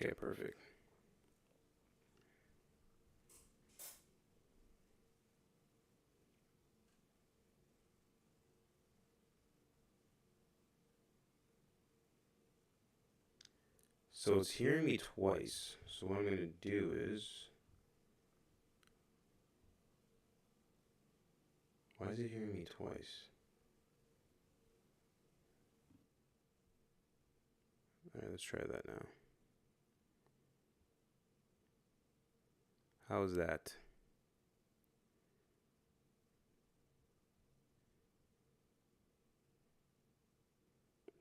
Okay, perfect. So it's hearing me twice. So what I'm gonna do is, why is it hearing me twice? All right, let's try that now. How's that?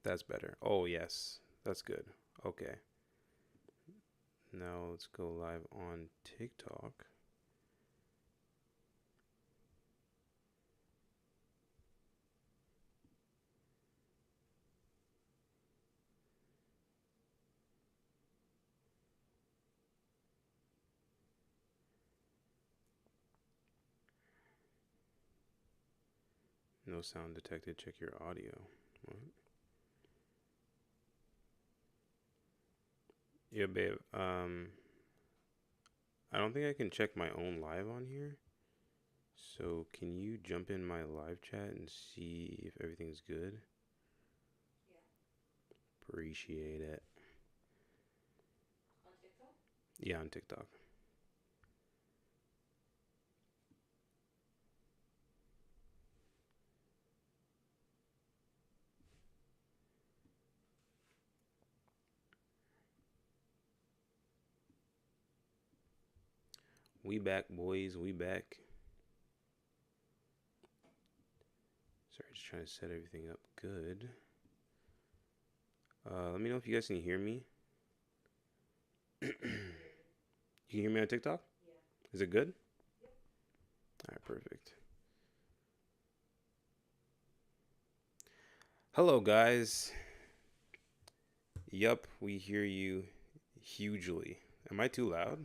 That's better. Oh yes, that's good. Okay, now let's go live on TikTok. No sound detected. Check your audio. What? Yeah, babe. I don't think I can check my own live on here. So can you jump in my live chat and see if everything's good? Appreciate it. Yeah, on TikTok. We back, boys. We back. Sorry, just trying to set everything up good. Let me know if you guys can hear me. You can hear me on TikTok? Is it good? All right, perfect. Hello, guys. Yup, we hear you hugely. Am I too loud?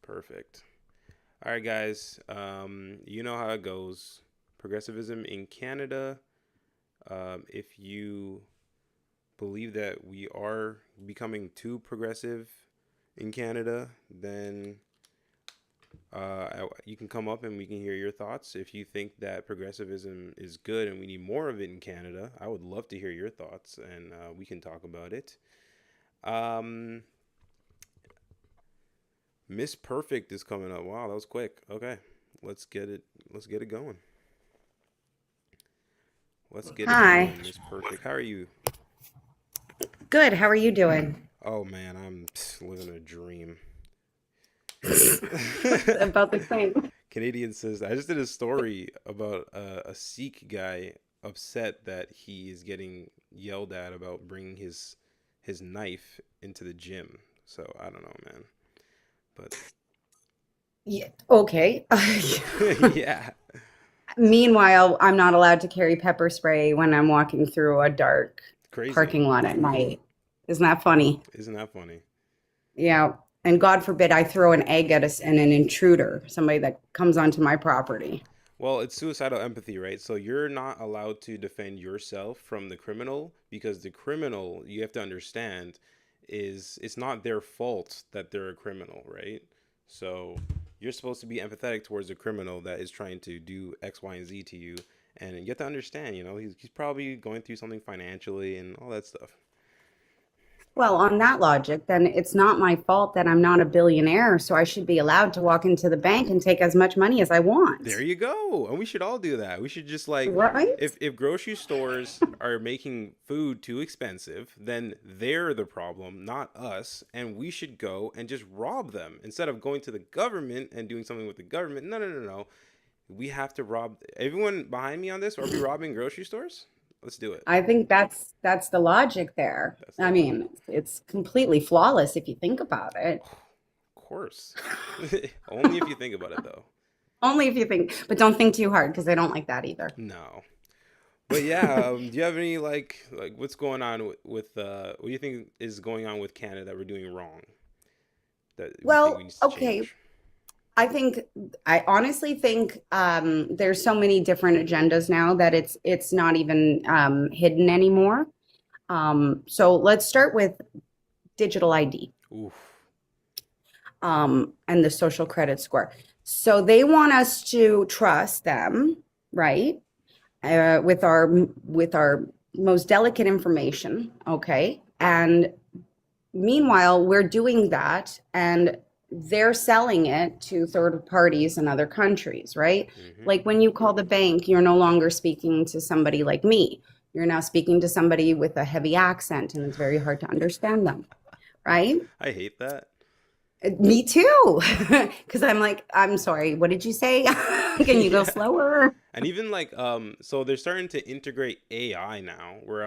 Perfect. All right, guys. You know how it goes. Progressivism in Canada. If you believe that we are becoming too progressive in Canada, then you can come up and we can hear your thoughts. If you think that progressivism is good and we need more of it in Canada, I would love to hear your thoughts and we can talk about it. Um, Miss Perfect is coming up. Wow, that was quick. Okay, let's get it. Let's get it going. Let's get it Hi. going, Miss Perfect. How are you? Good. How are you doing? Oh man, I'm living a dream. About the same. Canadian says I just did a story about a Sikh guy upset that he is getting yelled at about bringing his knife into the gym. So I don't know, man. But Yeah, okay. yeah, Meanwhile, I'm not allowed to carry pepper spray when I'm walking through a dark crazy. parking lot at night. Isn't that funny? Isn't that funny? Yeah. And God forbid I throw an egg at and an intruder, somebody that comes onto my property. Well, it's suicidal empathy, right? So you're not allowed to defend yourself from the criminal because the criminal, you have to understand, is it's not their fault that they're a criminal, right? So you're supposed to be empathetic towards a criminal that is trying to do X, Y, and Z to you. And you have to understand, he's probably going through something financially and all that stuff. Well, on that logic, then it's not my fault that I'm not a billionaire, so I should be allowed to walk into the bank and take as much money as I There want. you go. And we should all do that. We should just like Right? if grocery stores are making food too expensive, then they're the problem, not us, and we should go and just rob them instead of going to the government and doing something with the government. No, no, no, no. We have to rob everyone behind me on this. Are we robbing grocery stores? Let's do it. I think that's the logic there. That's the I logic. mean, it's completely flawless if you think about it. Of course. Only if you think about it though. Only if you think, but don't think too hard because they don't like that either. No. But yeah, do you have any like what's going on with what do you think is going on with Canada that we're doing wrong that we think we Well, needs to okay. change? I think I honestly think there's so many different agendas now that it's not even hidden anymore. So let's start with digital ID, Oof. and the social credit score. So they want us to trust them, right? With our most delicate information, okay? And meanwhile, we're doing that, and they're selling it to third parties in other countries, right? Hmm. Like when you call the bank, you're no longer speaking to somebody like me. You're now speaking to somebody with a heavy accent, and it's very hard to understand them, right? I hate that. Me too. Because I'm like, I'm sorry, what did you say? Can you go Yeah. slower? And even like so they're starting to integrate AI now where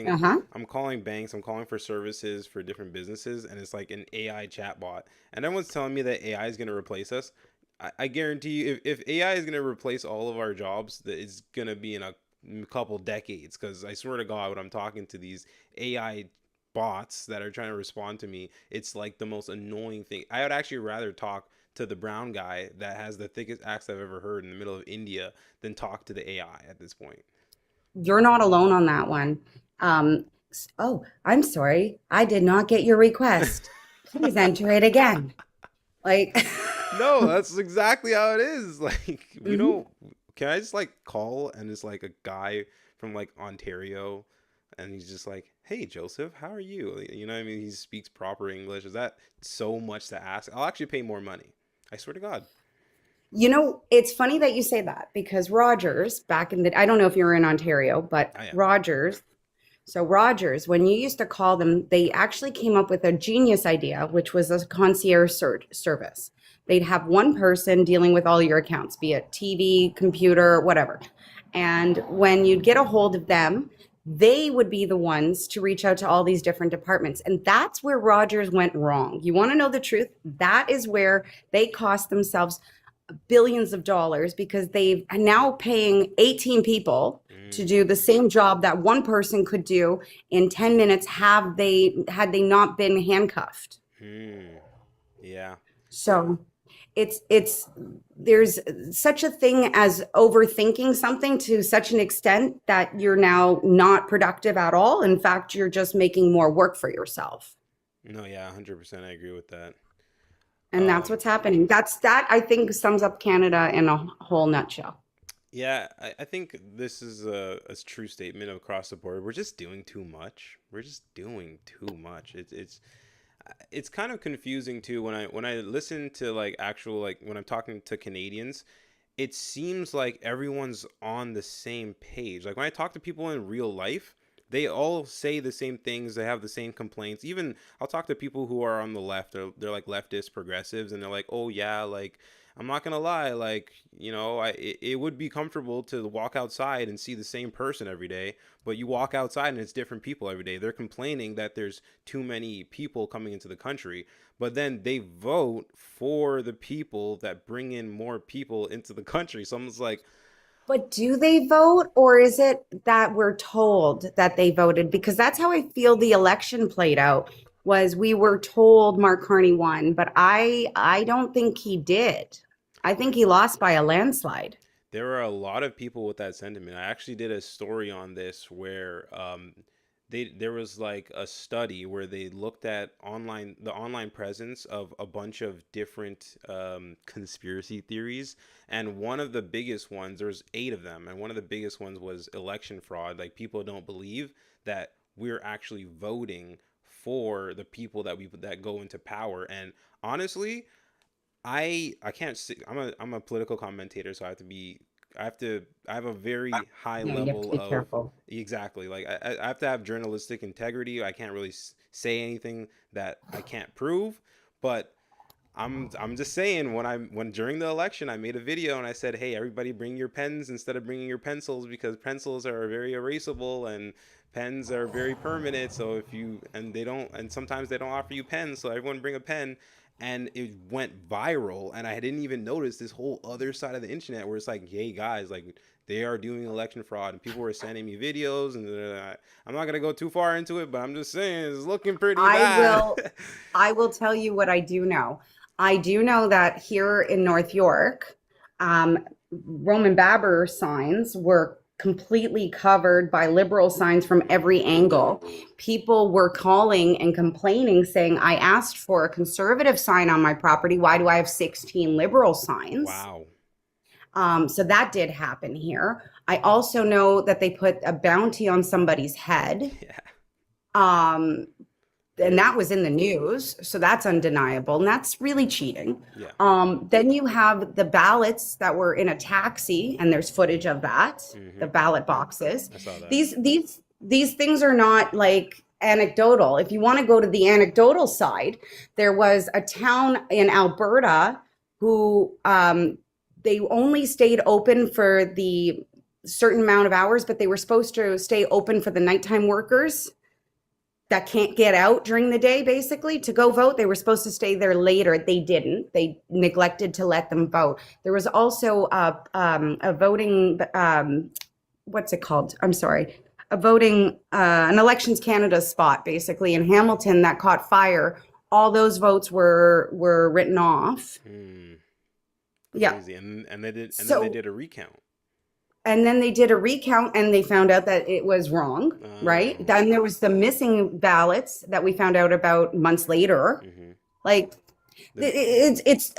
Uh-huh. I'm calling banks, I'm calling for services for different businesses, and it's like an AI chatbot. And everyone's telling me that AI is going to replace us. I guarantee you if AI is going to replace all of our jobs, that it's going to be in a couple decades, cuz I swear to God when I'm talking to these AI bots that are trying to respond to me, it's like the most annoying thing. I would actually rather talk to the brown guy that has the thickest accent I've ever heard in the middle of India than talk to the AI at this point. You're not alone on that one. Oh, I'm sorry. I did not get your request. Please enter it again. Like, No, that's exactly how it is. Like, mhm. can I just like call and it's like a guy from like Ontario and he's just like, "Hey Joseph, how are you?" You know what I mean? He speaks proper English. Is that so much to ask? I'll actually pay more money. I swear to God. It's funny that you say that because Rogers, back in the, I don't know if you were in Ontario, but I am. Rogers, when you used to call them, they actually came up with a genius idea, which was a concierge service. They'd have one person dealing with all your accounts, be it TV, computer, whatever. And when you'd get a hold of them, they would be the ones to reach out to all these different departments. And that's where Rogers went wrong. You want to know the truth? That is where they cost themselves billions of dollars because they've now paying 18 people to Mm, do the same job that one person could do in 10 minutes had they not been handcuffed. hmm. Yeah. So it's there's such a thing as overthinking something to such an extent that you're now not productive at all. In fact, you're just making more work for yourself. No, yeah, 100% I agree with that. And that's Um, what's happening. That I think sums up Canada in a whole nutshell. Yeah, I think this is a true statement across the board. We're just doing too much. We're just doing too much. It's kind of confusing too when I listen to like actual like when I'm talking to Canadians, it seems like everyone's on the same page. Like when I talk to people in real life, they all say the same things. They have the same complaints. Even I'll talk to people who are on the left. They're like leftist progressives, and they're like, "Oh yeah, like I'm not gonna lie, like it would be comfortable to walk outside and see the same person every day, but you walk outside and it's different people every day." They're complaining that there's too many people coming into the country, but then they vote for the people that bring in more people into the country. So I'm just like, But do they vote, or is it that we're told that they voted? Because that's how I feel the election played out. Was we were told Mark Carney won, but I don't think he did. I think he lost by a landslide. there are a lot of people with that sentiment. I actually did a story on this where there was like a study where they looked at the online presence of a bunch of different conspiracy theories, and one of the biggest ones, there's 8 of them, and one of the biggest ones was election fraud. Like people don't believe that we're actually voting for the people that go into power. And honestly, I can't see. I'm a political commentator, so I have a very high Yeah, you have to level be of careful. exactly like I have to have journalistic integrity. I can't really say anything that I can't prove, but I'm just saying when during the election I made a video and I said, "Hey, everybody bring your pens instead of bringing your pencils because pencils are very erasable and pens are very permanent. So if you and they don't and sometimes they don't offer you pens, so everyone bring a pen." And it went viral and I didn't even notice this whole other side of the internet where it's like, "Hey guys, like they are doing election fraud," and people were sending me videos and I'm not gonna go too far into it, but I'm just saying it's looking pretty I bad. will I will tell you what I do know. I do know that here in North York, Roman Baber signs were completely covered by liberal signs from every angle. People were calling and complaining, saying, I asked for a conservative sign on my property. Why do I have 16 liberal signs? Wow. So that did happen here. I also know that they put a bounty on somebody's head. Yeah. Um, and Very. that was in the news, so that's undeniable, and that's really cheating. Yeah. Then you have the ballots that were in a taxi, and there's footage of that, the Mm-hmm. ballot boxes. I saw that. These things are not like anecdotal. If you want to go to the anecdotal side, there was a town in Alberta who they only stayed open for the certain amount of hours, but they were supposed to stay open for the nighttime workers that can't get out during the day basically to go vote. They were supposed to stay there later. They didn't. They neglected to let them vote. There was also a voting what's it called, I'm sorry, a voting an Elections Canada spot basically in Hamilton that caught fire. All those votes were written off. Hmm. Yeah. Crazy. And they did, and then they So did a recount. and then they did a recount and they found out that it was wrong, right? Oh. Then there was the missing ballots that we found out about months later. Mm-hmm. Like The,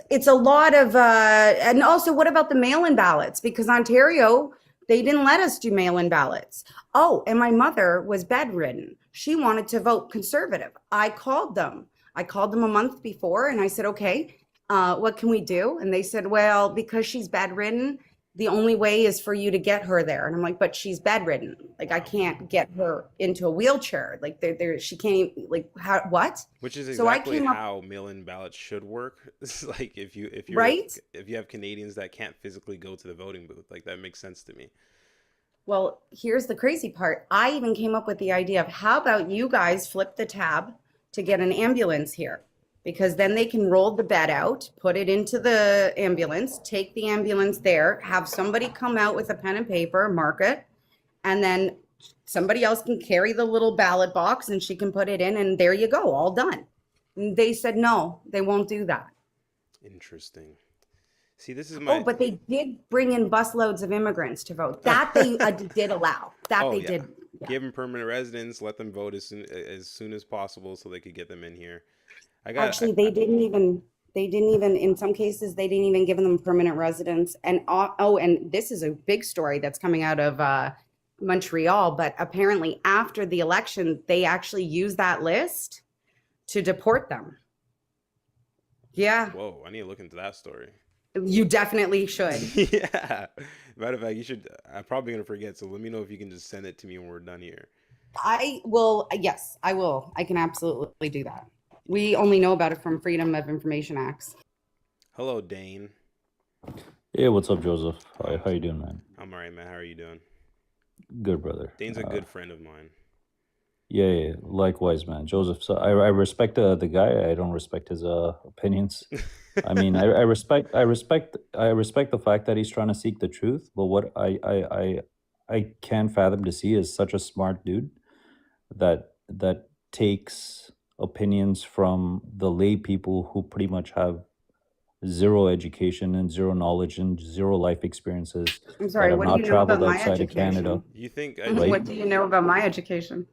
it's a lot of and also what about the mail-in ballots? Because Ontario, they didn't let us do mail-in ballots. Oh, and my mother was bedridden. She wanted to vote conservative. I called them a month before and I said, okay, what can we do? And they said, well, because she's bedridden, the only way is for you to get her there. And I'm like, but she's bedridden. Like I wow. can't get her into a wheelchair. Like she can't, like how, what? Which is So I exactly came up, how mail-in ballots should work. It's like right? if you have Canadians that can't physically go to the voting booth, like that makes sense to me. Well, here's the crazy part. I even came up with the idea of how about you guys flip the tab to get an ambulance here? Because then they can roll the bed out, put it into the ambulance, take the ambulance there, have somebody come out with a pen and paper, mark it, and then somebody else can carry the little ballot box and she can put it in, and there you go, all done. And they said no, they won't do that. Interesting. See, this is Oh, my. but they did bring in busloads of immigrants to vote. That they did allow. That Oh they yeah, did. Yeah. give them permanent residence. Let them vote as soon as possible so they could get them in here. I got. Actually, they didn't even, in some cases, they didn't even give them permanent residence. And oh, and this is a big story that's coming out of Montreal, but apparently after the election, they actually used that list to deport them. Yeah, Whoa, I need to look into that story. you definitely should. Yeah. Matter of fact, you should. I'm probably gonna forget, so let me know if you can just send it to me when we're done here. I will, yes, I will. I can absolutely do that. We only know about it from Freedom of Information Acts. Hello, Dane. Hey, what's up, Joseph? Oh, How you doing, man? I'm alright, man. How are you doing? Good, brother. Dane's a good friend of mine. Yeah, likewise, man. Joseph, so I respect the guy. I don't respect his opinions. I mean, I respect the fact that he's trying to seek the truth. But what I can't fathom to see is such a smart dude that takes opinions from the lay people who pretty much have zero education and zero knowledge and zero life experiences, I'm that sorry, have what do not you know about traveled my outside of Canada, education? You think right? What do you know about my education?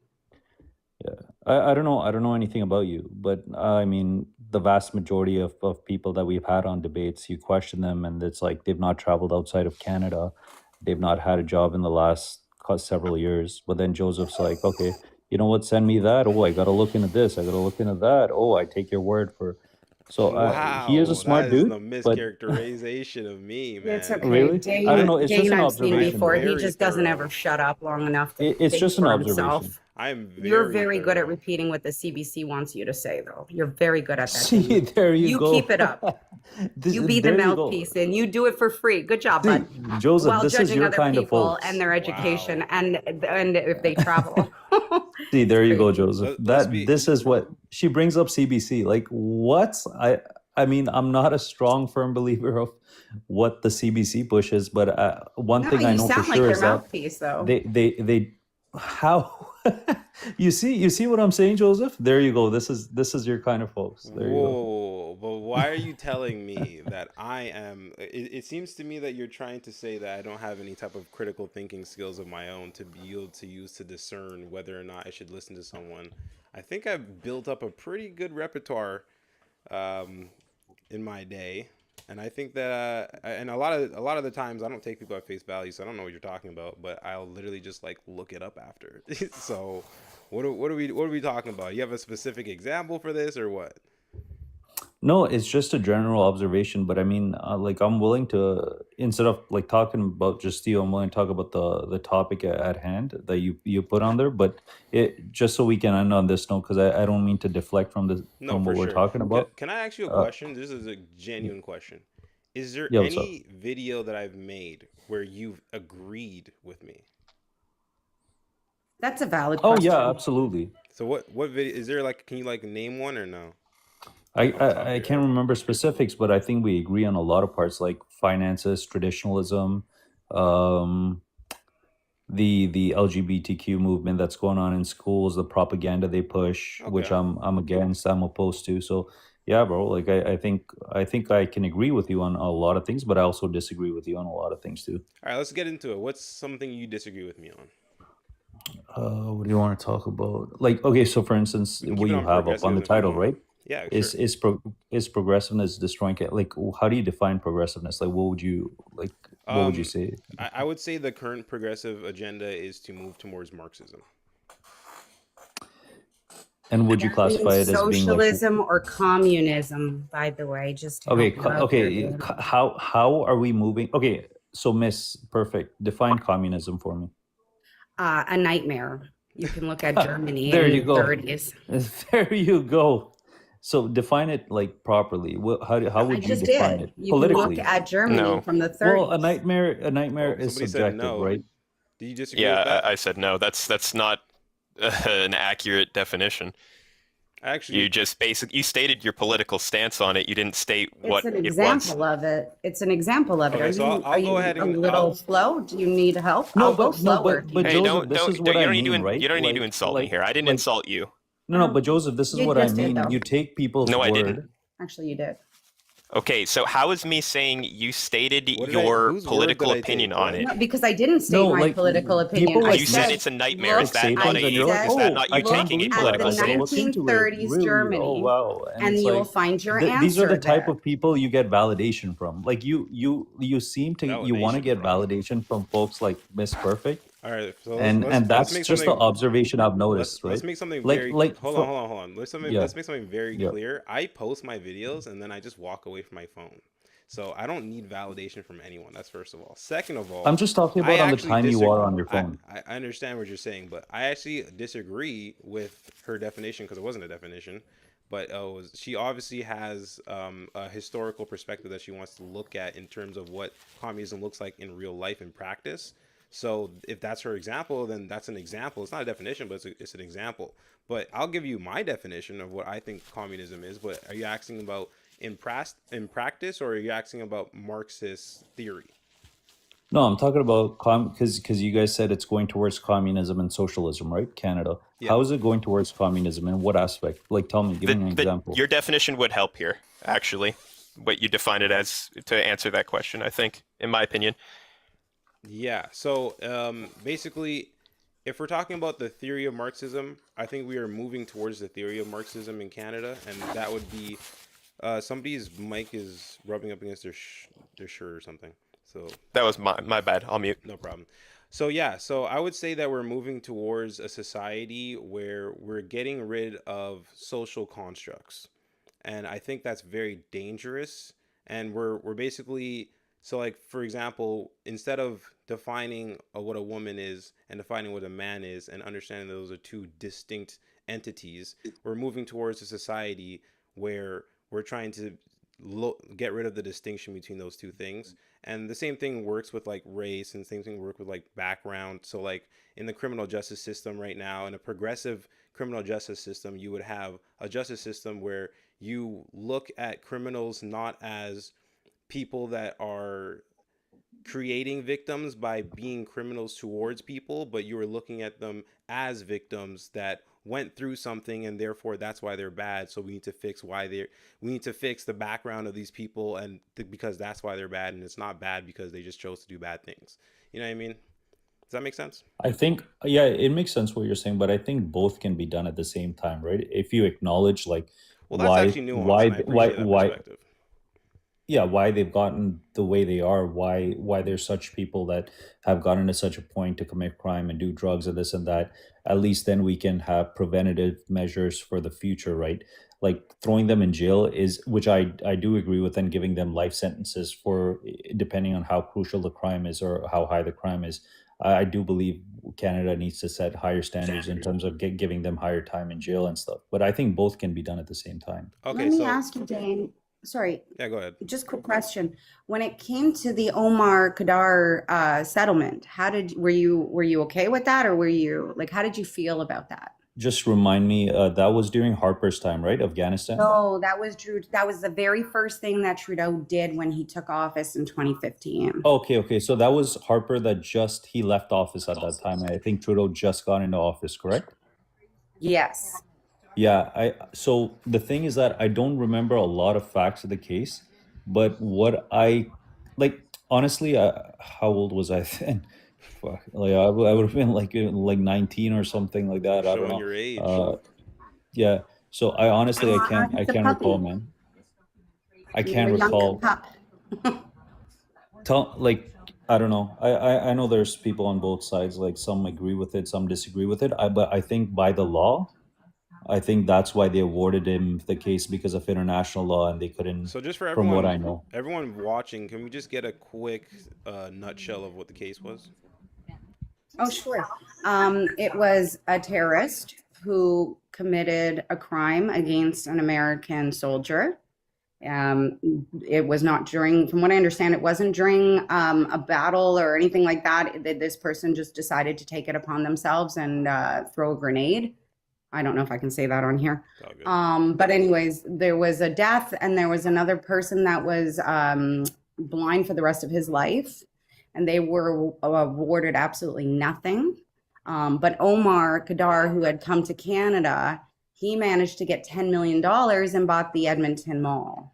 Yeah, I don't know. I don't know anything about you, but I mean, the vast majority of people that we've had on debates, you question them, and it's like they've not traveled outside of Canada, they've not had a job in the last several years. But then Joseph's like, okay, you know what? Send me that. Oh, I got to look into this. I got to look into that. Oh, I take your word for. So he is a wow, that smart is dude, the but mischaracterization of me, It's man. okay. really, I don't I know. It's just Dane an I've seen I'm observation, before. though. He very just doesn't ever thorough. shut up long enough to It's think just an for observation. himself. I'm You're very very good at thorough. repeating what the CBC wants you to say, though. You're very good at that, See, Dane. there you You keep go. it up. This, You be the there you go. mouthpiece and you do it for free. Good job, bud. See, Joseph, While this is judging your other kind of people and folks. their education Wow. and if they travel. See, It's there you go, crazy. Joseph. Let's That be. this is what she brings up CBC. Like what? I mean, I'm not a strong, firm believer of what the CBC pushes, but one No, thing I you know for sound like sure their is that mouthpiece, though. they how you see what I'm saying, Joseph? There you go. This is your kind of folks. There you go. Whoa, but why are you telling me that I am? It seems to me that you're trying to say that I don't have any type of critical thinking skills of my own to be able to use to discern whether or not I should listen to someone. I think I've built up a pretty good repertoire um, in my day, and I think that and a lot of the times I don't take people at face value, so I don't know what you're talking about, but I'll literally just like look it up after. So, what are we talking about? You have a specific example for this or what? No, it's just a general observation, but I mean, like I'm willing to, instead of like talking about just you, I'm willing to talk about the topic at hand that you put on there. But it just so we can end on this note, because I don't mean to deflect from the No, from for what we're sure. talking about. Can I ask you a Uh, question? This is a genuine question. Is there yeah, what's up? any video that I've made where you've agreed with me? That's a valid Oh yeah, question. absolutely. So what video is there, like, can you like name one or no? I, Off the top of I your can't head. remember specifics, but I think we agree on a lot of parts, like finances, traditionalism, um, the LGBTQ movement that's going on in schools, the propaganda they push, which Okay. I'm against, I'm opposed to. So yeah, bro, like I think I can agree with you on a lot of things, but I also disagree with you on a lot of things too. All right, let's get into it. What's something you disagree with me on? What do you want to talk about? Like, okay, so for instance, We can keep what it you on have up on the progressivism if you title, want. right? Yeah, Is sure. is pro is progressiveness destroying it? Like, how do you define progressiveness? Like, what would you like? What would you Um, say? I would say the current progressive agenda is to move towards Marxism. And would you That means classify it as being like, socialism or communism, by the way, just to okay, help you out there, dude. how are we moving? Okay, so Miss Perfect, define communism for me. A nightmare. You can look at Germany There in you the go. 30s. There you go. So define it like properly. How No, I would you just define did. it You can look politically? at Germany No. from the Well, 30s. a nightmare Oh, is somebody said subjective, no. right? Do you disagree with Yeah, that? I said no. That's not an accurate definition. You Actually, just you stated your political stance on it. You didn't state It's what an it was. example of it. It's an example of it. okay, so Are I'll go you ahead a and I'll. little slow? Do you need help? No, I'll go but no, slower but if you but Hey, need. Joseph, this is what you I don't need mean, to right? you don't need to insult me here. I didn't Like insult you. no, but Joseph, this is You what I just did mean. though. You take people's No, I didn't. word. Actually, you did. Okay, so how is me saying you stated What did I? your Whose word did political I opinion take? on What? it? No, because I didn't state No, my like political opinion. people I You like said said, it's a nightmare. like Is look, that not I Satans, and you're like, is said, that oh, not I you can't look taking a believe at that. the political I'm gonna stand? look into it. 1930s Really? Oh Germany, wow. And and it's you'll like find your these are answer the type there. of people you get validation from. Like you seem to you want to Validation get from. validation from folks like Miss Perfect, All right, so let's and let's and let's that's make just the something. observation I've Let's noticed, let's right? make something Like very. like Hold on, for hold on, hold on. yeah, Let's make something very yeah. clear. I post my videos and then I just walk away from my phone. So I don't need validation from anyone. That's first of all. Second of all, I'm just talking I about on the actually time you disagree. are on your I, phone. I understand what you're saying, but I actually disagree with her definition because it wasn't a definition. But she obviously has a historical perspective that she wants to look at in terms of what communism looks like in real life and practice. So if that's her example, then that's an example. It's not a definition, but it's an example. But I'll give you my definition of what I think communism is. But are you asking about in practice, or are you asking about Marxist theory? No, I'm talking about because you guys said it's going towards communism and socialism, right? Canada. Yeah. How is it going towards communism? In what aspect? Like, tell me, give me an example. Your definition would help here, actually. What you define it as to answer that question, I think, in my opinion. Yeah. So basically, if we're talking about the theory of Marxism, I think we are moving towards the theory of Marxism in Canada, and that would be somebody's mic is rubbing up against their shirt or something. So That was my bad. I'll mute. no problem. So yeah, so I would say that we're moving towards a society where we're getting rid of social constructs. And I think that's very dangerous. And we're basically, so like for example, instead of defining what a woman is and defining what a man is and understanding those are two distinct entities, we're moving towards a society where we're trying to get rid of the distinction between those two things. And the same thing works with like race, and the same thing works with like background. So like in the criminal justice system right now, in a progressive criminal justice system, you would have a justice system where you look at criminals not as people that are creating victims by being criminals towards people, but you were looking at them as victims that went through something and therefore that's why they're bad. So we need to fix the background of these people and because that's why they're bad, and it's not bad because they just chose to do bad things. You know what I mean? Does that make sense? I think, yeah, it makes sense what you're saying, but I think both can be done at the same time, right? If you acknowledge like Well, that's actually nuanced, and I appreciate that why perspective. yeah, why they've gotten the way they are, why there's such people that have gotten to such a point to commit crime and do drugs and this and that. At least then we can have preventative measures for the future, right? Like throwing them in jail is, which I do agree with, and giving them life sentences for, depending on how crucial the crime is or how high the crime is. I do believe Canada needs to set higher standards in terms of giving them higher time in jail and stuff. But I think both can be done at the same time. Okay, Let me so ask you, Dane. Sorry, yeah, go ahead. just quick question. When it came to the Omar Kadar settlement, were you okay with that, or were you like how did you feel about that? Just remind me, that was during Harper's time, right? Afghanistan? No, that was Drew. That was the very first thing that Trudeau did when he took office in 2015. Okay. So that was Harper that he left office at that time. I think Trudeau just got into office, correct? Yes. Yeah, so the thing is that I don't remember a lot of facts of the case, but what I like honestly, how old was I then? Fuck, like I would have been like 19 or something like that. I don't Showing know. your age. Yeah. So I honestly I He's a can't recall, puppy. man. I You were can't a young recall. pup. I don't know. I know there's people on both sides. Like some agree with it, some disagree with it. But I think by the law, I think that's why they awarded him the case, because of international law, and they couldn't, So just for from what I know. everyone watching, can we just get a quick nutshell of what the case was? Oh, sure. It was a terrorist who committed a crime against an American soldier. Um, it was not during, from what I understand, it wasn't during a battle or anything like that. This person just decided to take it upon themselves and throw a grenade. I don't know if I can say that on here. It's all good. But anyways, there was a death, and there was another person that was blind for the rest of his life, and they were awarded absolutely nothing. But Omar Kadar, who had come to Canada, he managed to get $10 million and bought the Edmonton Mall.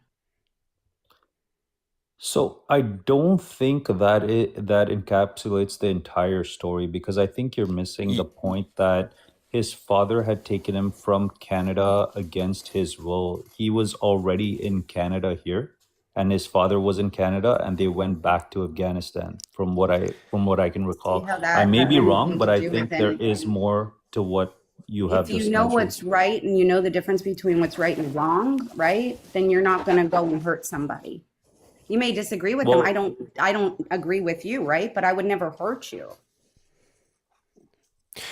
So I don't think that that encapsulates the entire story, because I think you're missing the point that his father had taken him from Canada against his will. He was already in Canada here, and his father was in Canada, and they went back to Afghanistan, from what I can See recall. how I that may has be wrong, anything but to I do with think there is anything? more to what you have If you just know mentioned. what's right and you know the difference between what's right and wrong, right, then you're not going to go and hurt somebody. You may disagree with them. Well, I don't agree with you, right? But I would never hurt you.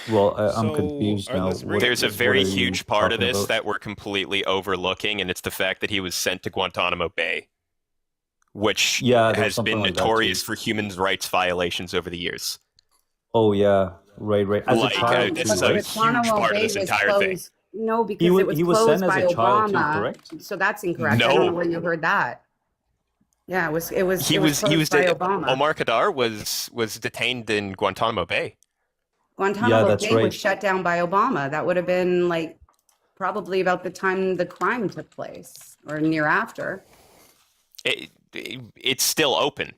I'm So, confused all right, now. let's bring There's a What very are you huge part of talking this about? that we're completely overlooking, and it's the fact that he was sent to Guantanamo Bay, which Yeah, there's has something been like that notorious too. for human rights violations over the years. Oh yeah, right. As a Like, child this too, is But a right? huge Guantanamo part of Bay this was entire thing. closed. No, because it was He was sent closed as by a child too, Obama. correct? So that's incorrect. I don't know No, where you heard that. Yeah, he it was was closed by Obama. Omar Kadar was detained in Guantanamo Bay. Yeah, Guantanamo that's Bay was right. shut down by Obama. That would have been like probably about the time the crime took place or near after. It's still open.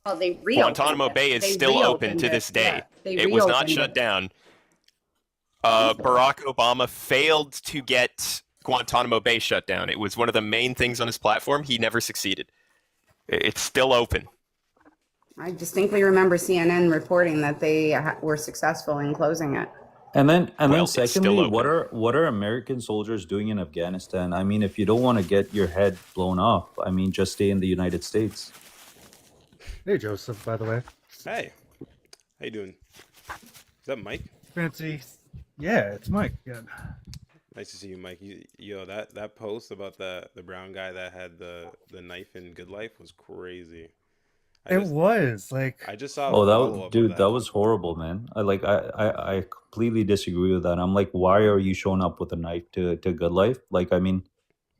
Oh, they reopened Guantanamo it. Bay is They still open reopened to it. this Yeah, day. they It was not reopened shut it. down. Barack Obama failed to get Guantanamo Bay shut down. It was one of the main things on his platform. He never succeeded. It's still open. I distinctly remember CNN reporting that they were successful in closing it. And then Well, it's still secondly, open. what are American soldiers doing in Afghanistan? I mean, if you don't want to get your head blown off, I mean, just stay in the United States. Hey, Joseph, by the way. Hey, how you doing? Is that Mike? Fancy. Yeah, it's Mike again. Nice to see you, Mike. That post about the brown guy that had the knife in Good Life was crazy. I It just was like, I just saw a Oh, follow up of dude, that that. was horrible, man. I completely disagree with that. I'm like, why are you showing up with a knife to Good Life? Like, I mean,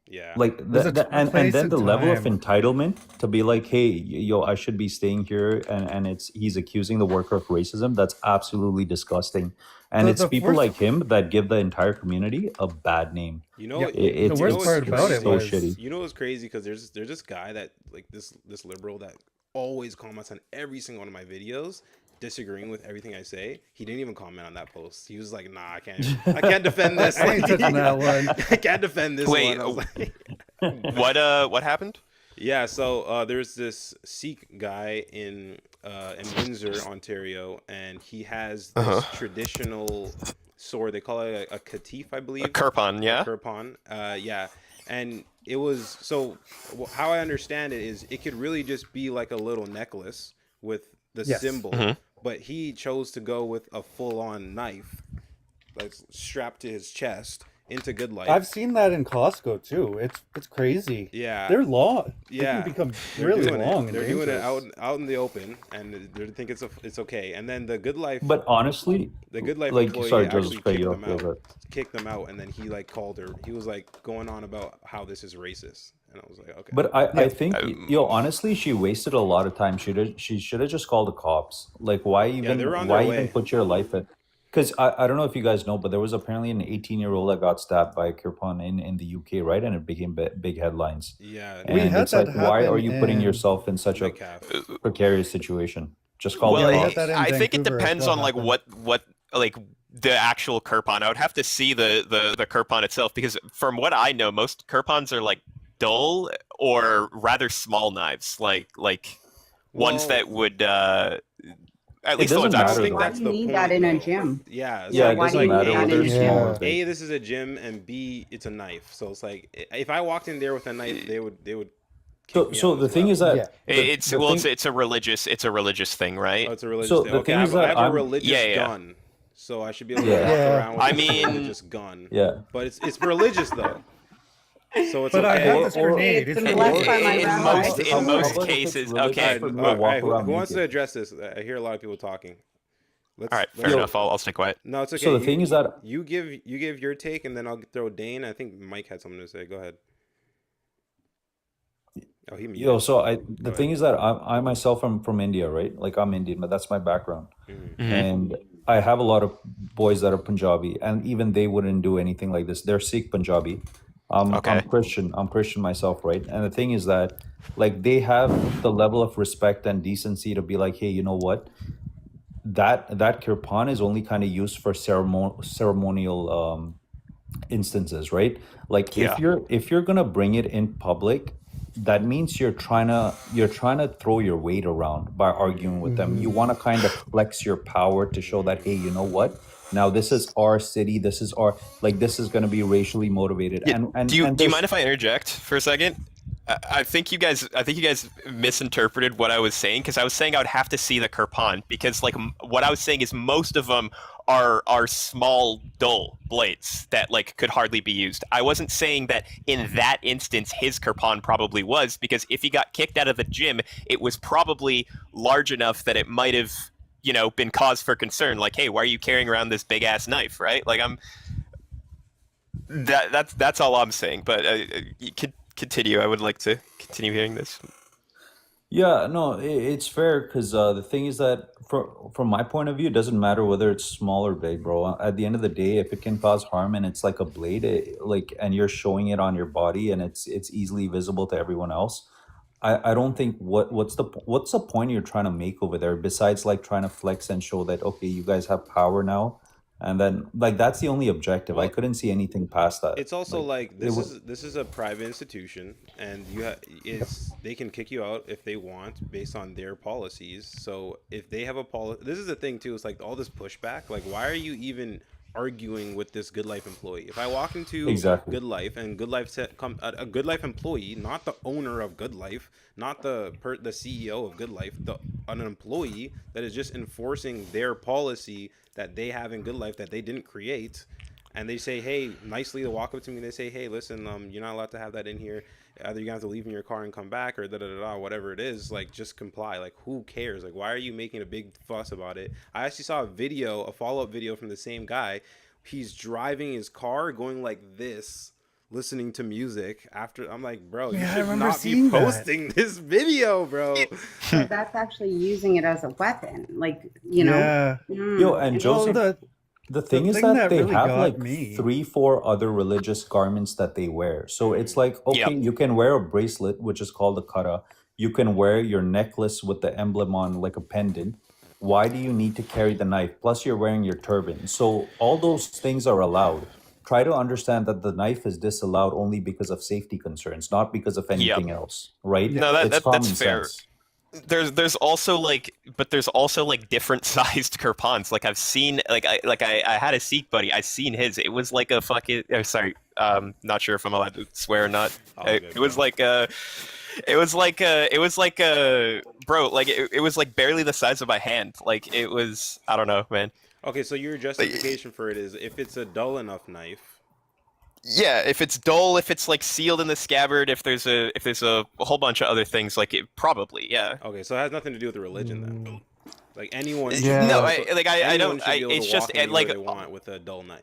Yeah. Like There's a and place then and the level of time. entitlement to be like, hey, yo, I should be staying here, and it's he's accusing the worker of racism. That's absolutely disgusting, and it's The people worst, like him that give the entire community a bad name. You know, yeah, It, the it's you know worst what's part about it so crazy? was shitty. You know what's crazy? Because there's this guy that like this liberal that always comments on every single one of my videos, disagreeing with everything I say. He didn't even comment on that post. He was like, "Nah, I can't defend this. I ain't Like, touching that one. I can't defend this Wait, one." I was like, what happened? "Yeah." So there's this Sikh guy in Windsor, Ontario, and he has this traditional sword. They call it a katif, I A believe, Kirpan, a yeah. kirpan. Yeah, and it was so. How I understand it is, it could really just be like a little necklace with the Yes. symbol, Mhm. but he chose to go with a full-on knife, like strapped to his chest into Good Life. I've seen that in Costco too. It's crazy. Yeah, They're long. They yeah, can become they're really doing long it. and They're doing it dangerous. out in the open, and they think it's okay. And then But honestly, the Good Life like, employee sorry, Joseph, actually cut you off. Go ahead. kicked them out, and then he like called her. He was like going on about how this is racist, and I was like, okay, But I Yeah. think, Um, yo, honestly, she wasted a lot of time. She should have just called the cops. Like, yeah, they were on their why even way. put your life at? Because I don't know if you guys know, but there was apparently an 18-year-old that got stabbed by a Kirpan in the UK, right? And it became big headlines. Yeah, We And had it's that like, why are happen you putting in yourself in such a Metcalf. precarious situation? Just call the Well, yeah, we had cops. that in I think it Vancouver as depends well on like happen. what like the actual Kirpan. I would have to see the Kirpan itself because from what I know, most Kirpans are like dull or rather small knives, like ones Well, that would at It least the ones doesn't I've I don't matter think seen. though. Why that's do you the need that point, in a though. gym? Yeah, it's Yeah, Yeah, it why do doesn't you like need matter that whether in a it's small or gym? Yeah. big. this is a gym, and B, it's a knife. So it's like if I walked in there with a knife, they would kick So me so out the as thing is well. Yeah. that the Well, thing. it's a religious thing, Oh, right? it's a religious So thing. the Okay, thing is I that have a I'm. Yeah, religious yeah. gun, so I should be able to Yeah, walk Yeah. around I with a mean, religious gun. yeah. But it's religious though, so it's But I have okay. this Or Hey, grenade. it's It's been for blessed me. by my in how rabbi. about in how most about if it's cases, religious All okay. right, for me to all walk right. Who around wants to naked? address this? I hear a lot of people talking. All right, fair Let's. Yo, enough. I'll stay quiet. No, it's okay. so the thing is that You give your take, and then I'll throw Dane. I think Mike had something to say. Go ahead. Oh, he yo, muted. so Go the ahead. thing is that I myself am from India, right? Like I'm Indian, but that's my background. Hmm. Hmm. And I have a lot of boys that are Punjabi, and even they wouldn't do anything like this. They're Sikh Punjabi. I'm Okay. Christian. I'm Christian myself, right? And the thing is that, like, they have the level of respect and decency to be like, hey, you know what? That kirpan is only kind of used for ceremonial instances, right? Like Yeah. if you're gonna bring it in public, that means you're trying to throw your weight around by arguing with them. You Mhm. want to kind of flex your power to show that, hey, you know what? Now this is our city. This is our, like, this is gonna be racially motivated. Yeah. And Do you mind there's if I interject for a second? I think you guys misinterpreted what I was saying because I was saying I would have to see the Kirpan because like what I was saying is most of them are small dull blades that like could hardly be used. I wasn't saying that in that instance his Kirpan probably was because if he got kicked out of the gym, it was probably large enough that it might have been cause for concern. Like, hey, why are you carrying around this big ass knife? Right? Like that's all I'm saying. But you could continue. I would like to continue hearing this. Yeah, no, it's fair because the thing is that from my point of view, it doesn't matter whether it's small or big, bro. At the end of the day, if it can cause harm and it's like a blade, like, and you're showing it on your body and it's easily visible to everyone else, I don't think what's the point you're trying to make over there besides like trying to flex and show that, okay, you guys have power now, and then like that's the only objective. I Well, couldn't see anything past that. it's also Like like it was. this is a private institution, and it's they can kick you out if they want based on their policies. So if they have a policy, this is the thing too. It's like all this pushback. Like, why are you even arguing with this Good Life employee? If I walk into Exactly. Good Life and Good Life a Good Life employee, not the owner of Good Life, not the CEO of Good Life, an employee that is just enforcing their policy that they have in Good Life that they didn't create, and they say, hey, nicely, to walk up to me, and they say, hey, listen, you're not allowed to have that in here. Either you have to leave in your car and come back, or da da da da, whatever it is. Like, just comply. Like, who cares? Like, why are you making a big fuss about it? I actually saw a follow up video from the same guy. He's driving his car, going like this, listening to music after. I'm like, bro, you Yeah, I should remember not be seeing that. posting this video, bro. So that's actually using it as a weapon, like Yeah. Yo, and Well, Joseph, the the the thing is thing that that they really have got like me. 3, 4 other religious garments that they wear. So it's like, okay, Yep. you can wear a bracelet, which is called a kara. You can wear your necklace with the emblem on, like a pendant. Why do you need to carry the knife? Plus, you're wearing your turban. So all those things are allowed. Try to understand that the knife is disallowed only because of safety concerns, not because of Yep. anything else, right? Yeah. No, It's that's common fair. sense. There's also like, but there's also like different sized kirpans. Like I've seen, I had a Sikh buddy. I seen his. It was like a fucking. Oh, sorry, not sure if I'm allowed to swear or not. All good, It was bro. like bro. Like it was like barely the size of my hand. Like it was. I don't know, man. Okay, so your Like, justification for it is if it's a dull enough knife. yeah, if it's dull, if it's like sealed in the scabbard, if there's a whole bunch of other things, like it probably, yeah. Okay, so it has nothing to do with the religion then. Mm, Like anyone should be No, Yeah. able to. I Anyone don't. should be able It's to just walk anywhere like they want with a dull knife.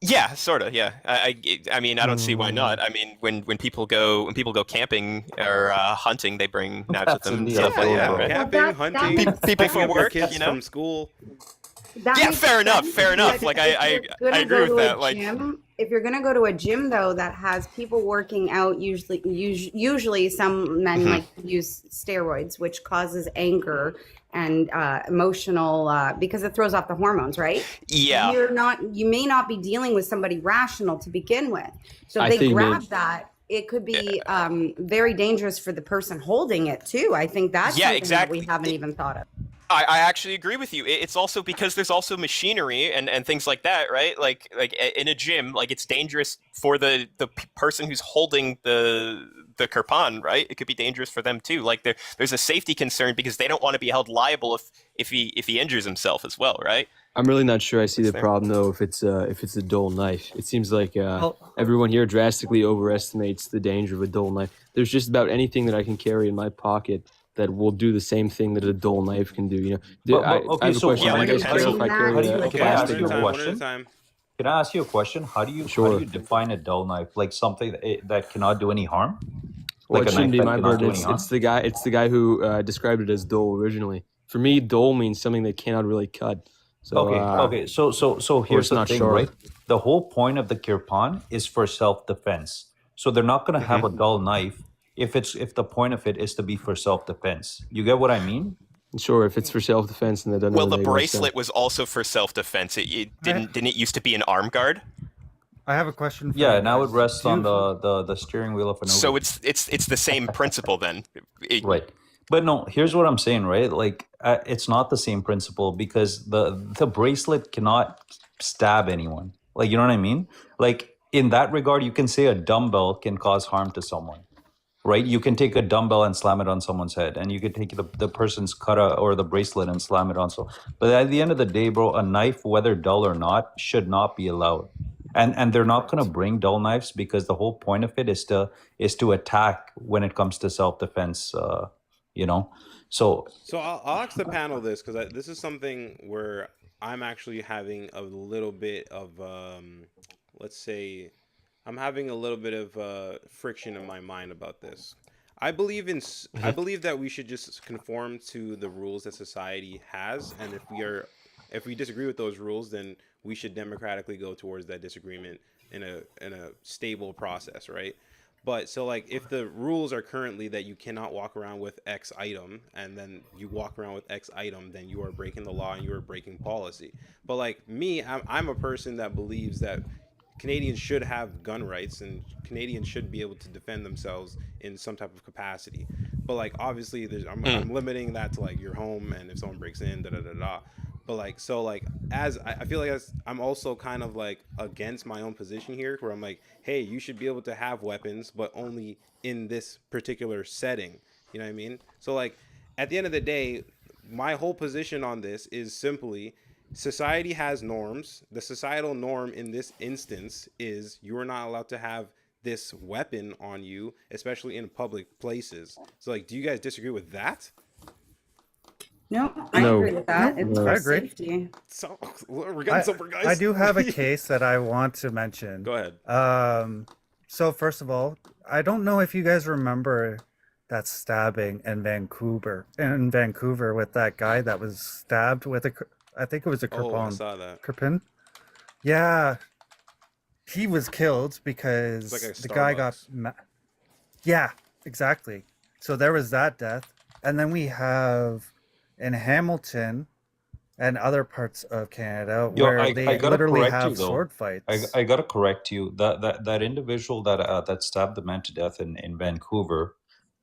yeah, sort of. Yeah, I mean, I don't see why mm, not. I mean, when people go camping or hunting, they bring knives with That's them in and the stuff like outdoor, that, bro. right? Camping, that hunting, makes People picking for up their work, kids you know. from school. that Yeah, makes fair enough, sense. fair enough. But Like if you're I gonna agree go with to a that. Like gym, if you're gonna go to a gym though that has people working out, usually some men mhm. like to use steroids, which causes anger and emotional because it throws off the hormones, right? Yeah, You may not be dealing with somebody rational to begin with. So if I they think maybe grab that, it could be very dangerous for the person holding it too. I think that's yeah, something that we exactly. haven't even thought of. I actually agree with you. It's also because there's also machinery and things like that, right? Like in a gym, like it's dangerous for the person who's holding the kirpan, right? It could be dangerous for them too. Like there's a safety concern because they don't want to be held liable if he injures himself as well, right? I'm really not sure I see It's the there. problem though if it's a dull knife. It seems like Well, everyone here drastically overestimates the danger of a dull knife. There's just about anything that I can carry in my pocket that will do the same thing that a dull knife can do. You know, I Okay, have a so question. Yeah, Do you like a guys care pencil. if I How carry do you- a Okay, can I one ask at you a a time. One at a question? time. Can I ask you a question? How do you Sure. define a dull knife? Like something that cannot do any harm? Well, Like it a shouldn't knife be that my cannot burden. do any harm? It's the guy who described it as dull originally. For me, dull means something that cannot really cut. So Okay. So or here's it's the not thing, sharp. right? The whole point of the kirpan is for self-defense. So they're not gonna have a Mhm. dull knife if the point of it is to be for self-defense. You get what I mean? Sure, if it's for self-defense, then that doesn't Well, really the make much sense. bracelet was also for self-defense. It I didn't it used to be an arm guard? I have a question for Yeah, you now it guys. rests Do on you, the steering wheel of an So Uber. it's the same principle then. Right. But no, here's what I'm saying, right? Like it's not the same principle because the bracelet cannot stab anyone. Like you know what I mean? Like in that regard, you can say a dumbbell can cause harm to someone, right? You can take a dumbbell and slam it on someone's head, and you could take the person's kata or the bracelet and slam it on so. But at the end of the day, bro, a knife, whether dull or not, should not be allowed. And they're not gonna bring dull knives because the whole point of it is to attack when it comes to self defense. You know, so So I'll ask the panel this because this is something where I'm actually having a little bit of, let's say, I'm having a little bit of friction in my mind about this. I believe that we should just conform to the rules that society has, and if we disagree with those rules, then we should democratically go towards that disagreement in a stable process, right? But so like if the rules are currently that you cannot walk around with X item and then you walk around with X item, then you are breaking the law and you are breaking policy. But like me, I'm a person that believes that Canadians should have gun rights and Canadians should be able to defend themselves in some type of capacity. But like obviously I'm limiting that to like your home and if someone breaks in, da da da da. But like so like as I feel like I'm also kind of like against my own position here where I'm like, hey, you should be able to have weapons, but only in this particular setting. You know what I mean? So like at the end of the day, my whole position on this is simply society has norms. The societal norm in this instance is you are not allowed to have this weapon on you, especially in public places. So like, do you guys disagree with that? No, I No. agree with that. Nope, It's No. for I agree. safety. So we're getting somewhere, guys. I do have a case that I want to mention. Go ahead. So first of all, I don't know if you guys remember that stabbing in Vancouver with that guy that was stabbed with I think it was a Oh, I kirpan. saw that. Kirpan? Yeah, he was killed It's because like a the guy got Starbucks. yeah, exactly. So there was that death. And then we have in Hamilton and other parts of Canada Yo, where I they gotta literally correct you have though. sword fights. I gotta correct you. That individual that stabbed the man to death in Vancouver,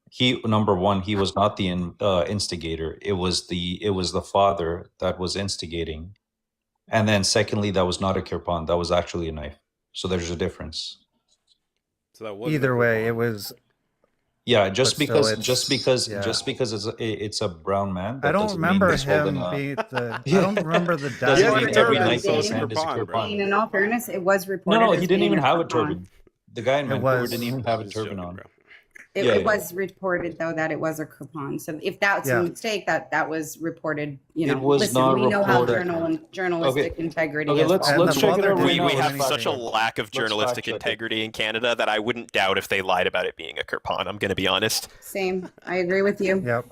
he number one, he was not the instigator. It was the father that was instigating, and then secondly, that was not a kirpan. That was actually a knife. So there's a difference. So that was Either way, it was. Yeah, But just still, because yeah. it's a brown man, I that don't doesn't mean remember he's holding him a. being the. Yeah. I don't remember the He Doesn't had dad. a mean every turban, knife so in it's his a hand is a kirpan, bro. In all fairness, it was No, reported no, as he didn't being even a have a kirpan. turban. The guy in It Vancouver was. didn't even have a Just turban joking, on. bro. It, Yeah, it yeah. was reported though that it was a kirpan. So if that's Yeah. a mistake, that was reported. You know, It was listen, not we know how reported. journalistic integrity Okay, is. let's And well. the check it father out didn't right We now. do have Let's such a anything. lack of fact journalistic check it. integrity in Canada that I wouldn't doubt if they lied about it being a kirpan. I'm going to be honest. Same. I agree with you. Yep.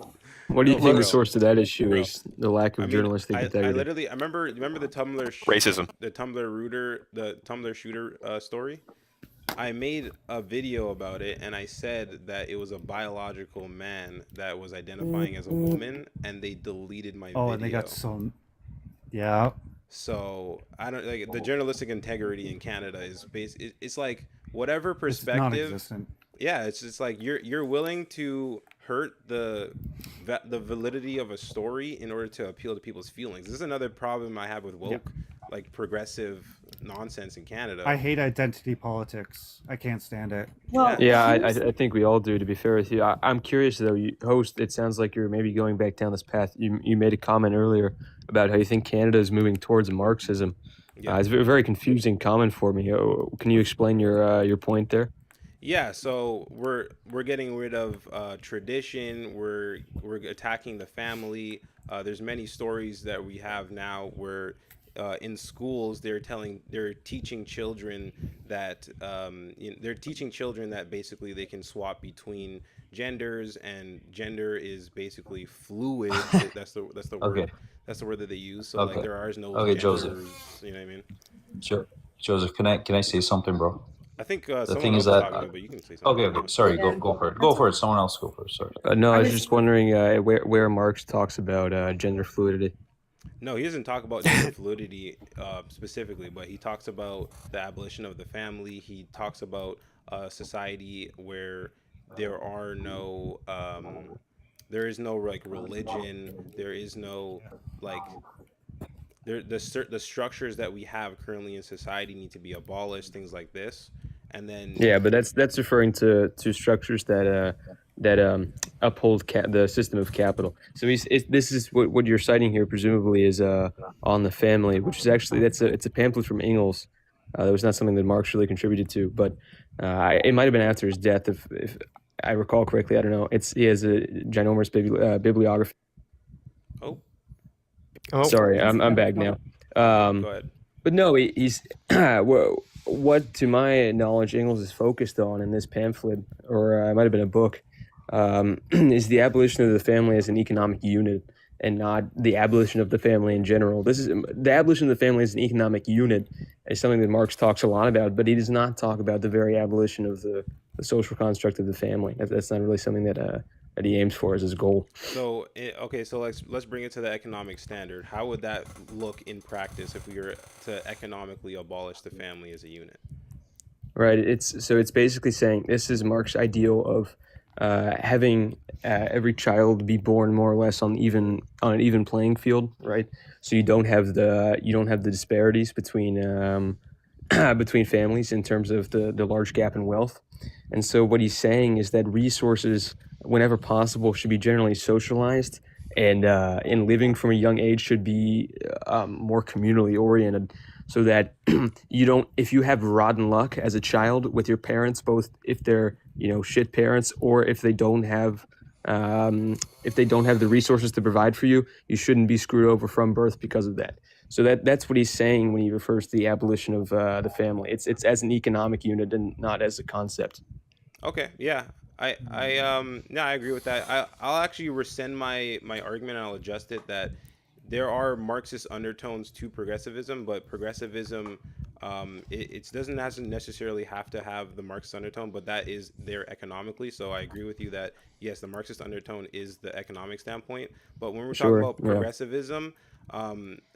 What do you No, think for the real. source to that issue For real. is? The lack of I mean, journalistic I integrity. literally I remember the Racism. the Tumblr shooter story. I made a video about it and I said that it was a biological man that was identifying as a woman, and they deleted my Oh, video. and they got some. Yeah. So I don't like the journalistic integrity in Canada is it's like whatever It's perspective. non-existent. Yeah, it's just like you're willing to hurt the validity of a story in order to appeal to people's feelings. This is another problem I have with woke, like progressive nonsense in Canada. I hate identity politics. I can't stand it. Well, Yeah, here's- I think we all do. To be fair with you, I'm curious though. You host. It sounds like you're maybe going back down this path. You made a comment earlier about how you think Canada is moving towards Marxism. Yeah. It's a very confusing comment for me. Can you explain your point there? Yeah, so we're getting rid of tradition. We're attacking the family. There's many stories that we have now where in schools they're teaching children that they're teaching children that basically they can swap between genders, and gender is basically fluid. That's the word. Okay. That's the word that they use. So Okay. like there are no Okay, genders. Joseph. You know what I mean? Joseph, can I say something, bro? I think The someone thing else is was that talking to me, but you can say something. okay, sorry, Yeah. go for it. Go for it. Someone else go first. Sorry. No, I was just- just wondering where Marx talks about gender fluidity. No, he doesn't talk about gender fluidity specifically, but he talks about the abolition of the family. He talks about a society where there are no, there is no like religion. There is no like, the structures that we have currently in society need to be abolished. Things like this, and then Yeah, but that's referring to structures that uphold the system of capital. So this is what you're citing here, presumably, is on the family, which is actually it's a pamphlet from Engels. That was not something that Marx really contributed to, but it might have been after his death, if I recall correctly. I don't know. He has a ginormous bibliography. Oh, Sorry, I'm back now. go ahead. But no, he's what to my knowledge Engels is focused on in this pamphlet, or it might have been a book, is the abolition of the family as an economic unit, and not the abolition of the family in general. This is the abolition of the family as an economic unit is something that Marx talks a lot about, but he does not talk about the very abolition of the social construct of the family. That's not really something that he aims for as his goal. So okay, so let's bring it to the economic standard. How would that look in practice if we were to economically abolish the family as a unit? Right. It's basically saying this is Marx's ideal of having every child be born more or less on an even playing field, right? So you don't have the disparities between between families in terms of the large gap in wealth. And so what he's saying is that resources, whenever possible, should be generally socialized, and in living from a young age should be more communally oriented, so that you don't, if you have rotten luck as a child with your parents, both if they're shit parents or if they don't have if they don't have the resources to provide for you, you shouldn't be screwed over from birth because of that. So that's what he's saying when he refers to the abolition of the family. It's as an economic unit and not as a concept. Okay, yeah. No, I agree with that. I'll actually rescind my argument and I'll adjust it that there are Marxist undertones to progressivism, but progressivism it doesn't necessarily have to have the Marxist undertone, but that is there economically. So I agree with you that yes, the Marxist undertone is the economic standpoint. But when we're talking Sure. about Yeah. progressivism,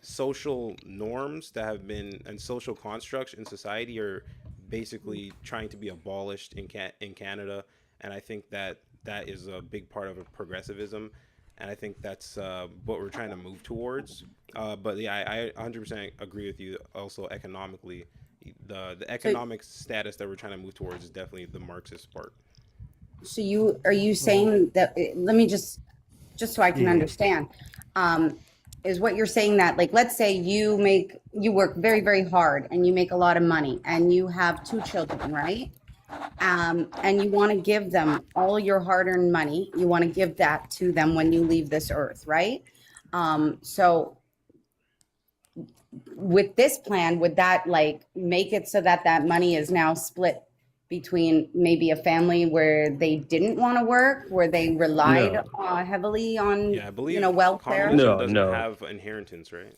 social norms that have been and social constructs in society are basically trying to be abolished in Canada, and I think that that is a big part of progressivism, and I think that's what we're trying to move towards. But yeah, I 100% agree with you. Also, economically, the So, economic status that we're trying to move towards is definitely the Marxist part. so are you saying that? Let me just so I can Yeah. understand. Is what you're saying that, like, let's say you work very, very hard and you make a lot of money and you have two children, right? And you want to give them all your hard-earned money. You want to give that to them when you leave this earth, right? So with this plan, would that like make it so that that money is now split between maybe a family where they didn't want to work, where they relied No, heavily on, Yeah, I believe welfare? communism no, doesn't no. have inheritance, right?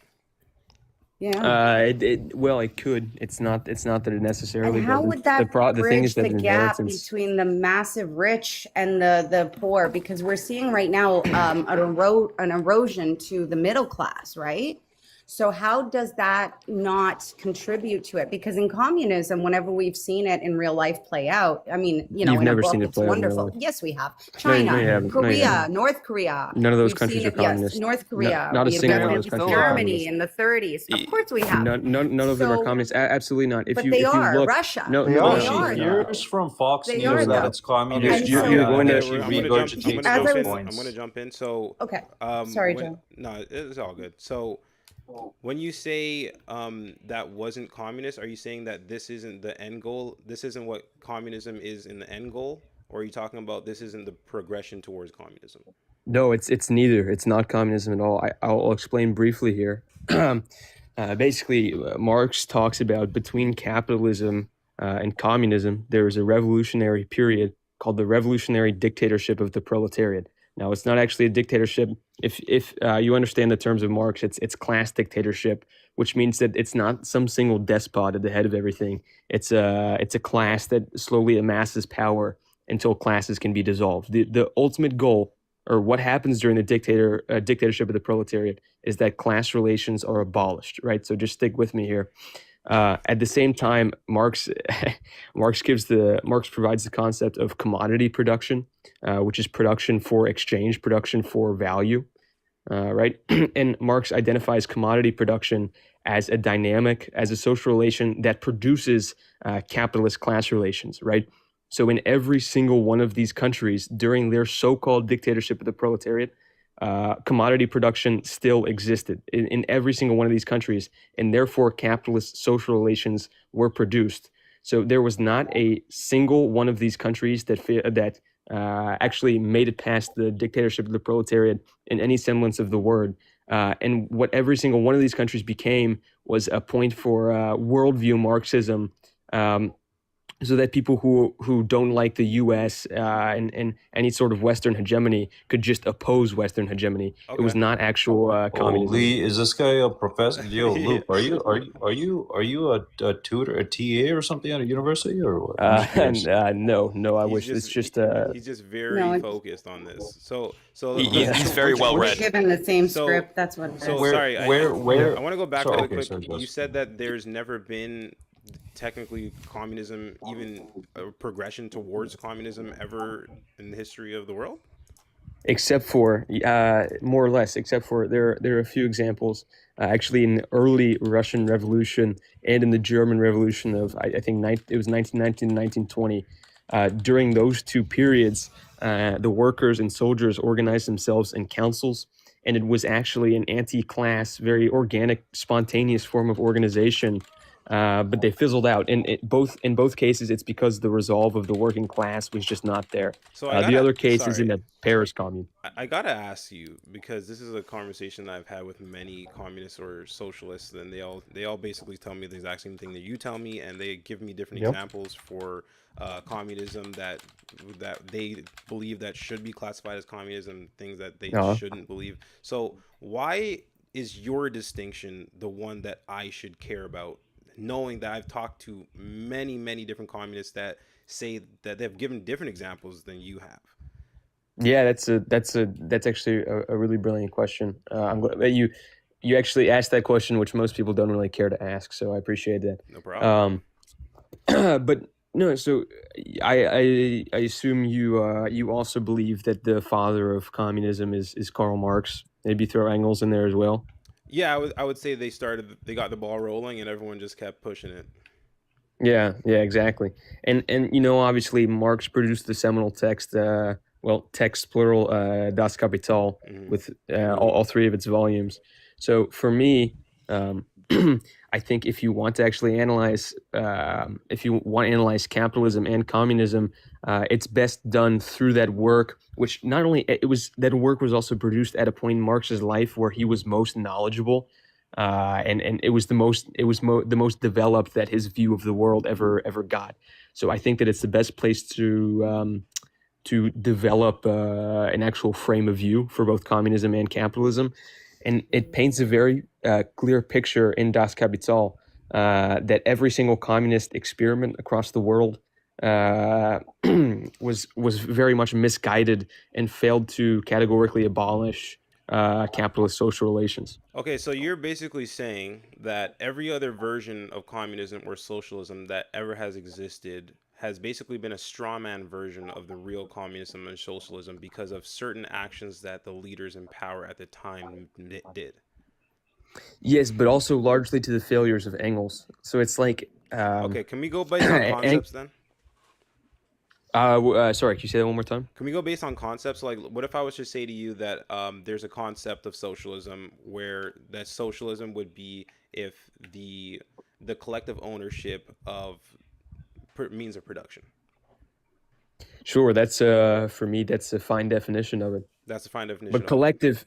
Yeah. Well, it could. It's not that it And necessarily how doesn't. would that The thing is bridge that the gap inheritance. between the massive rich and the poor? Because we're seeing right now an erosion to the middle class, right? So how does that not contribute to it? Because in communism, whenever we've seen it in real life play out, I mean, You've in a never book, seen it it's play out in real wonderful. life. Yes, we have. No, no, China, you haven't. No, you Korea, haven't. North Korea. None of those We've seen countries are it, yes, communist. North No, Korea. not a We've single got one of it those with countries are Germany communist. in the 30s. Of course we have. None of them are So, communist. Absolutely not. but they If you are. look, Russia. no, They no, are. They no, She are no, no. hears though. from Fox They News are that though. it's communist Okay, And You're so, going okay, to. I'm she gonna jump. I'm regurgitates gonna as those I jump was, in. I'm gonna points. jump in. So, okay, sorry, when Joe. no, it's all good. So, when you say that wasn't communist, are you saying that this isn't the end goal? This isn't what communism is in the end goal, or are you talking about this isn't the progression towards communism? No, it's neither. It's not communism at all. I'll explain briefly here. Basically, Marx talks about between capitalism and communism, there is a revolutionary period called the revolutionary dictatorship of the proletariat. Now, it's not actually a dictatorship. If you understand the terms of Marx, it's class dictatorship, which means that it's not some single despot at the head of everything. It's a class that slowly amasses power until classes can be dissolved. The ultimate goal, or what happens during the dictatorship of the proletariat, is that class relations are abolished, right? So just stick with me here. At the same time, Marx Marx provides the concept of commodity production, which is production for exchange, production for value, right? And Marx identifies commodity production as a dynamic, as a social relation that produces capitalist class relations, right? So in every single one of these countries during their so-called dictatorship of the proletariat, commodity production still existed in every single one of these countries, and therefore capitalist social relations were produced. So there was not a single one of these countries that actually made it past the dictatorship of the proletariat in any semblance of the word. And what every single one of these countries became was a point for worldview Marxism. So that people who don't like the U.S. And any sort of Western hegemony could just oppose Western hegemony. It was Okay. not actual Oh, communism. Lee, is this guy a professor? Yo, Yeah. Luke, are you a tutor, a TA or something at a university, or what? I'm just curious. No, I He's wish. It's just just he's just No, very focused on this. So He's very well we're read. given the same So script. That's what it so is. Where, sorry, where? I want to go back Sorry, really okay, quick. sorry, You guys. said that there's never been technically communism, even a progression towards communism ever in the history of the world. except for more or less, except for there are a few examples. Actually, in the early Russian Revolution and in the German Revolution of I think it was 1919 to 1920. During those two periods, the workers and soldiers organized themselves in councils, and it was actually an anti-class, very organic, spontaneous form of organization but they fizzled out. And in both cases, it's because the resolve of the working class was just not there. So I The gotta, other case is in sorry, the Paris Commune. I gotta ask you because this is a conversation that I've had with many communists or socialists, and they all basically tell me the exact same thing that you tell me, and they give me different Yep. examples for communism that they believe that should be classified as communism, things that they Uh, shouldn't believe. So why is your distinction the one that I should care about, knowing that I've talked to many different communists that say that they've given different examples than you have? yeah, that's actually a really brilliant question. I'm glad that you actually asked that question, which most people don't really care to ask. So I appreciate that. No problem. Um, but no, so I assume you also believe that the father of communism is Karl Marx. Maybe throw Engels in there as well. Yeah, I would say they got the ball rolling and everyone just kept pushing it. Yeah, yeah, exactly. And obviously Marx produced the seminal text, well, text plural, Das Kapital, Hmm. with all three of its volumes. So for me, um, I think if you want to analyze capitalism and communism, it's best done through that work. Which not only it was that work was also produced at a point in Marx's life where he was most knowledgeable, and the most developed that his view of the world ever got. So I think that it's the best place to develop an actual frame of view for both communism and capitalism, and it paints a very clear picture in Das Kapital that every single communist experiment across the world was very much misguided and failed to categorically abolish capitalist social relations. Okay, so you're basically saying that every other version of communism or socialism that ever has existed has basically been a straw man version of the real communism and socialism because of certain actions that the leaders in power at the time did. Yes, but also largely to the failures of Engels. So it's like, Okay, can we go based on Eng- concepts then? sorry, can you say that one more time? Can we go based on concepts? Like, what if I was to say to you that there's a concept of socialism where that socialism would be if the collective ownership of means of production. Sure, that's for me, that's a fine definition of it. That's a fine definition But of it. collective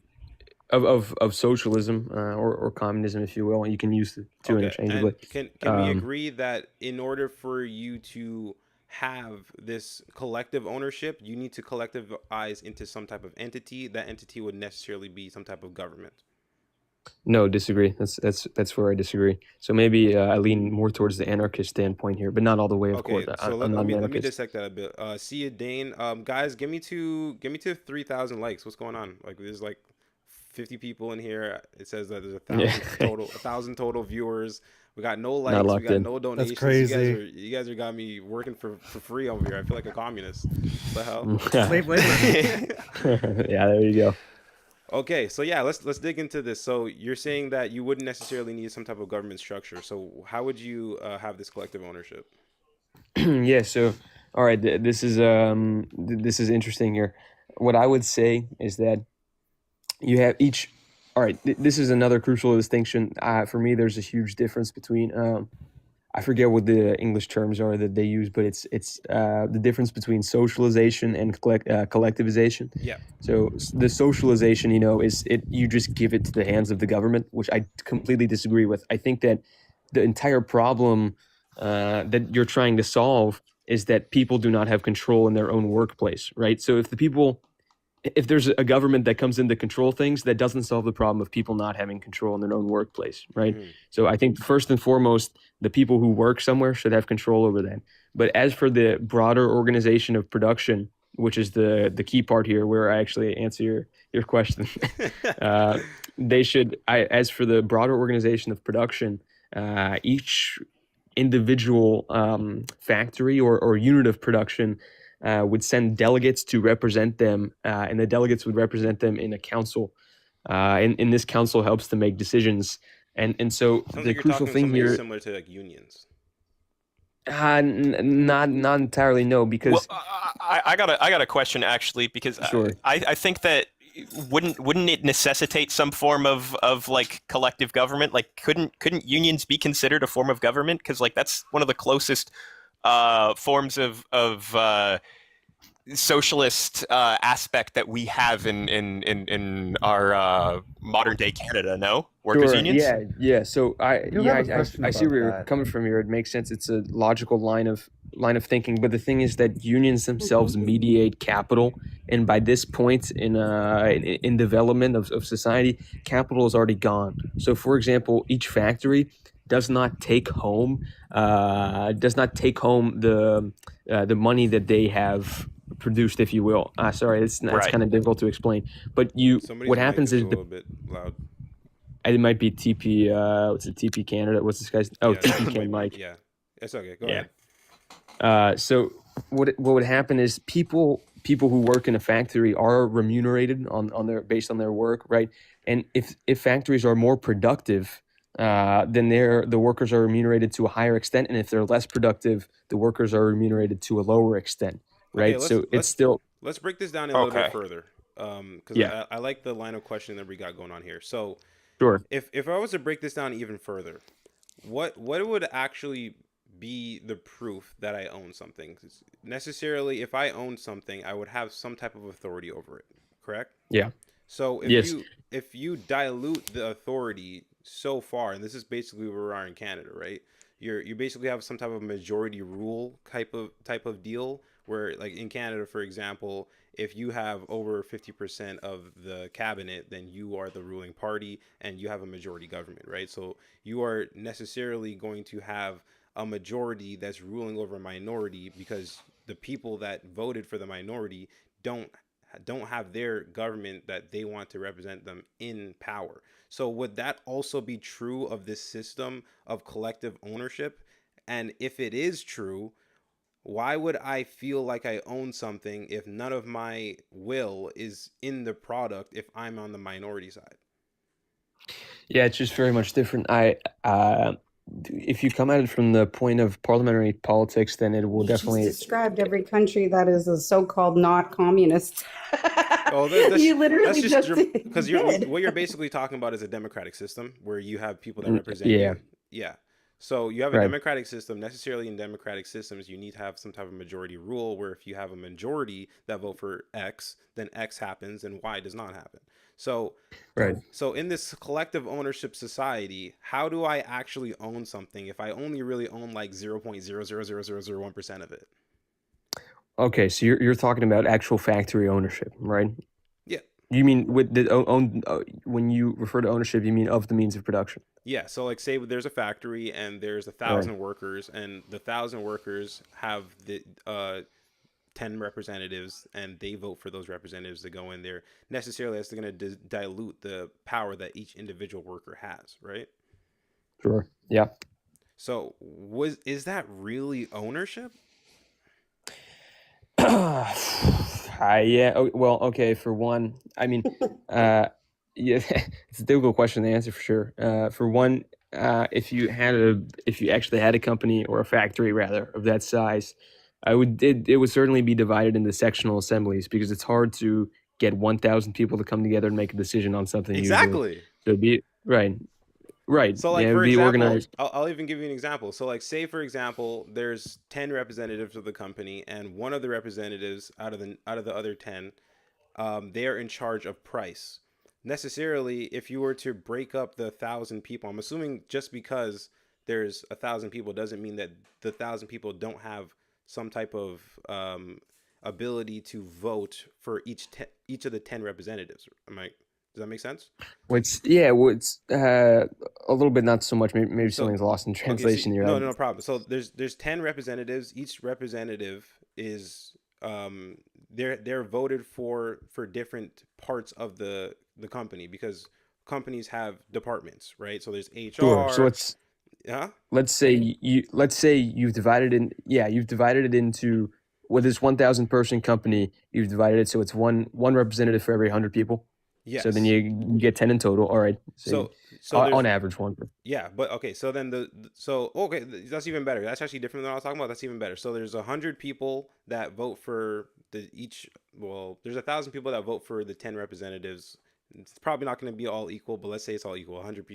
of socialism, or communism, if you will, and you can use the two Okay, and interchangeably. can we Um, agree that in order for you to have this collective ownership, you need to collectivize into some type of entity? That entity would necessarily be some type of government. no, disagree. That's where I disagree. So maybe I lean more towards the anarchist standpoint here, but not all the way, of course. Okay, so I'm let not an me anarchist. dissect that a bit. See you, Dane. Guys, give me to 3,000 likes. What's going on? Like, there's like 50 people in here. It says that there's a Yeah, thousand total, a thousand total viewers. We got no not likes. We locked got in. no That's donations. crazy. You guys are got me working for free over here. I feel like a communist. What the hell? Wait. Yeah, there you go. Okay, so yeah, let's dig into this. So you're saying that you wouldn't necessarily need some type of government structure. So how would you have this collective ownership? Yeah, so all right, this is interesting here. What I would say is that you have each. All right, this is another crucial distinction. For me, there's a huge difference between I forget what the English terms are that they use, but it's the difference between socialization and collectivization. Yeah. So the socialization, is it you just give it to the hands of the government, which I completely disagree with. I think that the entire problem that you're trying to solve is that people do not have control in their own workplace, right? So if there's a government that comes in to control things, that doesn't solve the problem of people not having control in their own workplace, right? Hmm. So I think first and foremost, the people who work somewhere should have control over that. But as for the broader organization of production, which is the key part here, where I actually answer your question, uh, as for the broader organization of production, each individual factory or unit of production would send delegates to represent them, and the delegates would represent them in a council. And this council helps to make decisions. And so Sounds the like you're crucial talking thing something here, similar to like unions. not entirely no, Well, because I got a question actually because sure, I think that wouldn't it necessitate some form of like collective government? Like couldn't unions be considered a form of government? Because like that's one of the closest forms of socialist aspect that we have in our modern day Canada. No workers Sure. unions. Yeah. So I do have a question I see about where you're that. coming from here. It makes sense. It's a logical line of thinking. But the thing is that unions themselves mediate capital, and by this point in development of society, capital is already gone. So, for example, each factory does not take home the money that they have produced, if you will. Sorry, it's Right. kind of difficult to explain. But Somebody's what mic happens is a is little bit loud. it might be TP. What's it? TP Canada. What's this guy's? Oh, Yeah, TP that Can might Mike. be. Yeah, it's okay. Go Yeah. ahead. So what would happen is people who work in a factory are remunerated on their based on their work, right? And if factories are more productive, then the workers are remunerated to a higher extent, and if they're less productive, the workers are remunerated to a lower extent, Okay, right? So it's still let's break this down a little bit Okay. further. Because yeah, I like the line of questioning that we got going on here. So sure. if I was to break this down even further, what would actually be the proof that I own something? 'Cause necessarily, if I own something, I would have some type of authority over it. Correct? Yeah. So Yes. if you dilute the authority so far, and this is basically where we are in Canada, right? You basically have some type of majority rule type of deal where, like in Canada, for example, if you have over 50% of the cabinet, then you are the ruling party and you have a majority government, right? So you are necessarily going to have a majority that's ruling over a minority because the people that voted for the minority don't don't have their government that they want to represent them in power. So would that also be true of this system of collective ownership? And if it is true, why would I feel like I own something if none of my will is in the product if I'm on the minority side? Yeah, it's just very much different. If you come at it from the point of parliamentary politics, then it will You just definitely. described every country that is a so-called not communist. Oh, You literally that's just because did. what you're basically talking about is a democratic system where you have people that represent Yeah, you. Yeah. So you have a right. democratic system. Necessarily in democratic systems, you need to have some type of majority rule where if you have a majority that vote for X, then X happens and Y does not happen. So Right. so in this collective ownership society, how do I actually own something if I only really own like 0.0000001% of it? Okay, so you're talking about actual factory ownership, right? Yeah. You mean with the own when you refer to ownership, you mean of the means of production, Yeah, so like say there's a factory and there's a right? thousand workers, and the thousand workers have the 10 representatives, and they vote for those representatives to go in there. Necessarily, that's going to dilute the power that each individual worker has, right? Sure. Yeah. So is that really ownership? Yeah. Well, okay. For one, I mean, yeah, it's a difficult question to answer for sure. For one, if you actually had a company or a factory rather of that size, it would certainly be divided into sectional assemblies because it's hard to get 1,000 people to come together and make a decision on something usually. Exactly. So it'd be right. Right. So, Yeah, like it for would be example, organized. I'll even give you an example. So, like, say for example, there's 10 representatives of the company, and one of the representatives out of the other 10, they are in charge of price. Necessarily, if you were to break up the 1,000 people, I'm assuming just because there's 1,000 people doesn't mean that the 1,000 people don't have some type of ability to vote for each of the 10 representatives. Does that make sense? What's a little bit not so much. Maybe So something's lost in okay, so translation here. no problem. So there's 10 representatives. Each representative is they're voted for different parts of the company because companies have departments, right? So there's Sure. So HR. Yeah. let's say you've divided it into with this 1,000 person company. You've divided it so it's one representative for every 100 people. So then Yes. you get 10 in total. All right. So On there's average one. yeah, but okay. So then that's even better. That's actually different than what I was talking about. That's even better. So there's 100 people that vote for the each well, there's 1,000 people that vote for the 10 representatives. It's probably not going to be all equal, but let's say it's all equal. 100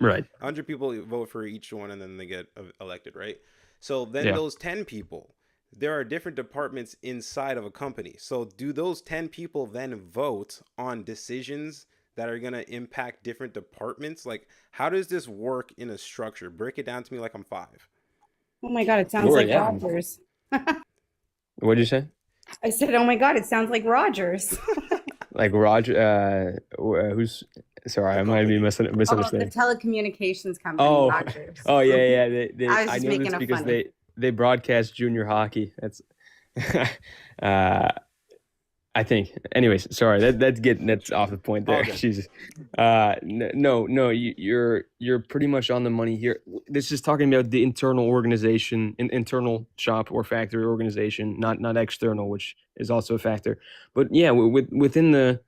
Right. people vote for each one, and then they get elected, right? So then Yeah. those 10 people, there are different departments inside of a company. So do those 10 people then vote on decisions that are going to impact different departments? Like, how does this work in a structure? Break it down to me like I'm five. Oh my God, it sounds Sure, like yeah. Rogers. What did you say? I said, oh my God, it sounds like Rogers. Like Roger, who's sorry, The I might be company. Oh, the misunderstanding. telecommunications company, Oh, Rogers. oh yeah, yeah. I was I just know making this a because funny. they broadcast junior hockey. That's, uh, I think. Anyways, sorry. That's off the point All there. good. Jesus. No. You're pretty much on the money here. This is talking about the internal organization, internal shop or factory organization, not external, which is also a factor. But yeah, within the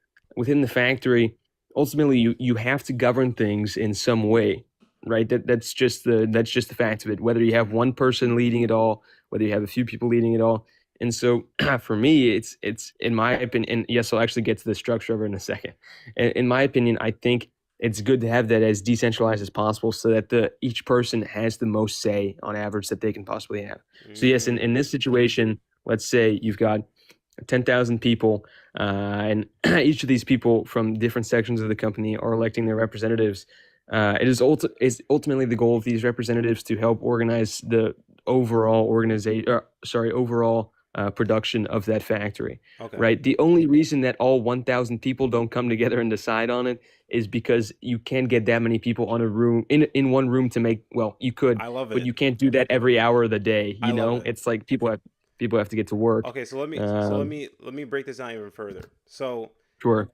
factory, ultimately you have to govern things in some way, right? That's just the fact of it. Whether you have one person leading it all, whether you have a few people leading it all, and so for me, it's in my opinion, and yes, I'll actually get to the structure of it in a second. In my opinion, I think it's good to have that as decentralized as possible so that each person has the most say on average that they can possibly have. So yes, in this situation, let's say you've got 10,000 people, and each of these people from different sections of the company are electing their representatives. Is ultimately the goal of these representatives to help organize the overall overall production of that factory, Okay. right? The only reason that all 1,000 people don't come together and decide on it is because you can't get that many people on a room in one room to make. Well, you could, I love but it. you can't do that every hour of the day. I love it. It's like people have to get to work. Okay, so Um, let me break this down even further. So sure.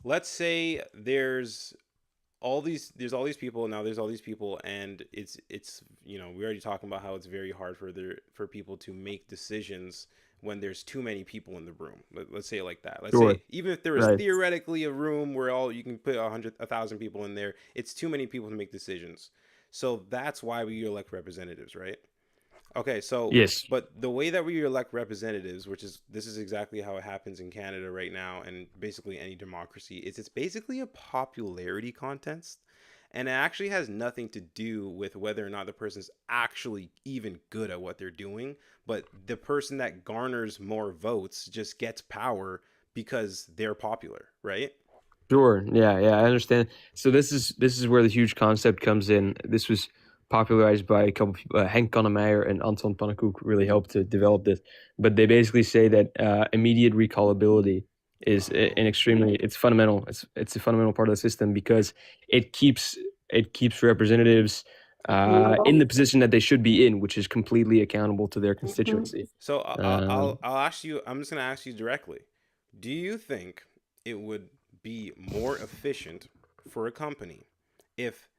let's say there's all these people now, there's all these people, and it's we're already talking about how it's very hard for people to make decisions when there's too many people in the room. Let's say it like that. Let's Sure. say even if there was Right. theoretically a room where all you can put 1,000 people in there, it's too many people to make decisions. So that's why we elect representatives, right? Okay, so Yes. but the way that we elect representatives, which is this is exactly how it happens in Canada right now, and basically any democracy, is it's basically a popularity contest, and it actually has nothing to do with whether or not the person's actually even good at what they're doing, but the person that garners more votes just gets power because they're popular, right? Sure. Yeah. Yeah. I understand. So this is where the huge concept comes in. This was popularized by a couple people. Henk Konnemeyer and Anton Pannekoek really helped to develop this. But they basically say that immediate recallability is an Oh. extremely it's fundamental. It's a fundamental part of the system because it keeps representatives in Accountable. the position that they should be in, which is completely accountable to their Mhm. constituency. So Um, I'll ask you. I'm just gonna ask you directly. Do you think it would be more efficient for a company if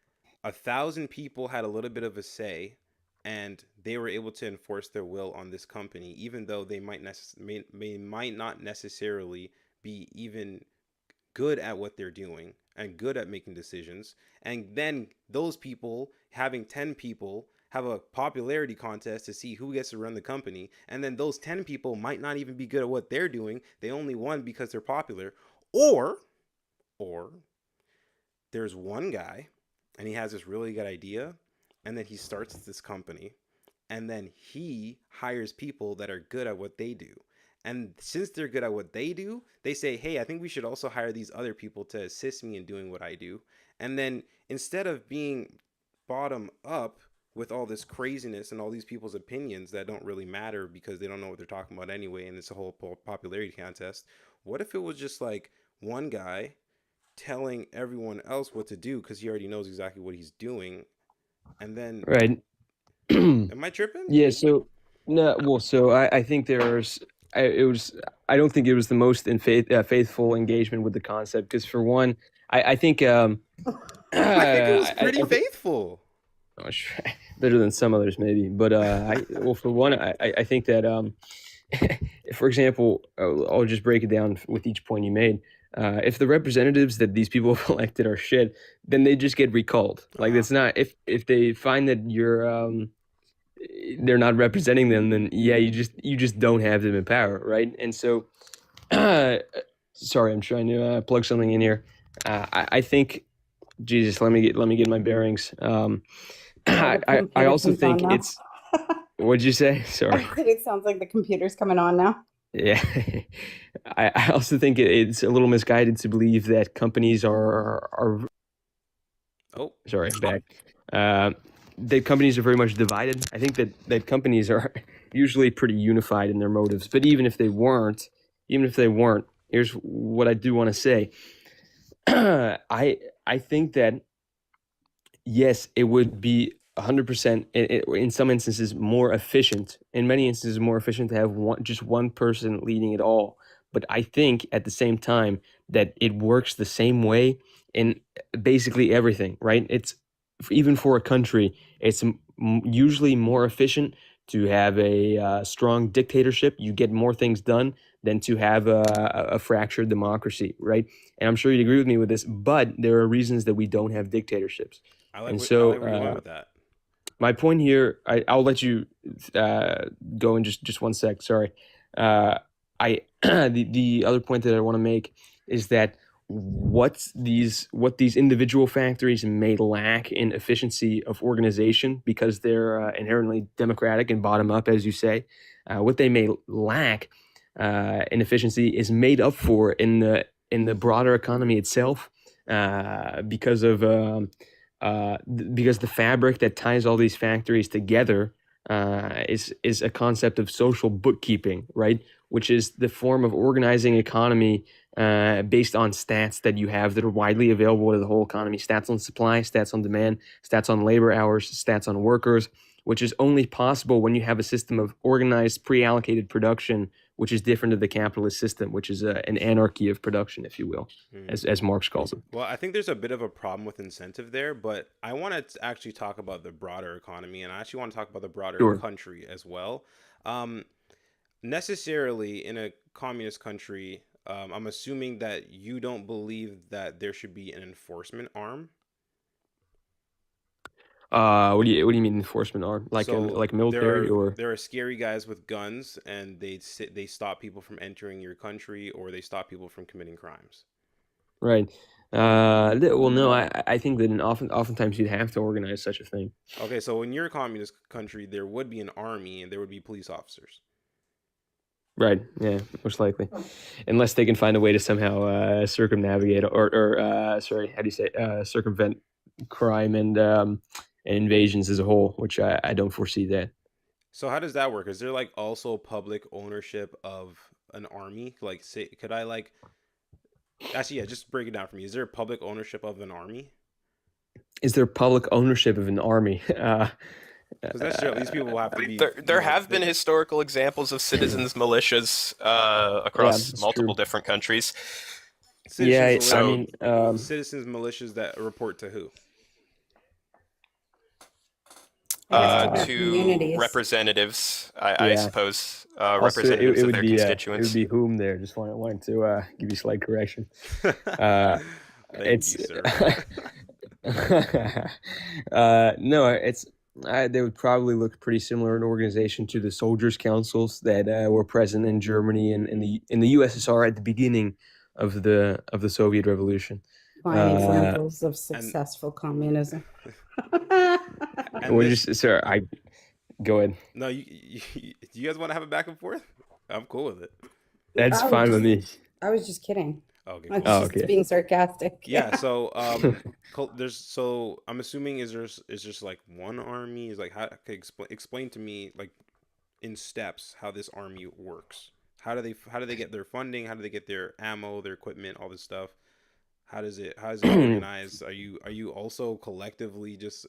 1,000 people had a little bit of a say and they were able to enforce their will on this company, even though they might not necessarily be even good at what they're doing and good at making decisions, and then those people having 10 people have a popularity contest to see who gets to run the company, and then those 10 people might not even be good at what they're doing, they only won because they're popular, or there's one guy and he has this really good idea, and then he starts this company, and then he hires people that are good at what they do, and since they're good at what they do, they say, hey, I think we should also hire these other people to assist me in doing what I do. And then instead of being bottom up with all this craziness and all these people's opinions that don't really matter because they don't know what they're talking about anyway, and it's a whole popularity contest, what if it was just like one guy telling everyone else what to do because he already knows exactly what he's doing? And then, right. am I tripping? Yeah, so no, well, so I think it was, I don't think it was the most faithful engagement with the concept because for one, I think I think it was pretty I think faithful. oh, sure, better than some others maybe, but for one, I think that for example, I'll just break it down with each point you made. If the representatives that these people have elected are shit, then they just get recalled. Like Uh-huh. it's not if they find that you're they're not representing them, then yeah, you just don't have them in power, right? And so, sorry, I'm trying to plug something in here. I think, Jesus, let me get my bearings. Oh, the I computer also comes on think now. it's. What'd you say? I Sorry. said it sounds like the computer's coming on now. Yeah, I also think it's a little misguided to believe that companies are Oh, sorry, I'm back. Uh, that companies are very much divided. I think that companies are usually pretty unified in their motives. But even if they weren't, here's what I do want to say. I think that yes, it would be 100% in some instances more efficient. In many instances, more efficient to have just one person leading it all. But I think at the same time that it works the same way in basically everything, right? It's even for a country, it's usually more efficient to have a strong dictatorship. You get more things done than to have a fractured democracy, right? And I'm sure you'd agree with me with this, but there are reasons that we don't have dictatorships. And I so like where you're going with that. my point here, I'll let you go in just one sec. Sorry. I the other point that I want to make is that what these individual factories may lack in efficiency of organization because they're inherently democratic and bottom up, as you say, what they may lack in efficiency is made up for in the broader economy itself because of because the fabric that ties all these factories together is a concept of social bookkeeping, right? Which is the form of organizing economy based on stats that you have that are widely available to the whole economy: stats on supply, stats on demand, stats on labor hours, stats on workers, which is only possible when you have a system of organized, pre-allocated production, which is different to the capitalist system, which is an anarchy of production, if you will, Hmm. as Marx calls it. Well, I think there's a bit of a problem with incentive there, but I want to actually talk about the broader economy, and I actually want to talk about the broader Sure. country as well. Um, Necessarily in a communist country, I'm assuming that you don't believe that there should be an enforcement arm. What do you mean enforcement arm? So Like military or there are scary guys with guns, and they stop people from entering your country, or they stop people from committing crimes. right? Well, no, I think that oftentimes you'd have to organize such a thing. Okay, so in your communist country, there would be an army and there would be police officers. Right? Yeah, most likely, unless they can find a way to somehow circumnavigate or sorry, how do you say circumvent crime and invasions as a whole, which I don't foresee that. So how does that work? Is there like also public ownership of an army? Like, say, could I like actually, yeah, just break it down for me. Is there public ownership of an army? Is there public ownership of an army? Because that's true. These people will have to be, There have been historical examples of citizens militias Yeah, across it's true. multiple different countries. Yeah, I So mean, citizens militias that report to who? I guess to their to communities. representatives, I yeah. suppose, Also, representatives it of would their be constituents. whom there. Just wanted to give you a slight correction. Uh, Thank it's you, sir. no, it's they would probably look pretty similar in organization to the soldiers' councils that were present in Germany and in the USSR at the beginning of the Soviet Revolution. Fine Uh, examples of and successful communism. and would you, this sir? I go ahead. no, do you guys want to have a back and forth? I'm cool with it. That's I fine was with me. I was just kidding. Okay, I was cool. Oh, just okay. being sarcastic. Yeah, so there's so I'm assuming is just like one army is like how okay, explain to me like in steps how this army works. How do they get their funding? How do they get their ammo, their equipment, all this stuff? How is it organized? Are you also collectively just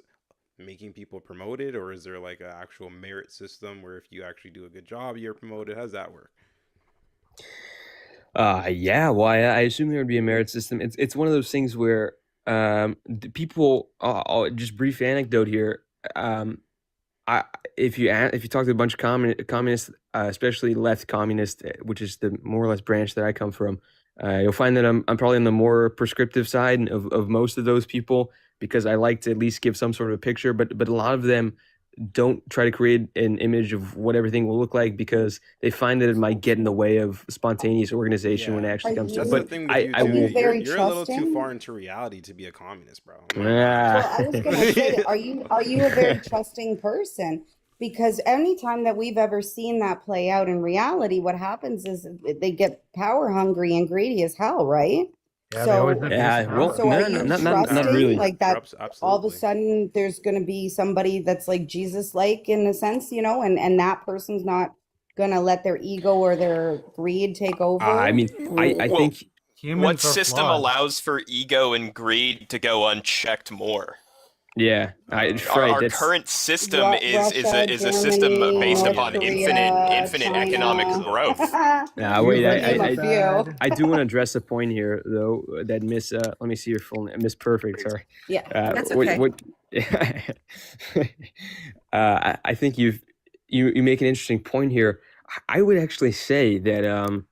making people promoted, or is there like an actual merit system where if you actually do a good job, you're promoted? How does that work? Yeah. Well, I assume there would be a merit system. It's one of those things where the people. Just brief anecdote here. Um, I if you talk to a bunch of communists, especially left communists, which is the more or less branch that I come from, you'll find that I'm probably on the more prescriptive side of most of those people because I like to at least give some sort of a picture. But a lot of them don't try to create an image of what everything will look like because they find that it might get in the way of spontaneous organization when it Yeah, actually Are comes to that's it. the you But thing with I, you I are too. you will. You're very you're a little too trusting? far into reality to be a communist, bro. I'm not gonna lie. Well, Ah. I was gonna say, are you a very trusting person? Because anytime that we've ever seen that play out in reality, what happens is they get power hungry and greedy as hell, right? Yeah, they always So, abuse Yeah, well, power. so are no, you not Power trusting really. like that all of a absolutely. sudden there's gonna be somebody that's like Jesus-like in a sense, and that person's not gonna let their ego or their greed take I over? mean, I Well, think what Humans are system flawed. allows for ego and greed to go unchecked more? yeah, Uh, right. Our That's current system Russia, is a system Germany, based North yeah, upon yeah, yeah, infinite yeah. Korea, infinite economic China. growth. wait. To Cuba name too a few. bad. I do want to address a point here, though. That Miss, let me see your full name, Miss Perfect. Sorry. Yeah, that's What? okay. What? I think you make an interesting point here. I would actually say that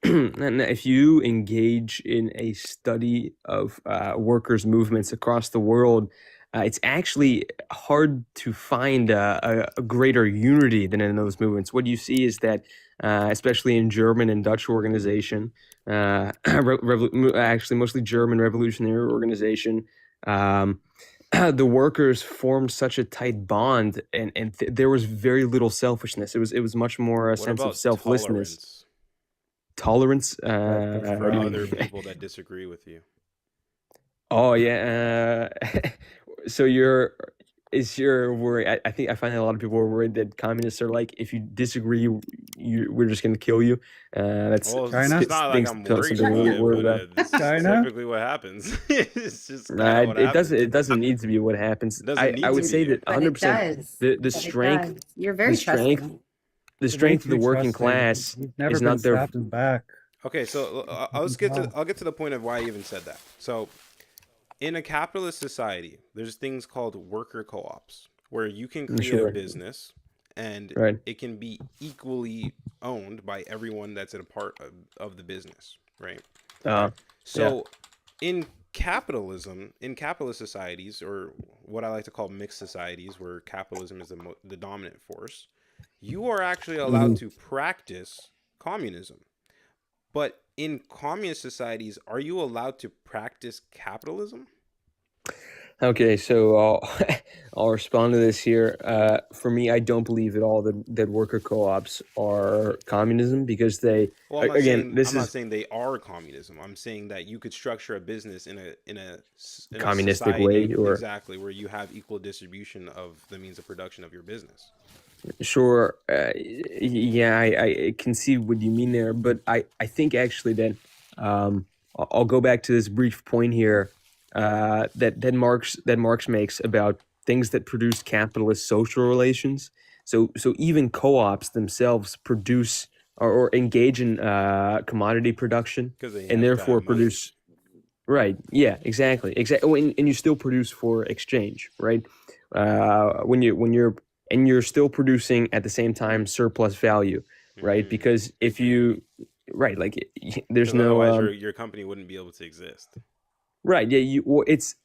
if you engage in a study of workers' movements across the world, it's actually hard to find a greater unity than in those movements. What you see is that, especially in German and Dutch organization, actually mostly German revolutionary organization, the workers formed such a tight bond, and there was very little selfishness. It was much more a What sense of about selflessness, tolerance tolerance. That's What do for you wrong. other mean? people that disagree with you? Oh yeah. So is your worry? I think I find that a lot of people are worried that communists are like, if you disagree, we're just going to kill you. That's Well, China? it's not like things I'm worried something about we're it, worried but about. this is China? typically what happens. It's just kind of what It doesn't. happens. It doesn't need to be what happens. It doesn't I need to would say be. that But it 100%. does. The But it strength, does. You're the very strength, trusting. the What makes strength of the you working trusting? class You've never is been not their. stabbed in the back. Okay, so You can tell. I'll get to the point of why I even said that. So in a capitalist society, there's things called worker co-ops where you can create a Sure. business and Right. it can be equally owned by everyone that's a part of the business, right? Uh, yeah. So in capitalism, in capitalist societies, or what I like to call mixed societies, where capitalism is the dominant force, you are actually allowed Mhm. to practice communism. But in communist societies, are you allowed to practice capitalism? Okay, so I'll I'll respond to this here. For me, I don't believe at all that worker co-ops are communism because Well, again, this I'm not is saying they are communism. I'm saying that you could structure a business in a communistic society way, or exactly where you have equal distribution of the means of production of your business. sure, yeah, I can see what you mean there, but I think actually that I'll go back to this brief point here that Marx makes about things that produce capitalist social relations. So even co-ops themselves produce or engage in commodity production, Because they and have to have therefore money. produce. Right. Yeah. Exactly. And you still produce for exchange, right? When you're still producing at the same time surplus value, right? Because if you, right, like there's Because no, otherwise, your company wouldn't be able to exist. right. Yeah. Well,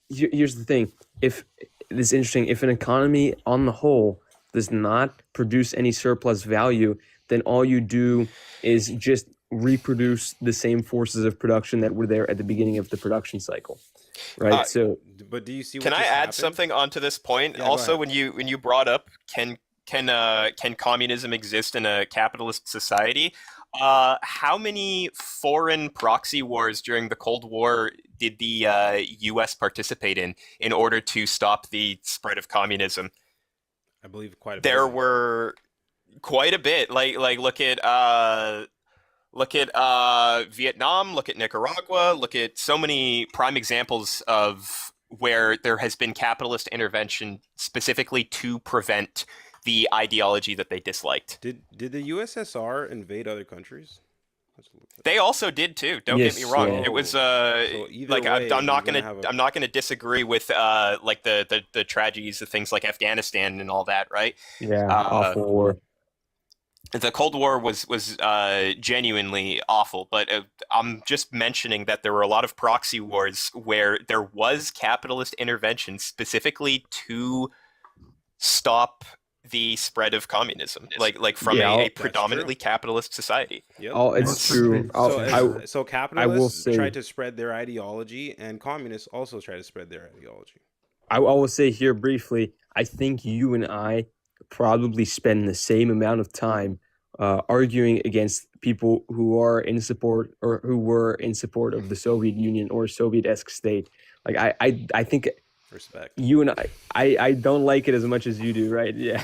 here's the thing. If this is interesting, if an economy on the whole does not produce any surplus value, then all you do is just reproduce the same forces of production that were there at the beginning of the production cycle, right? So But do you see Can what I just add happened? something onto this point? Yeah, go Also, ahead. when you brought up can communism exist in a capitalist society? How many foreign proxy wars during the Cold War did the U.S. participate in order to stop the spread of communism? I believe quite a There few. were quite a bit. Like look at Vietnam, look at Nicaragua, look at so many prime examples of where there has been capitalist intervention specifically to prevent the ideology that they disliked. Did the USSR invade other countries? Let's look that They up. also did too. Don't get me yes, wrong. yeah, It was So either like way, I'm you're not gonna gonna have a I'm not gonna disagree with like the tragedies of things like Afghanistan and all that, right? yeah, Uh, awful war. the Cold War was genuinely awful, but I'm just mentioning that there were a lot of proxy wars where there was capitalist intervention specifically to stop the spread of communism, like from Yeah, a I'll- predominantly capitalist society. Yep. Oh, it's true. So, I will say capitalists try to spread their ideology, and communists also try to spread their ideology. I will say here briefly, I think you and I probably spend the same amount of time arguing against people who are in support or who were in support of the Soviet Union or Soviet-esque state. Like I think Respect. you and I don't like it as much as you do, right? Yeah.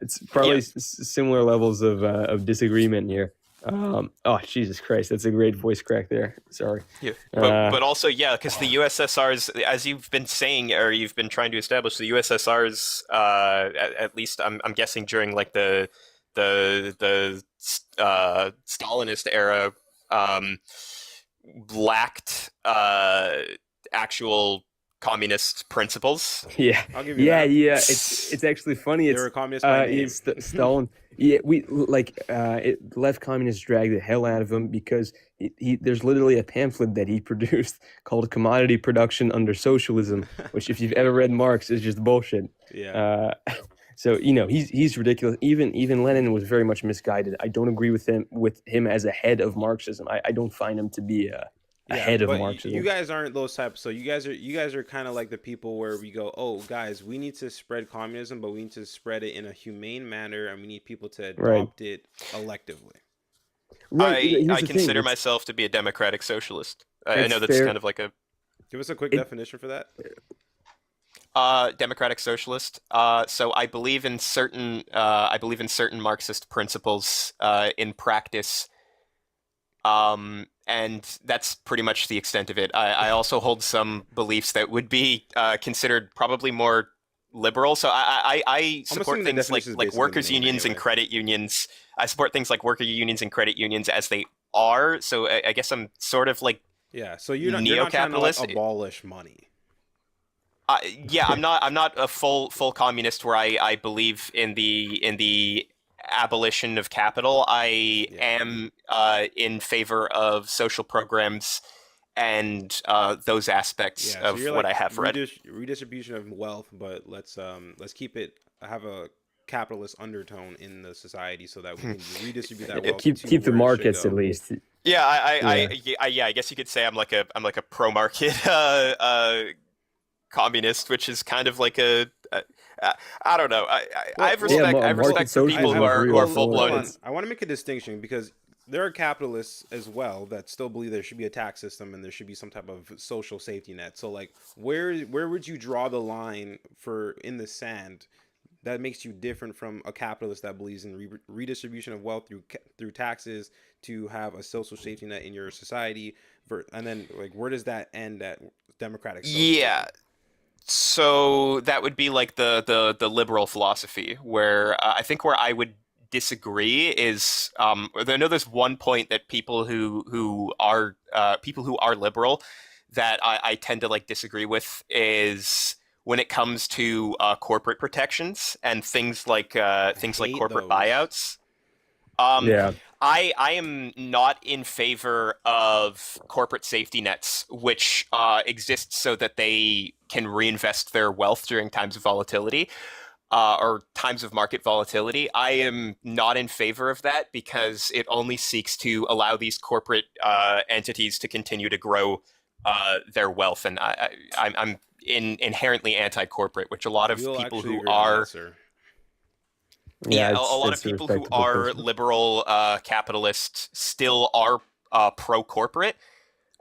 It's probably similar levels of disagreement here. Oh, Jesus Christ, that's a great voice crack there. Sorry. Yeah, but also, yeah, because the USSR's, as you've been saying, or you've been trying to establish, the USSR's, at least I'm guessing during like the Stalinist era, lacked actual communist principles. Yeah, I'll give you that. yeah. It's actually funny. They It's were communists by name. it's Stalin. Yeah, left communists dragged the hell out of him because there's literally a pamphlet that he produced called "Commodity Production Under Socialism," which, if you've ever read Marx, is just bullshit. Yeah. So he's ridiculous. Even Lenin was very much misguided. I don't agree with him as a head of Marxism. I don't find him to be a head of but Marxism. You guys aren't those types. So you guys are kind of like the people where we go, oh guys, we need to spread communism, but we need to spread it in a humane manner, and we need people to adopt it electively. Right. I consider myself to be a democratic socialist. I know that's kind of like a. Give us a quick definition for that. Democratic socialist. So I believe in certain Marxist principles in practice. And that's pretty much the extent of it. I also hold some beliefs that would be considered probably more liberal. So I support things like workers' unions and credit unions. I support things like worker unions and credit unions as they are. So I guess I'm sort of like so you're not trying to like abolish money. I'm not a full communist where I believe in the abolition of capital. I am in favor of social programs and those aspects of what I have read. Redistribution of wealth, but let's keep it have a capitalist undertone in the society so that we can redistribute that wealth. Keep the markets at least. Yeah, I guess you could say I'm like a pro market communist, which is kind of like a I don't know. I respect people who are full blown. I want to make a distinction because there are capitalists as well that still believe there should be a tax system and there should be some type of social safety net. So like, where would you draw the line for in the sand that makes you different from a capitalist that believes in redistribution of wealth through taxes to have a social safety net in your society? And then like, where does that end at democratic socialism? Yeah. So that would be like the liberal philosophy, where I think where I would disagree is I know there's one point that people who are liberal that I tend to like disagree with is when it comes to corporate protections and things like corporate buyouts. I am not in favor of corporate safety nets, which exist so that they can reinvest their wealth during times of volatility or times of market volatility. I am not in favor of that because it only seeks to allow these corporate entities to continue to grow their wealth, and I'm inherently anti-corporate, which a lot of people who are. A lot of people who are liberal capitalists still are pro-corporate.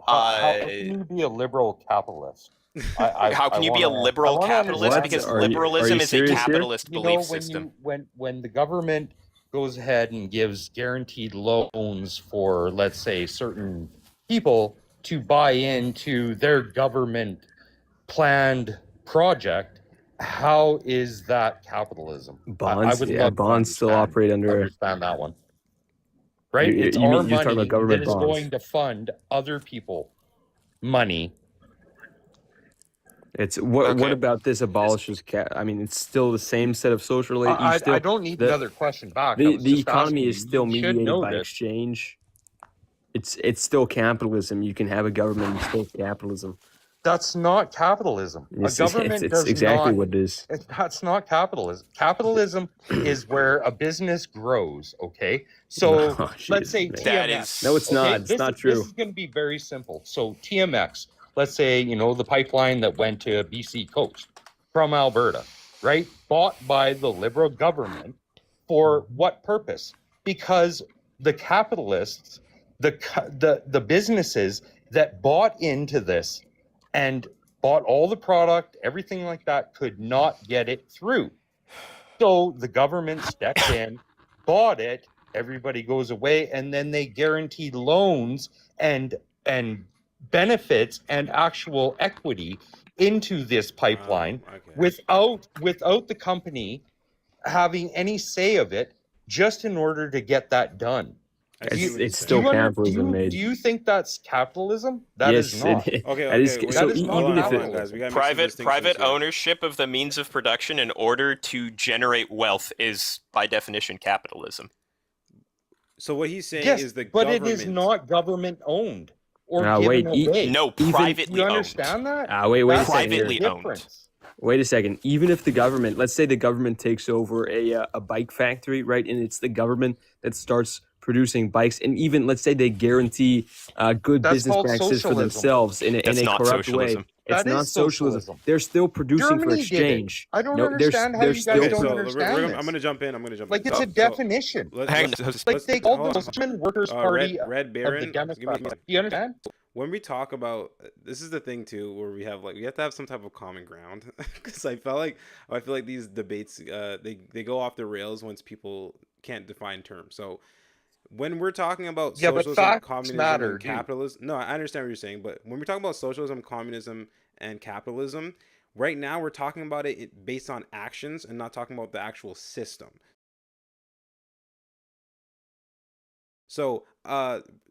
How can you be a liberal capitalist? How can you be a liberal capitalist? Because liberalism is a capitalist belief system. When the government goes ahead and gives guaranteed loans for, let's say, certain people to buy into their government planned project, how is that capitalism? Bonds still operate under. Understand that one, right? It's our money that is going to fund other people money. It's what about this abolishes I mean, it's still the same set of social. I don't need another question back. The economy is still mediated by exchange. It's still capitalism. You can have a government and still capitalism. That's not capitalism. A It's government does exactly not. what it is. That's not capitalism. Capitalism is where a business grows. Okay, No, so let's jeez, say man. That TMX. is- No, it's okay? not. It's not This true. is going to be very simple. So TMX, let's say the pipeline that went to BC coast from Alberta, right? Bought by the Liberal government for what purpose? Because the capitalists, the businesses that bought into this and bought all the product, everything like that, could not get it through. So the government stepped in, bought it, everybody goes away, and then they guaranteed loans and benefits and actual equity into this pipeline Okay. without the company having any say of it, just in order to get that done. I see what you're It's saying. still Do capitalism, mate. you think that's capitalism? That yes, is not. Okay, that is, okay, wait, so that is not even if hold on, it, guys. We gotta make some distinctions Private here. ownership of the means of production in order to generate wealth is by definition capitalism. So what he's saying Yes, is the but government. it is not government owned or wait, given away. No, Even- privately You owned. understand that? wait a That's second here. Privately the owned. difference. Wait a second. Even if the government, let's say the government takes over a bike factory, right, and it's the government that starts producing bikes, and even let's say they guarantee good That's business called practices for socialism. themselves in That's a not corrupt socialism. way. It's That not is socialism. socialism. They're still producing for Germany did it. exchange. I don't No, understand how they're you still guys Okay, don't so understand I'm this. gonna jump in. Like, it's So- a definition. Hang on. Like, they call hold the on. German Workers' Party Red of Baron. the Give me a Democrat. second. Do you understand? When we talk about this is the thing too, where we have to have some type of common ground, because I feel like these debates they go off the rails once people can't define terms. So when we're talking about Yeah, but socialism, facts communism, matter, and dude. capitalism, no, I understand what you're saying, but when we're talking about socialism, communism, and capitalism, right now we're talking about it based on actions and not talking about the actual system. So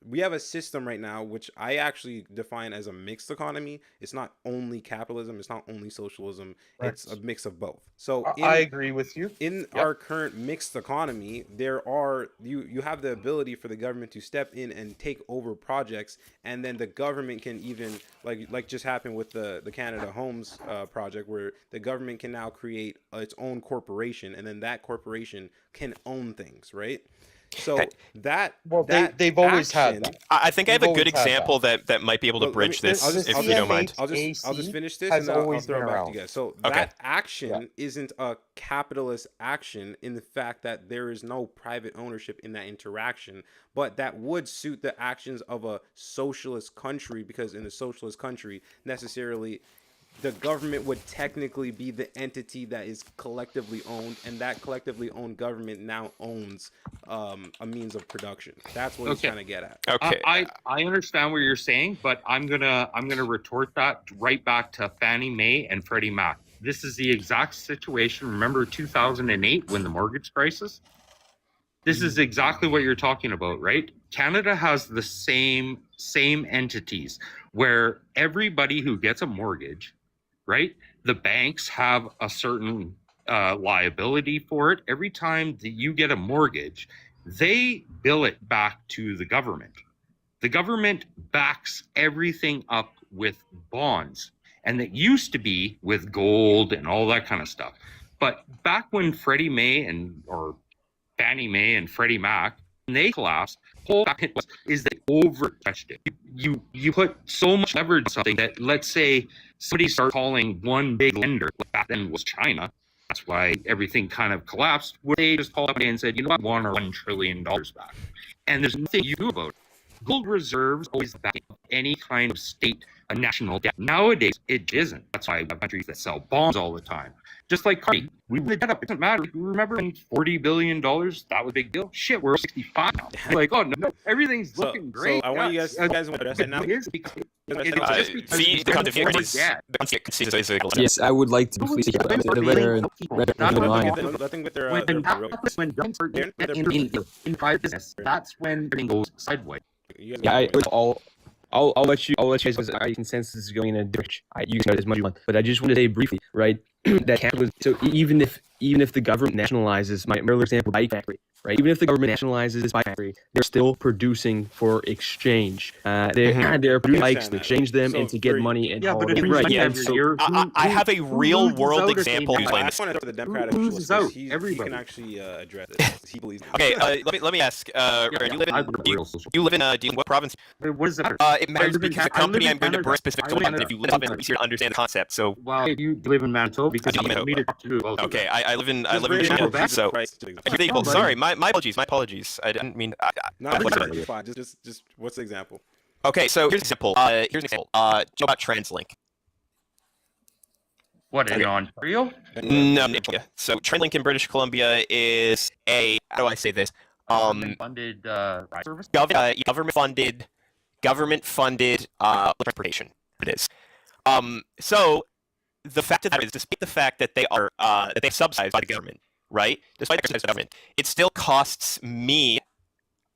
we have a system right now which I actually define as a mixed economy. It's not only capitalism, it's not only socialism, it's a mix of both. So I agree with you. in Yep. our current mixed economy, you have the ability for the government to step in and take over projects, and then the government can even like just happened with the Canada Homes project, where the government can now create its own corporation, and then that corporation can own things, right? So They've always had that. I think I have We've a good always had example that might be able to Well, bridge this, I'll just- if I'll you don't just- mind. I'll just finish this has and then I'll always throw it been back to around. you guys. So Okay. that action isn't a capitalist action in the fact that there is no private ownership in that interaction, but that would suit the actions of a socialist country, because in a socialist country, necessarily the government would technically be the entity that is collectively owned, and that collectively owned government now owns a means of production. That's what he's Okay. trying to get at. Okay. I understand what you're saying, but I'm gonna retort that right back to Fannie Mae and Freddie Mac. This is the exact situation. Remember 2008 when the mortgage crisis? This is exactly what you're talking about, right? Canada has the same entities where everybody who gets a mortgage, right? The banks have a certain liability for it. Every time that you get a mortgage, they bill it back to the government. The government backs everything up with bonds. And it used to be with gold and all that kind of stuff. But back when Freddie Mae or Fannie Mae and Freddie Mac, when they collapsed, the whole fact is they overstretched it. You put so much leverage on something that, let's say somebody starts calling one big lender, like back then was China. That's why everything kind of collapsed. Where they just called up and said, you know what, we want our $1 trillion back. And there's nothing you do about it. Gold reserves always back any kind of state, a national debt. Nowadays, it isn't. That's why we have countries that sell bonds all the time. Just like Cardi, we the debt up. It doesn't matter. Remember when $40 billion? That was a big deal. Shit, we're 65 now. Like, oh no, everything's looking great. So I want you guys want to address it now. It's because See, we have more debt. Yes, I would like to please the line. Let them get their When real- governments in private business, that's when everything goes sideways. you guys Yeah, got it. I'll let you because our consensus is going in a direction. You can know as much as you want, but I just want to say briefly, right? That capitalism. So even if the government nationalizes my earlier example, bike factory, right? Even if the government nationalizes this factory, they're still producing for exchange. They're producing bikes to exchange them and to get money and haul them. Right, yeah, I have a who real loses world out if they example. not- I just want to the Democratic Who Socialist loses 'cause out? he Everybody. can actually address this. He believes. Okay, let me ask. Ryan, you live in you live in what province? What does it matter? It matters live in because the Ca- I live company in I'm going to Canada. bring specific I to live in London. If you live up in, it's easier to understand the concept. So Well, you live in Manitoba because I live in you need to talk to also. okay, I live in Just bring Virginia. up So price. you're equal. buddy. Sorry, my apologies. I didn't mean. No, it's fine. Just what's the example? Okay, so here's an example. Here's an example. Do you know about TransLink? What, in Ontario? No, yeah. So TransLink in British Columbia is a how do I say this? Funded service? Government funded transportation. It is. So the fact of that is, despite the fact that they're subsidized by the government, right? Despite they're subsidized by the government, it still costs me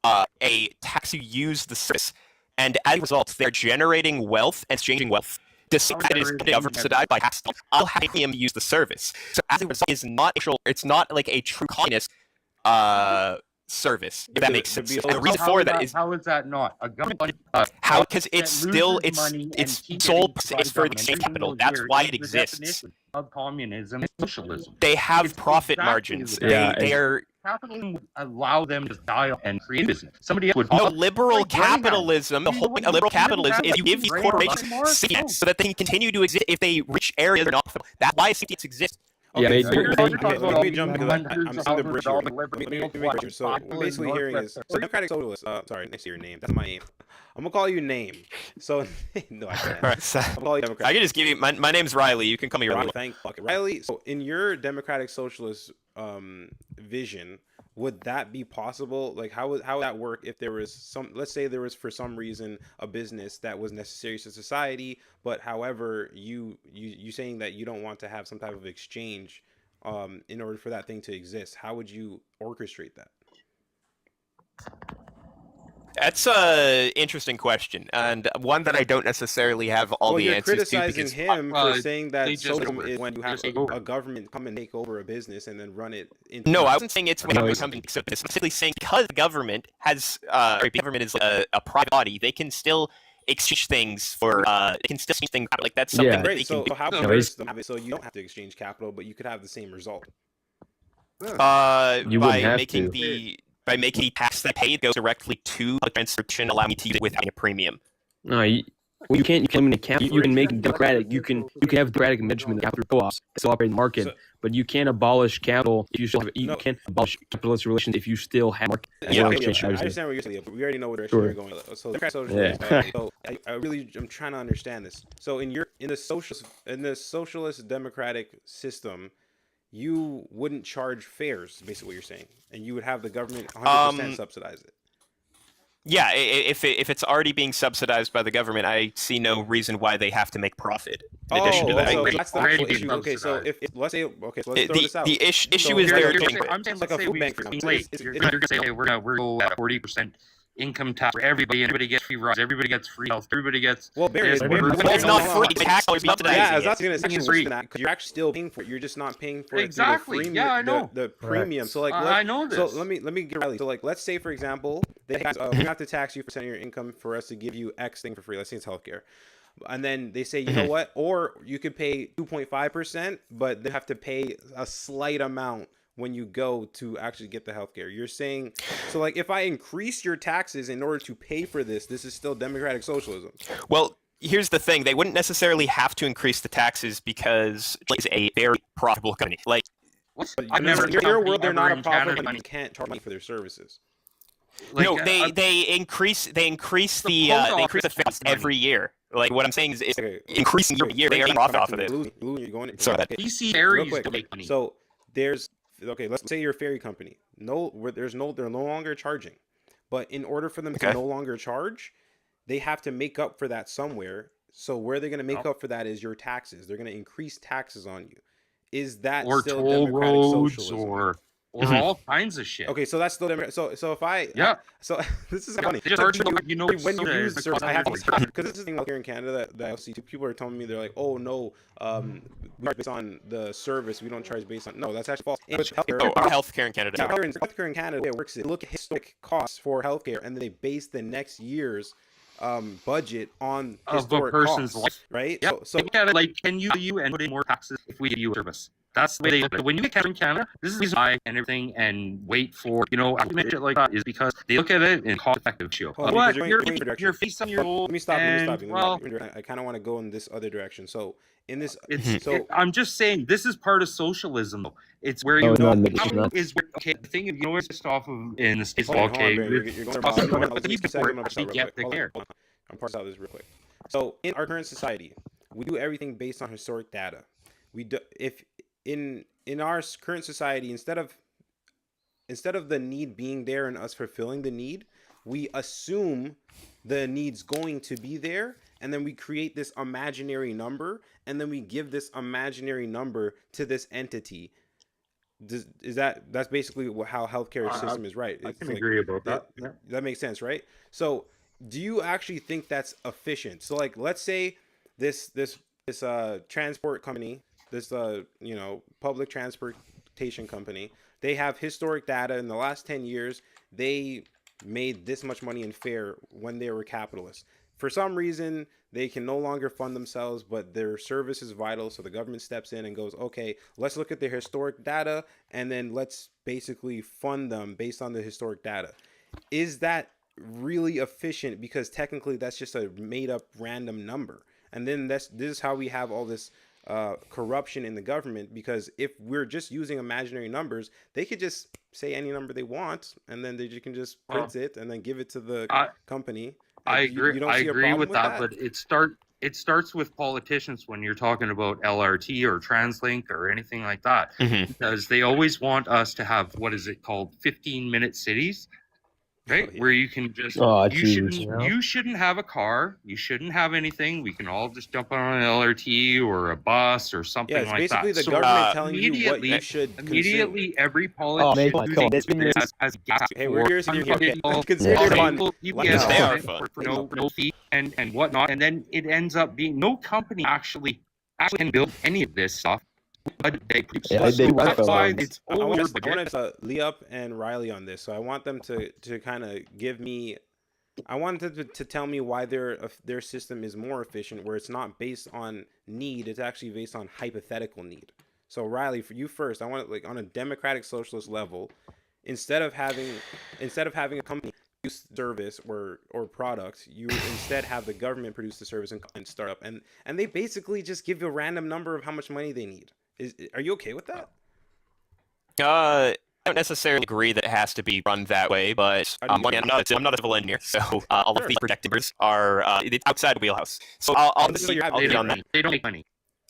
a tax to use the service, and as a result, they're generating wealth and exchanging wealth. Despite that it is government subsidized by tax, I'll have to pay him to use the service. So as a result, it's not like a true communist service, if that makes sense. And the reason for that is how is that not a government? how, because it's that still loses its money and its keeps sole getting purpose by is for the government exchange every capital. single That's year. why It's it the exists. definition of communism and socialism. They have It's profit exactly margins. the Yeah, They're Capitalism would allow them to die and create business. Somebody else would no liberal capitalism. The whole point of liberal capitalism is you give these corporations seats so that they can continue to exist if they reach areas they're not profitable. That's why seats exist. Yeah, Okay, let me they- jump because I'm seeing the bridge here. Let me bridge here. So what I'm Popular basically hearing is so Democratic Socialist. Sorry, next to your name. That's my name. I'm gonna call you name. So no, I can't. All right, so I'm gonna call you I Democratic. can just give you my name's Riley. You can call me Riley, Riley. thank fuck it. Riley. So in your Democratic Socialist vision, would that be possible? Like how would that work if there was some, let's say there was for some reason a business that was necessary to society, but however you saying that you don't want to have some type of exchange in order for that thing to exist, how would you orchestrate that? That's a interesting question, and one that I don't necessarily have all the you're answers to. criticizing Because him for saying they that just socialism over it. is when you They have just over a it. government come and take over a business and then run it into no, I wasn't saying it's when No, government it's- comes and picks up this. I'm simply saying because the government has, the government is like a private body, they can still exchange things for, they can still exchange things. Like that's something Yeah. that they Great. can So do. how No, does them have it so you don't have to exchange capital, but you could have the same result? You By wouldn't have making to. by making the tax that I paid go directly to the transaction, allow me to use it without a premium. No, you can't. You can eliminate capital. You can make it democratic. You can have democratic management of capital co-ops still operate in the market, So- but you can't abolish capital if you still have. You No. can't abolish capitalist relations if you still have market. Yeah, or I exchange strategies. understand what you're saying, but we already know what direction Sure. you're going. So Democratic Socialist. Yeah. So I'm trying to understand this. So in the socialist democratic system, you wouldn't charge fares, basically what you're saying, and you would have the government 100% subsidize it. Yeah, if it's already being subsidized by the government, I see no reason why they have to make profit. In addition to that, so Already that's the being actual issue. Okay, so subsidized. if let's say so let's throw this out. the issue So is you're- they're you're- getting I'm saying, like a let's say food we bank, for example. wait, It's- you're it's- gonna say, okay, we're gonna go at 40% income tax for everybody, and everybody gets free rides, everybody gets free health, everybody gets. Well, Barry, Yes, Barry, but it's not no, free. no. The tax dollars subsidizing Yeah, I was it. actually going to say It's worse free. than that because you're actually still paying for it. You're just not paying for it Exactly. through the Yeah, I know. the premium. So like, I know this. So let me get Riley. So like, let's say for example, we have to tax you for percent of your income for us to give you X thing for free. Let's say it's healthcare. And then they say, you know what? Or you could pay 2.5%, but they have to pay a slight amount when you go to actually get the healthcare. You're saying, so like if I increase your taxes in order to pay for this is still democratic socialism. Well, here's the thing: they wouldn't necessarily have to increase the taxes because it's a very profitable company. Like, I've never in your world, they're ever not a in profit, Canada but money. you can't charge money for their services. Like, no, they increase The the post fee office every year. Like what I'm saying is Okay. increasing year by year. They are profit off of it. You're going Sorry. BC real Aries quick. don't make money. So there's let's say you're a ferry company. They're no longer charging, but in order for them to Okay. no longer charge, they have to make up for that somewhere. So where they're going to make up for that is your taxes. They're going to increase taxes on you. Is that or still toll democratic roads socialism? or or Mhm. all kinds of shit. Okay, so that's still so if I Yeah. so this is Yeah, funny. they just So charge you, when you soda use is the service, cost I have of to energy. because this is the thing here in Canada that I see too. People are telling me they're like, oh no, we charge based on the service. We don't charge based on no. That's actually false. In healthcare, Oh, our healthcare in Canada. yeah, healthcare in Canada, the way it works is they look at historic costs for healthcare and then they base the next year's budget on Of a historic person's costs, life. right? Yeah. So Look at it like, can you and put in more taxes if we give you a service? That's the way they look at it. When you get cancer in Canada, this is the reason why and everything and wait for, shit like that is because they look at it in cost-effective ratio. hold on, What? because You're, going direction. you're 50 years old. Let me stop. And, well, I kind of want to go in this other direction. So in this, I'm just saying this is part of socialism, though. It's where No, you it's know not. It's not. is where, okay. The thing is just off of in the states. hold on, Okay, Barry, you're going about it. Let me just get the care. I'm parsing out this real quick. So in our current society, we do everything based on historic data. We do if in our current society, instead of the need being there and us fulfilling the need, we assume the need's going to be there, and then we create this imaginary number, and then we give this imaginary number to this entity. That's basically how healthcare system is, right? I can agree about that. Yeah. That makes sense, right? So do you actually think that's efficient? So like, let's say this transport company, this public transportation company, they have historic data in the last 10 years. They made this much money in fare when they were capitalists. For some reason, they can no longer fund themselves, but their service is vital. So the government steps in and goes, okay, let's look at their historic data and then let's basically fund them based on the historic data. Is that really efficient? Because technically that's just a made up random number. And then this is how we have all this corruption in the government, because if we're just using imaginary numbers, they could just say any number they want, and then they can just print it and then give it to the company. I agree. I agree with that, but it starts with politicians when you're talking about LRT or TransLink or anything like that, because they always want us to have, what is it called, 15-minute cities. Right, where you can just you shouldn't have a car, you shouldn't have anything. We can all just jump on an LRT or a bus or something like that. Yeah, it's basically the government telling you what you should immediately consume. Every politician has gas. Hey, we're here to consider fun. They are fun for no fee and whatnot, and then it ends up being no company actually can build any of this stuff. But they produce. Yeah, they I want to Lee up and Riley on this, so I want them to kind of give me. I want them to tell me why their system is more efficient, where it's not based on need, it's actually based on hypothetical need. So Riley, for you first, I want it like on a democratic socialist level, instead of having a company produce service or products, you instead have the government produce the service and start up, and they basically just give you a random number of how much money they need. Are you okay with that? I don't necessarily agree that it has to be run that way, but I'm not a civil engineer, so a lot of these projected numbers are outside the wheelhouse. So I'll be on that. They don't make money.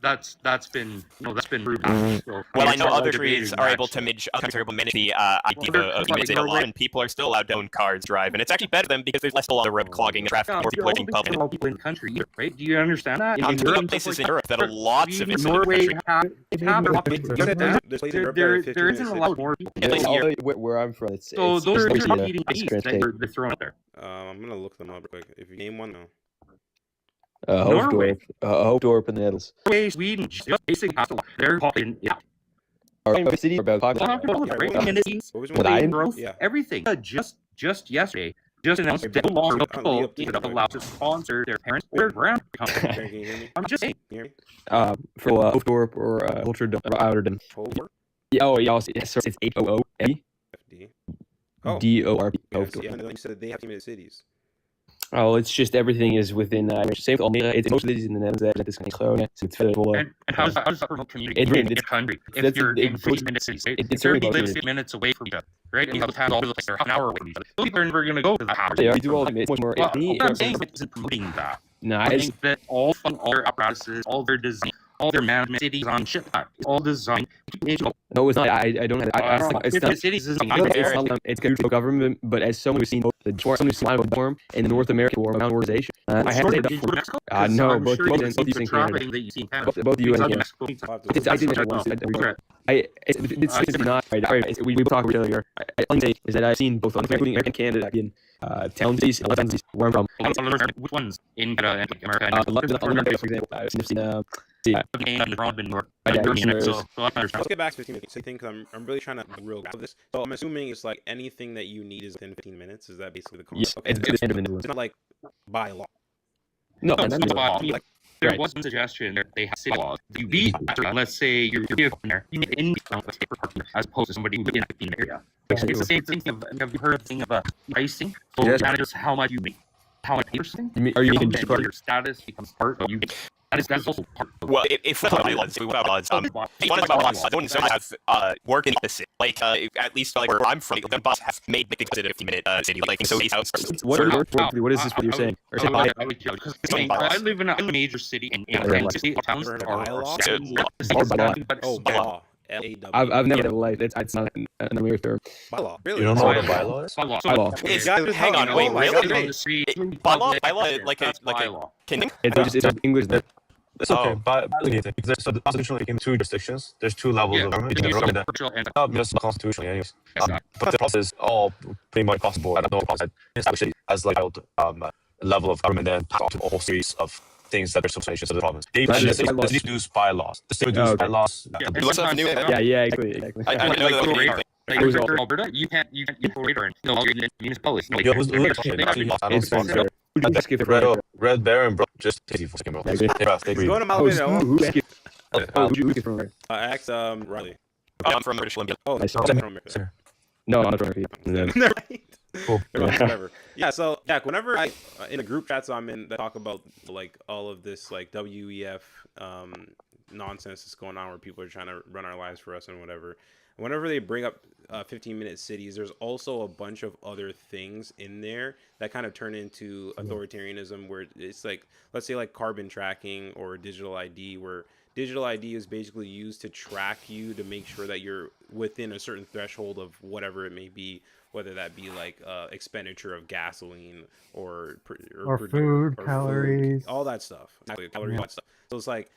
That's been proven. So, well, I know other countries are able to manage the idea of using a lot, and people are still allowed to own cars, drive, and it's actually better for them because there's less people on the road clogging the traffic, more people living public. People in the country, right? Do you understand that? In places in Europe that are lots of Norway there isn't a lot more people. Where I'm from, it's so those are competing beasts that they're thrown out there. I'm gonna look them up real quick. If you name one now. Hoofddorp in the Netherlands. Norway, Sweden, just basic hustle. They're popping, yeah. Our city about everything. Just yesterday, just announced that no longer people allowed to sponsor their parents or grand company. I'm just saying. For Hoofddorp or Rotterdam. Yeah, it's HOOFD. DORP. Yeah, you said they have 2 cities. Oh, it's just everything is within. Same with Almere. It's most of these in the Netherlands. That is kind of close. So it's federal. And how does that promote community in the country? If you're in 15-minute cities, right? If everybody lives 15 minutes away from each other, right? And you have towns all over the place. They're half an hour away from each other. Those people are never going to go to that house. They are. You do all the much more. What I'm saying isn't promoting that. No, I think that all their apparatuses, all their design, all their management cities on shit, all design. No, it's not. I don't have. It's not. It's good to government, but as someone who's seen both the Bourne and the North American War around organization, I have to say that. No, both you and traveling that you see in Canada. Both you and Canada. I It's not right. We talked earlier. All I'm saying is that I've seen both including American Canada in town cities and other cities where I'm from. Which ones in Canada and America? London, for example, I've seen Let's get back to 15 minutes. I think I'm really trying to real grasp this. So I'm assuming it's like anything that you need is within 15 minutes. Is that basically the concept? Yeah, Okay. it's It's not like by law. No, No, it's that's not by law. right. There was one suggestion that they have city laws. You be, let's say you're vehicle in there, you need in for parking as opposed to somebody who in the area. It's the same thing. Have you heard of the thing of pricing? So Yes. that is how much you make. How much you something? Are you Then making part? your status becomes part of you. That's also part of Well, if we have bylaws, one of the bylaws, I don't necessarily have work in the opposite. Like at least like where I'm from, the bus have made big things in a 15-minute city. Like so, What is this? What you're saying? Or say, Because I live in a major city and city towns Heard of are bylaw? Oh, law. L-A-W. I've never in life. It's not an American term. Bylaw. Really? You don't know what a bylaw is? Bylaw. It's Hang on, wait, really? Bylaw, like a can It's English. It's okay. Because there's, so the Constitution in two jurisdictions. There's two levels of government. You can government that just constitutionally, anyways. But the process is all pretty much across the board. I don't know process as like a level of government, then pass on to a whole series of things that are substantial to the province. They produce bylaws. The state produces bylaws. What's up, new? Yeah, exactly. I know that. Like Alberta, you can't radar and no longer municipalities. Red Baron, bro, just easy for second, bro. He's going to Malvin. Who's from? Ask Riley. I'm from British Columbia. Oh, Nice. I'm from America. No, I'm not from Right. Cool. Whatever. Yeah. So yeah, whenever I in a group chats I'm in that talk about like all of this like WEF nonsense that's going on where people are trying to run our lives for us and whatever. Whenever they bring up 15-minute cities, there's also a bunch of other things in there that kind of turn into authoritarianism, where it's like, let's say like carbon tracking or digital ID, where digital ID is basically used to track you to make sure that you're within a certain threshold of whatever it may be, whether that be like expenditure of gasoline or food, calories, all that stuff. Calories, all that stuff. So it's like,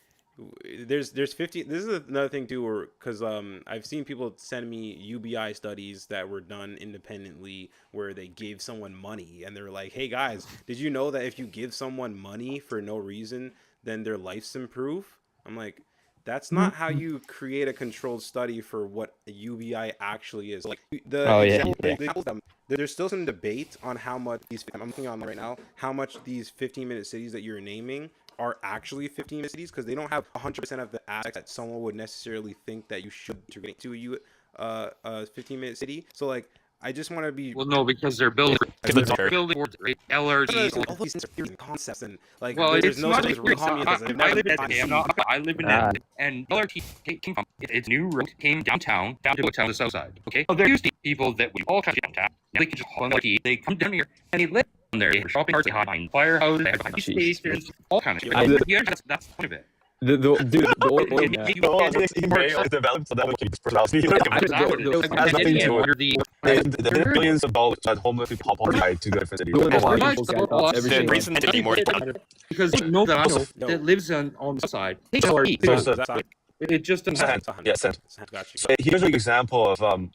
there's 50. This is another thing too, where because I've seen people send me UBI studies that were done independently where they gave someone money and they're like, hey guys, did you know that if you give someone money for no reason, then their life's improve? I'm like, that's not how you create a controlled study for what a UBI actually is. Like there's still some debate on how much these, I'm looking on right now, how much these 15-minute cities that you're naming are actually 15-minute cities, because they don't have 100% of the aspects that someone would necessarily think that you should to get to a 15-minute city. So like, I just want to be because they're building towards LRT. all these things are theories and concepts and like There's no such real communism. I live in Edmonton, and LRT came from its new road came downtown down to the south side. Okay, there used to be people that we all come downtown. They can just haul on LRT. They come down here and they live on there. They have shopping carts, they hide behind firehouses, they hide behind stations, all kinds of shit. Yeah, that's the point of it. The oil developed so that would keep his personality. There's billions of dollars that homeless people pop on to go different cities. The reason they didn't need more because no that I know that lives on the side. It just doesn't. Yes, got you. So here's an example of the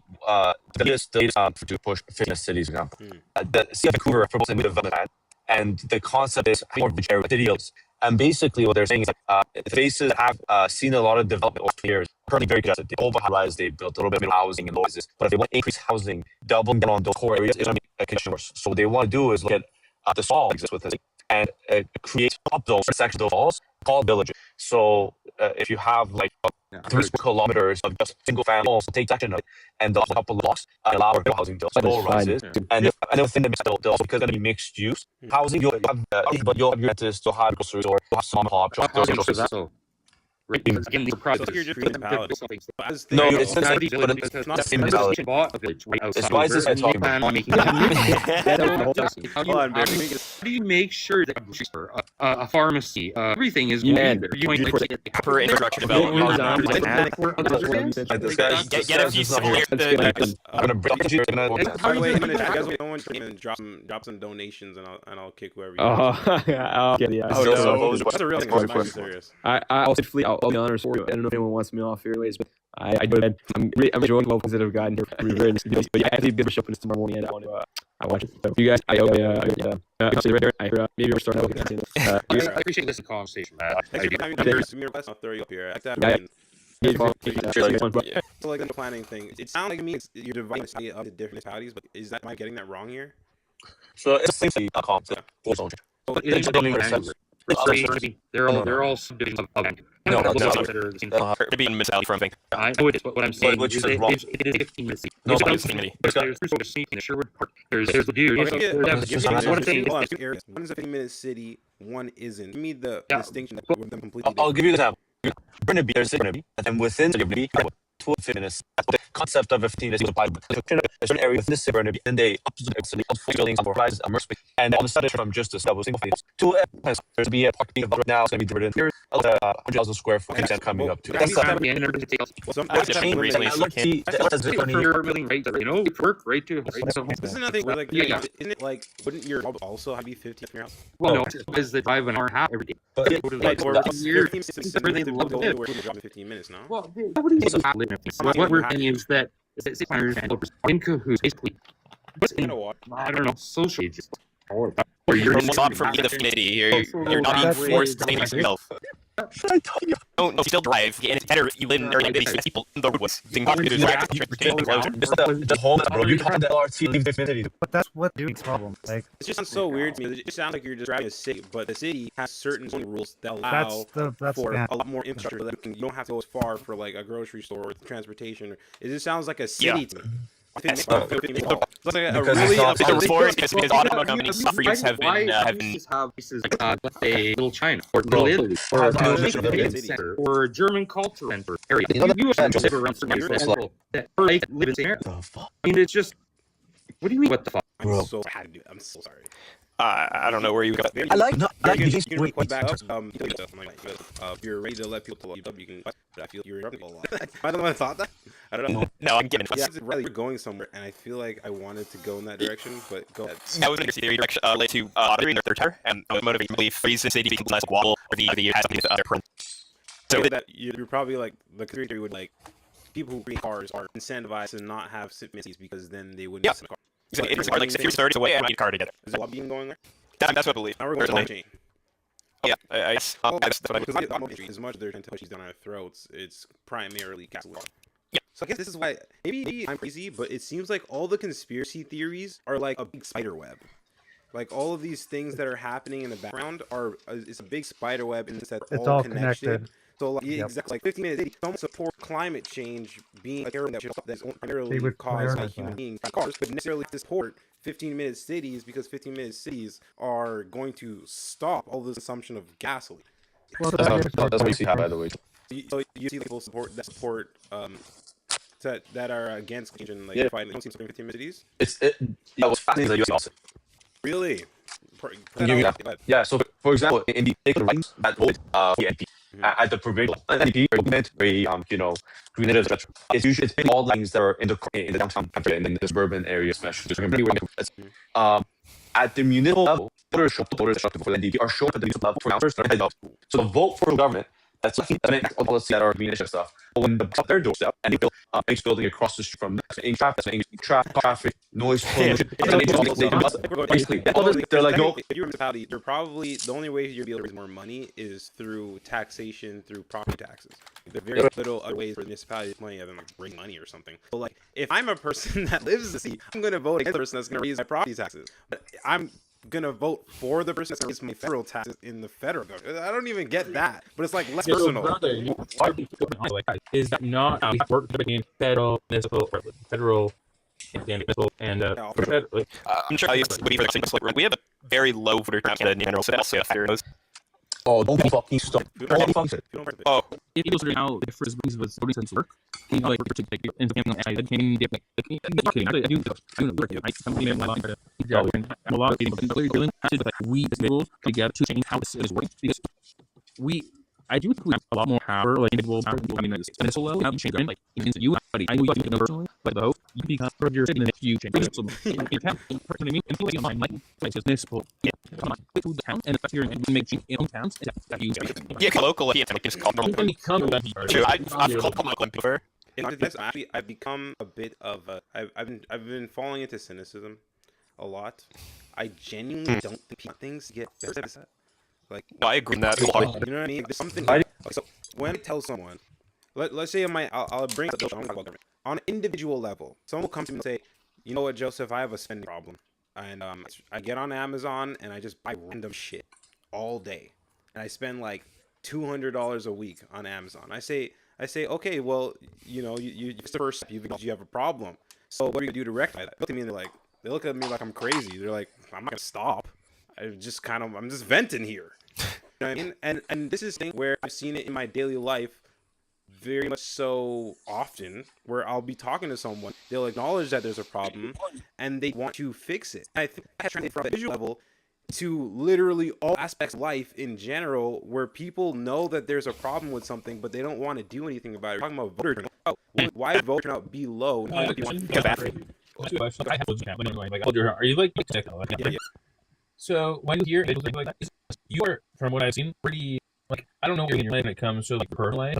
latest to push fitness cities example. The city of Vancouver proposed a new development plan, and the concept is more videos. And basically, what they're saying is the faces have seen a lot of development over the years. Currently, very congested. They over high rise. They built a little bit of housing and noises. But if they want to increase housing, doubling down on those core areas, it's going to be a condition worse. So what they want to do is look at the small exists with this and create up those sections of those walls called villages. So if you have like 3 kilometers of just single family homes, take section of it, and a couple of blocks allow for housing builds. So rises. And another thing that makes also because it's going to be mixed use housing, you'll have your dentists, you'll have groceries, or you'll have some pop shops. Right. Again, these are prices. So you're just creating palette. No, it's not the same mentality. It's why is this guy talking about? How do you make sure that a pharmacy, everything is per infrastructure development? This guy Get a few similar. I'm gonna break you. By the way, I'm gonna drop some donations and I'll kick whoever. Yeah. That's a real thing. I'm serious. I'll be honest for you. I don't know if anyone wants me off here, anyways, but I go to bed. I'm enjoying the levels that I've gotten here. Very nice videos. But yeah, I have to be show for this tomorrow morning, and I want to I watch it. So you guys, I'll see you right there. I hear maybe we're starting. I appreciate this conversation, man. Thanks for having me. Give me a request. I'll throw you up here. Yeah. So like the planning thing, it sounds like to me you're dividing society up into different municipalities, but am I getting that wrong here? So it's the same thing. But it ain't only they're all subdivisions of No, that no, are the same. To be in municipality from thing. I know it is, but what I'm saying what you is said is wrong. it is 15 minutes. No, There's it's There's not. Sneaking, Sherwood Park. There's the view. What I'm saying What is one is a 50-minute city, one isn't. Give me the distinction with them completely. I'll give you an example. Burnaby, there's Burnaby, and then within Burnaby, 12 minutes. The concept of a 15 minutes is applied to a certain area within this Burnaby, and they absolutely buildings, horizons, immersed, and on the side from just a single phase to there's to be a park being developed now. It's going to be diverted here. 100,000 square foot extent coming up to. That's changed recently. You know, work right too. This is another thing. Like, isn't it like wouldn't your job also have to be 50 in your house? Well, no, because they drive an hour and a half every day. But Go to like Or 15 years. it's really love to live. 15 minutes now. Well, what we're saying is that city planners and developers are in cahoots, basically. What's in, I don't know, socially just or You're not from the community. You're not being forced to think yourself. No, still drive. And it's better you live in urban cities with people in the woods. the home, bro. You have the LRT leave the city. But that's what dude's problem. Like, It just sounds so weird to me. It just sounds like you're describing a city, but the city has certain zoning rules that allow for a lot more infrastructure. That you don't have to go as far for like a grocery store or transportation. It just sounds like a city to me. Because Because automobile companies for years have been places like let's say Little China or Little Italy or German culture center area. You live around certain areas that live in the area. I mean, it's just. What do you mean? What the fuck? I'm so sorry. I don't know where you got. I like if you're ready to let people you can. I feel you're interrupting a lot. I don't know. I thought that. I don't know. No, I'm giving. Yeah, really, you're going somewhere, and I feel like I wanted to go in that direction, but go ahead. That was an theory direction related to auditing their third tower and motivating belief reason city being less wall or the has something with other print. So that you're probably like the theory would like people who bring cars are incentivized to not have cities because then they wouldn't sit in a car. It's like 60 or 30 away and we need a car together. Is there lobbying going there? That's what I believe. Now we're going to change. Yeah, I guess. That's what I believe. As much as they're trying to push these down our throats, it's primarily Catholic. Yeah. So I guess this is why maybe I'm crazy, but it seems like all the conspiracy theories are like a big spider web. Like all of these things that are happening in the background are it's a big spider web, and it's all connected. So like, exactly, like 15 minutes, some support climate change being a term that's primarily caused by human beings, cars, but necessarily support 15-minute cities because 15-minute cities are going to stop all this consumption of gasoline. Well, that's what you see how, by the way. So you see people support that are against change and like fighting. You don't see 15-minute cities. What's fascinating is that you also really. Yeah, so for example, in the rights that voted PNP at the provincial NDP movement, very green initiative, it's usually all lines that are in the downtown country and in the suburban area, especially. At the municipal level, voters for the NDP are showing at the municipal level for now. So the vote for the government. That's all policy that are green initiative stuff. But when they come their doorstep and they build a base building across the street from traffic, noise pollution, they're like, no. If you're a municipality, you're probably the only way you'll be able to raise more money is through taxation, through property taxes. There are very little other ways for municipalities to make money other than like bring money or something. So like, if I'm a person that lives in the city, I'm going to vote against the person that's going to raise my property taxes. But I'm gonna vote for the person that raised my federal taxes in the federal government. I don't even get that, but it's like less personal. Is that not work between federal, municipal, and I'm sure we have a very low voter turnout in general, so that's a factor. Oh, don't fucking stop. Oh, if it was now the first brings was voting sense work, you know, like in the campaign, I came a lot of people we as individuals come together to change how this is working because I do think we have a lot more power, like individual power. I mean, it's so low. How you change it? Like, you, I know you know personally, but the hope you become part of your city, and if you change it, so you can personally, and people like just municipal, come on, to the town, and if you're and make change in own towns, that you local, just call them. True, I've called them local before. That's actually I've become a bit of a I've been falling into cynicism a lot. I genuinely don't think things get better. Like, I agree on that. you know what I mean? There's something. Okay, so when I tell someone, let's say I'll bring up on an individual level, someone will come to me and say, you know what, Joseph, I have a spending problem, and I get on Amazon and I just buy random shit all day, and I spend like $200 a week on Amazon. I say, okay, well, it's the first step. You have a problem. So what do you do to rectify that? They look at me and they look at me like I'm crazy. They're like, I'm not gonna stop. I'm just venting here. You know what I mean? And this is thing where I've seen it in my daily life very much so often, where I'll be talking to someone, they'll acknowledge that there's a problem, and they want to fix it. I think that's translated from the visual level to literally all aspects of life in general, where people know that there's a problem with something, but they don't want to do anything about it. We're talking about voter turnout. Oh, why would voter turnout be low? I have a are you like technical? Yeah. So when you hear individuals like that, you are, from what I've seen, pretty like I don't know where you're in your life when it comes to like personal life.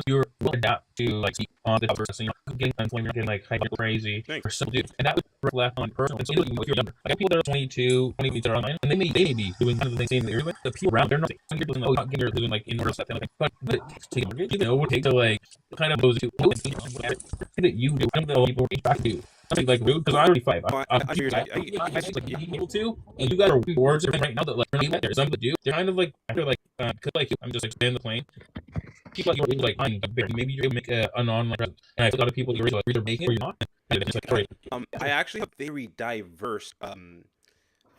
You're will adapt to like on the person, getting unemployment, getting like hyper crazy or something, and that would reflect on personal. And so if you're younger, I got people that are 22, 20 that are online, and they may be doing kind of the same thing that you're doing. The people around, they're not. Some people are not getting living like in order stuff, but it takes to what it takes to like kind of those that you do. I don't know people reach back to you. Something like rude because I'm already 5. I'm able to, and you got to rewards right now that like really matter. Some people do. They're kind of like after like cause like I'm just like staying the plane. People like you're like maybe you're able to make an online presence, and I feel a lot of people you're either making it or you're not. And it's like, I actually have very diverse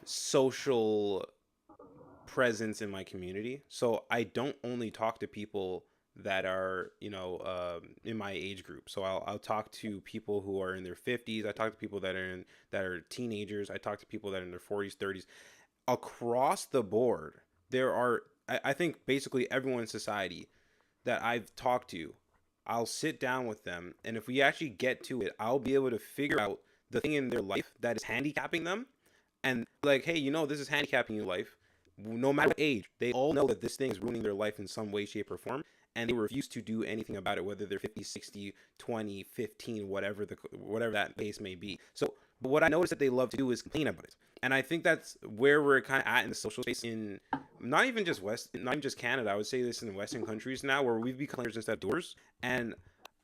social presence in my community, so I don't only talk to people that are in my age group. So I'll talk to people who are in their 50s. I talk to people that are teenagers. I talk to people that are in their 40s, 30s. Across the board, there are I think basically everyone in society that I've talked to, I'll sit down with them, and if we actually get to it, I'll be able to figure out the thing in their life that is handicapping them, and like, hey, this is handicapping your life. No matter what age, they all know that this thing is ruining their life in some way, shape, or form, and they refuse to do anything about it, whether they're 50, 60, 20, 15, whatever that case may be. So, but what I notice that they love to do is complain about it. And I think that's where we're kind of at in the social space in not even just Canada. I would say this in Western countries now, where we've become players instead of doers. And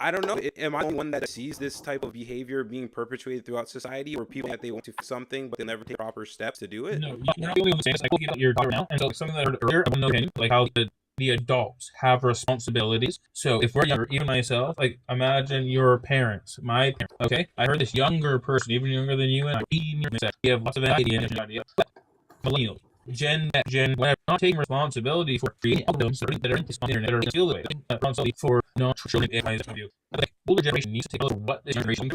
I don't know, am I the one that sees this type of behavior being perpetuated throughout society, or people that they want to fix something, but they never take proper steps to do it? No, you're not the only one saying this. I will get your daughter now, and so something that I heard earlier, I want to know opinion, like how the adults have responsibilities. So if we're younger, even myself, like imagine your parents, my parents, okay? I heard this younger person, even younger than you and I, we have lots of idea, but millennials, Gen, whatever, not taking responsibility for creating algorithms that are in this internet or still the way, responsibility for not showing AI of you. Like older generation needs to take over what this generation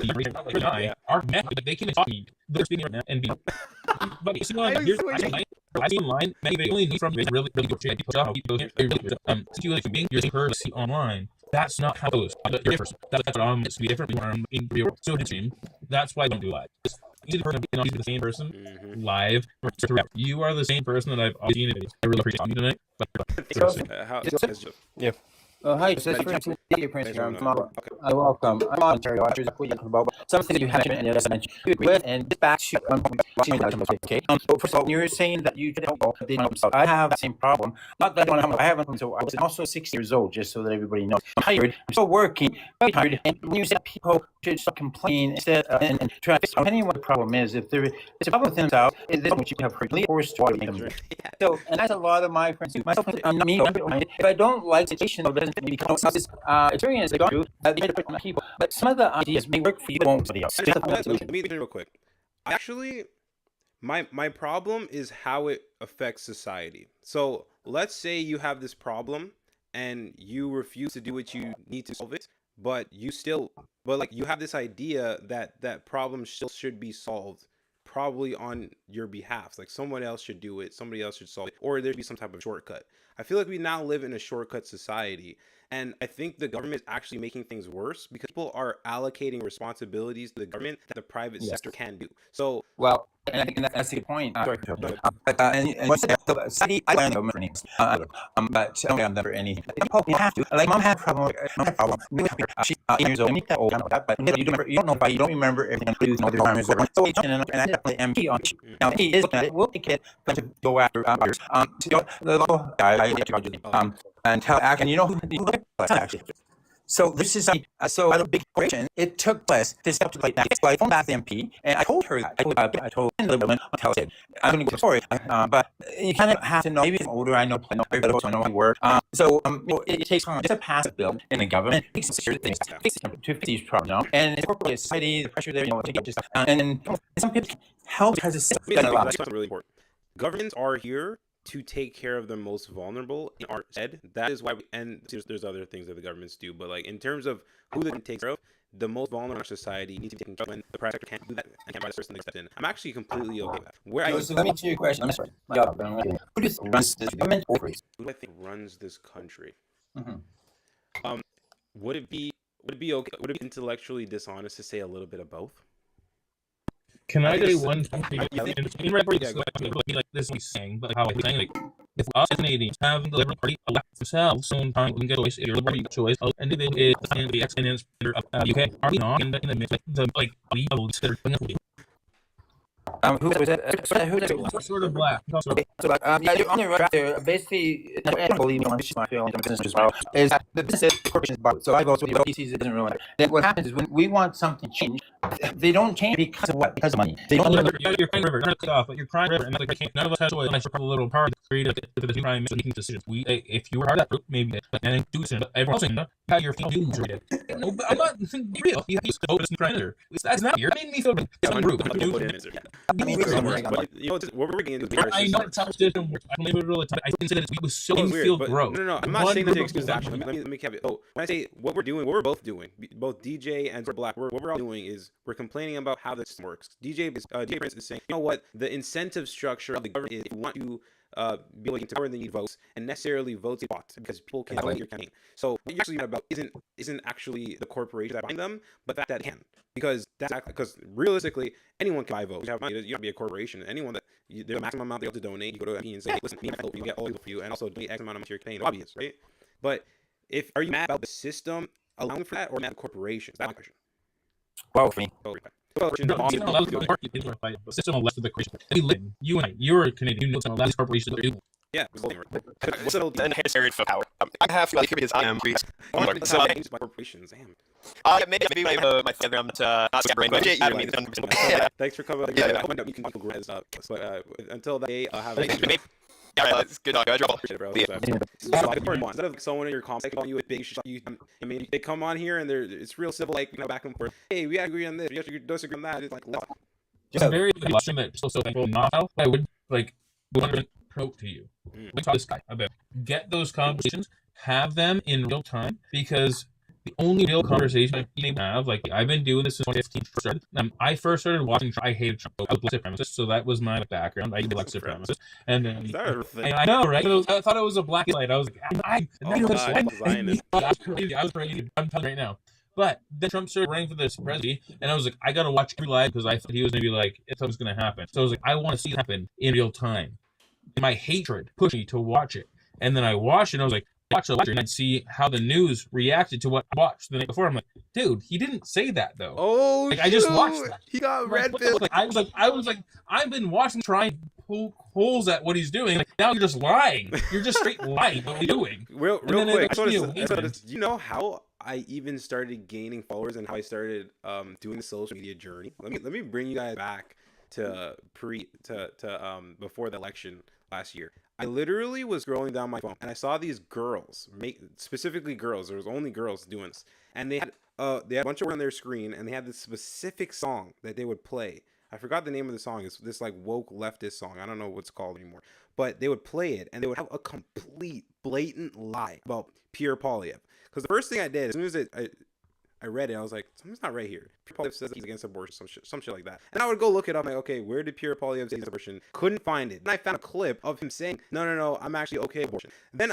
are men, but they can talk to you. They're speaking right now and be. But you see, I see online, maybe they only need from really good shit. You're seeing her see online. That's not how it goes. You're different. That's what I'm to be different in real world. So that's why I don't do live. Easy to not be the same person live throughout. You are the same person that I've always seen in videos. I really appreciate talking to you tonight. Yeah. Hi, this is Prince. Welcome. I'm on Ontario. I was about something that you haven't mentioned, and I agree with, and get back to okay. So first of all, you're saying that you don't know they don't. I have the same problem. Not that I haven't. So I was also 6 years old, just so that everybody knows. I'm tired. I'm still working. Very tired. And when you said people should stop complaining instead and try to fix. Depending on what the problem is, if there is a problem with themselves, this is what you have heard. Forced to them. So, and that's a lot of my friends. Myself, me. If I don't like the situation, it doesn't maybe experience they go through they put on people. But some of the ideas may work for you, but won't for somebody else. Let me real quick. Actually, my problem is how it affects society. So let's say you have this problem and you refuse to do what you need to solve it, but you have this idea that that problem still should be solved probably on your behalf. Like someone else should do it, somebody else should solve it, or there should be some type of shortcut. I feel like we now live in a shortcut society, And I think the government is actually making things worse because people are allocating responsibilities to the government that the private Yes. sector can do. So, Well, and I think that's a good point. Sorry to interrupt. And what's that? So, Sadie, I don't know her name. But I don't remember anything. You have to. Like, mom had a problem. Mom had a problem. She's 8 years old. That old, I know that. But you don't remember. You don't know why. You don't remember everything. You know the requirements. So, and I ended up with MP on. Now, he is looking at it. We'll take it. But to go after others. The local guy, I get you. And tell and you know who actually. So this is so at a big corporation. It took less to step to the plate. Now, so I phoned back the MP, and I told her that. I told the woman, I'll tell it. I'm going to go story, but you kind of have to know. Maybe it's older. I know very little, so I know my work. It takes time just to pass a bill in the government. It takes some serious things to fix these problems, you know. And it's corporate society, the pressure there, you know, to get just and then some people help because it's done a lot. That's really important. Governments are here to take care of the most vulnerable in our head. That is why and there's other things that the governments do, but like in terms of who they can take care of, the most vulnerable in our society needs to be taken care of when the private sector can't do that and can't buy the person they step in. I'm actually completely okay with that. So let me ask you a question. I'm sorry. My God, who do you think runs this government or race? Who do I think runs this country? Mm-hmm. Would it be okay? Would it be intellectually dishonest to say a little bit of both? Can I say one thing? In reference to like this he's saying, but like how he's saying, like if us as Canadians having the Liberal Party elect themselves, sometimes we can get a choice. If your Liberal Party choice, individual is the ex-Canadians of UK, are we not in the midst like legal considered? Who was that? Who's sort of black? Yeah, you're on the right there. Basically, I don't believe me. I feel in business as well. Is that the business corporations bought? So I vote with PCs. It doesn't really matter. Then what happens is when we want something changed, they don't change because of what? Because of money. They don't. You're crying river. Not off, but you're crying river, and like none of us has a choice unless you're part of a little part creative to the prime minister making decisions. If you were part of that group, maybe and do something. But everyone else in how your feelings are rated. No, but I'm not real. You have to vote as the prime minister. That's not. You're making me feel some group. You know, what we're getting into. I know it's how system works. I don't even really. I didn't say that it was so feel gross. No. I'm not saying that to excuse action. Let me caveat. Oh, when I say what we're doing, what we're both doing, both DJ and Black, what we're all doing is we're complaining about how this works. DJ Prince is saying, you know what, the incentive structure of the government is if you want to be able to get power, then you need votes, and necessarily votes bought because people can vote your campaign. So what you're actually about isn't actually the corporation that behind them, but that can, because realistically anyone can buy votes. You have money. You don't have to be a corporation. Anyone that there's a maximum amount they have to donate. You go to MP and say, hey, listen, me and my vote, you get all people for you, and also donate X amount of money to your campaign. Obvious, right? But are you mad about the system allowing for that, or mad at corporations? That's my question. Well, for me. The system allows for the corporation. You and I, you're a Canadian. You know some allows these corporations to do. Yeah, what's an enhanced area for power? I have to because I am. So corporations, damn. Maybe my father. I'm not brain, but thanks for coming. Yeah, I hope you can progress up. But until that day, I'll have. Yeah, it's good. Appreciate it, bro. Instead of someone in your comments calling you a big shit, I mean, they come on here and it's real civil, like, you know, back and forth. Hey, we agree on this. We actually disagree on that. It's like, just a very good question that so thankful not how I would like want to approach to you. We talk this guy about get those conversations, have them in real time, because the only real conversation I have, like I've been doing this since 2015. I first started watching. I hated Trump. I was a black supremacist, so that was my background. I hated black supremacist, and then I know, right? I thought it was a black light. I was like, I was crazy. I'm telling you right now. But then Trump started running for this presidency, and I was like, I gotta watch every live because I thought he was gonna be like, it's what's gonna happen. So I was like, I want to see it happen in real time. And my hatred pushed me to watch it, and then I watched it, and I was like, watch the lecture and I'd see how the news reacted to what I watched the night before. I'm like, dude, he didn't say that though. Oh, like, I just watched that. He got red pill. Like, I was like, I've been watching try and poke holes at what he's doing. Like, now you're just lying. You're just straight lying. What are you doing? Real quick. You know how I even started gaining followers and how I started doing the social media journey? Let me bring you guys back to before the election last year. I literally was scrolling down my phone and I saw these girls, specifically girls. There was only girls doing this, and they had a bunch of words on their screen, and they had this specific song that they would play. I forgot the name of the song. It's this like woke leftist song. I don't know what it's called anymore. But they would play it, and they would have a complete blatant lie about Pierre Poilievre. Because the first thing I did, as soon as I read it. I was like, something's not right here. Pure Polyev says that he's against abortion, some shit like that. And I would go look it up. I'm like, okay, where did Pure Polyev say he's against abortion? Couldn't find it. Then I found a clip of him saying, no, I'm actually okay with abortion. Then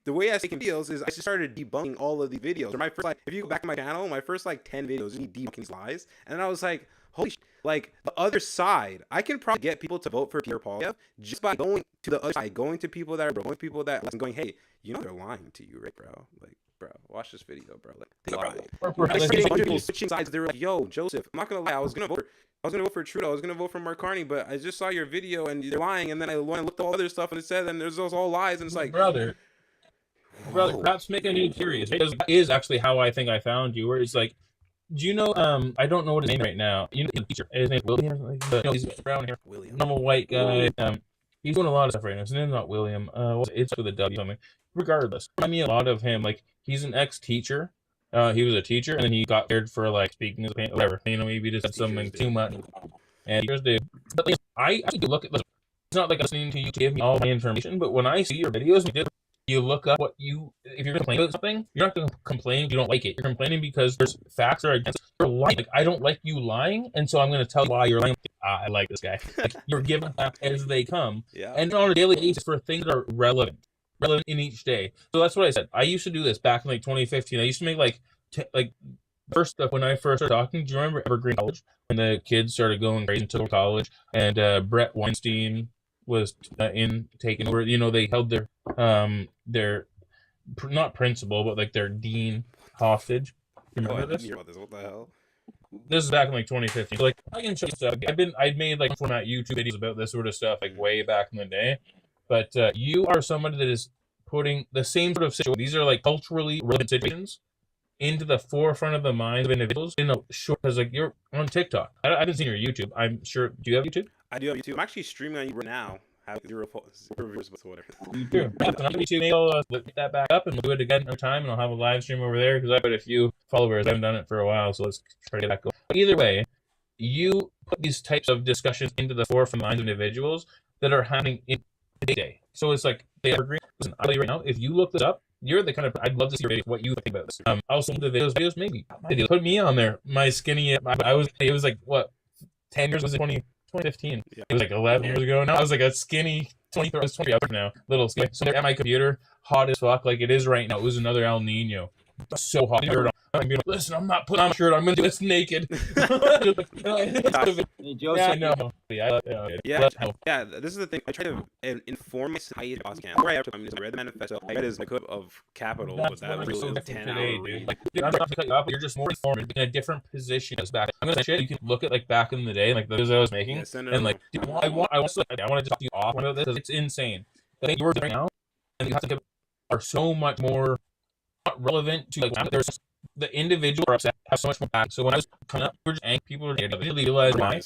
the way I say feels is I just started debunking all of the videos. My first, if you go back to my channel, my first 10 videos is me debunking these lies. And then I was like, holy shit. The other side, I can probably get people to vote for Pierre Polyev just by going to the other side, going to people that are going to people that and going, hey, they're lying to you, right, bro? Bro, watch this video, bro. They lied. People switching sides. They were like, yo, Joseph, I'm not gonna lie, I was gonna vote for Trudeau, I was gonna vote for Mark Carney, but I just saw your video and they're lying, and then I looked at all other stuff and it said, and there's those all lies, and it's like, brother, perhaps making you curious. Because that is actually how I think I found you. Where it's like, do you know? I don't know what his name right now. You know, the teacher. His name's William. He's brown hair. William. Normal white guy. He's doing a lot of stuff right now. His name's not William. It's with a W something. Regardless, I mean, a lot of him. He's an ex-teacher. He was a teacher, and then he got fired for speaking his opinion, whatever. Maybe he just said something too much. And here's the. But I actually look at. It's not like I'm listening to you to give me all my information, but when I see your videos, you look up if you're going to complain about something, you're not going to complain if you don't like it. You're complaining because there's facts that are against you're lying. I don't like you lying, and so I'm going to tell you why you're lying. I like this guy. You're giving facts as they come. Yeah. And on a daily basis for things that are relevant in each day. So that's what I said. I used to do this back in 2015. I used to make first stuff when I first started talking. Do you remember Evergreen College when the kids started going crazy into college and Brett Weinstein was taking over? They held their not principal but their dean hostage. You remember this? What the hell? This is back in 2015. So I can show you stuff. I'd made format YouTube videos about this sort of stuff way back in the day. But you are somebody that is putting the same sort of situation. These are culturally relevant situations into the forefront of the minds of individuals in a short, because you're on TikTok. I haven't seen your YouTube. I'm sure. Do you have YouTube? I do have YouTube. I'm actually streaming on YouTube right now. I have zero viewers, but whatever. You do. I'm going to get that back up, and we'll do it again another time, and I'll have a live stream over there because I've got a few followers. I haven't done it for a while, so let's try to get that going. But either way, you put these types of discussions into the forefront of minds of individuals that are happening in the day. So it's they agree. Listen, I'll tell you right now, if you look this up, you're the kind of, I'd love to see your video, what you think about this. Also the videos maybe. Put me on there. My skinny, it was what, 10 years, was it 2015? Yeah. It was 11 years ago. Now I was a skinny 20 hours now, little skinny. So at my computer, hot as fuck, like it is right now. It was another El Nino. So hot. Listen, I'm not putting on a shirt. I'm gonna do this naked. Yeah, no. Yeah. This is the thing. I try to inform myself as I can. Before I read the manifesto. I read his clip of Capital, but that was so 10 today, hours. Dude. I'm not to cut you off, but you're just more informed in a different position as back. I'm gonna say you can look at back in the day, the videos I was making, and dude, I want to talk to you off about this because it's insane. The thing you're doing now, and you have to are so much more not relevant to there's the individual are upset have so much more back. So when I was coming up, we were just angry. People were getting really realized why.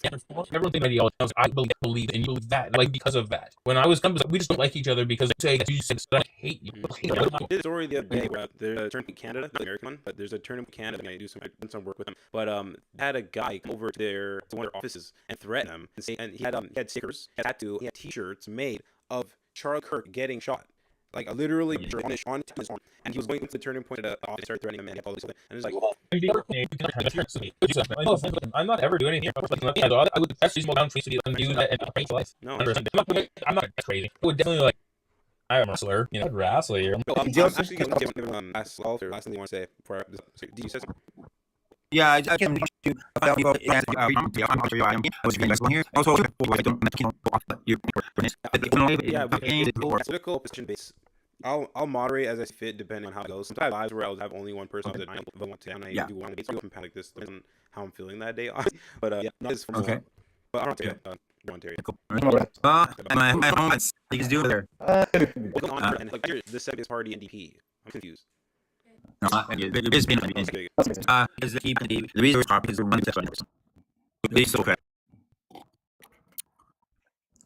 Everyone thinks ideology. I believe it, and you believe that, because of that. When I was coming, we just don't like each other because they say you said I hate you. I did a story the other day where there's a tournament in Canada, not the American one, but there's a tournament in Canada. I've done some work with them. But had a guy come over to one of their offices and threaten them, and he had stickers, he had T-shirts made of Charlie Kirk getting shot. Literally on his arm, and he was going to the turning point of the office, started threatening him, and he apologized, and it's I'm not ever doing anything. I would best use more down trees to use that and change life. No, I'm not crazy. I would definitely I'm a wrestler, I'd wrestle you. I'm actually going to give him last thing you want to say before did you say something? Yeah, I can do I'm sure I was here. Also, I don't political position base. I'll moderate as I fit depending on how it goes. Sometimes I have lives where I'll have only one person that I want to, and I do one base from like this depends on how I'm feeling that day. But not as from okay. But I don't take it. Ontario. Cool. My home, you can do it there. What's going on? And the second party NDP. I'm confused. No, it is been is the keep the resource part because we're running this one. It's so okay.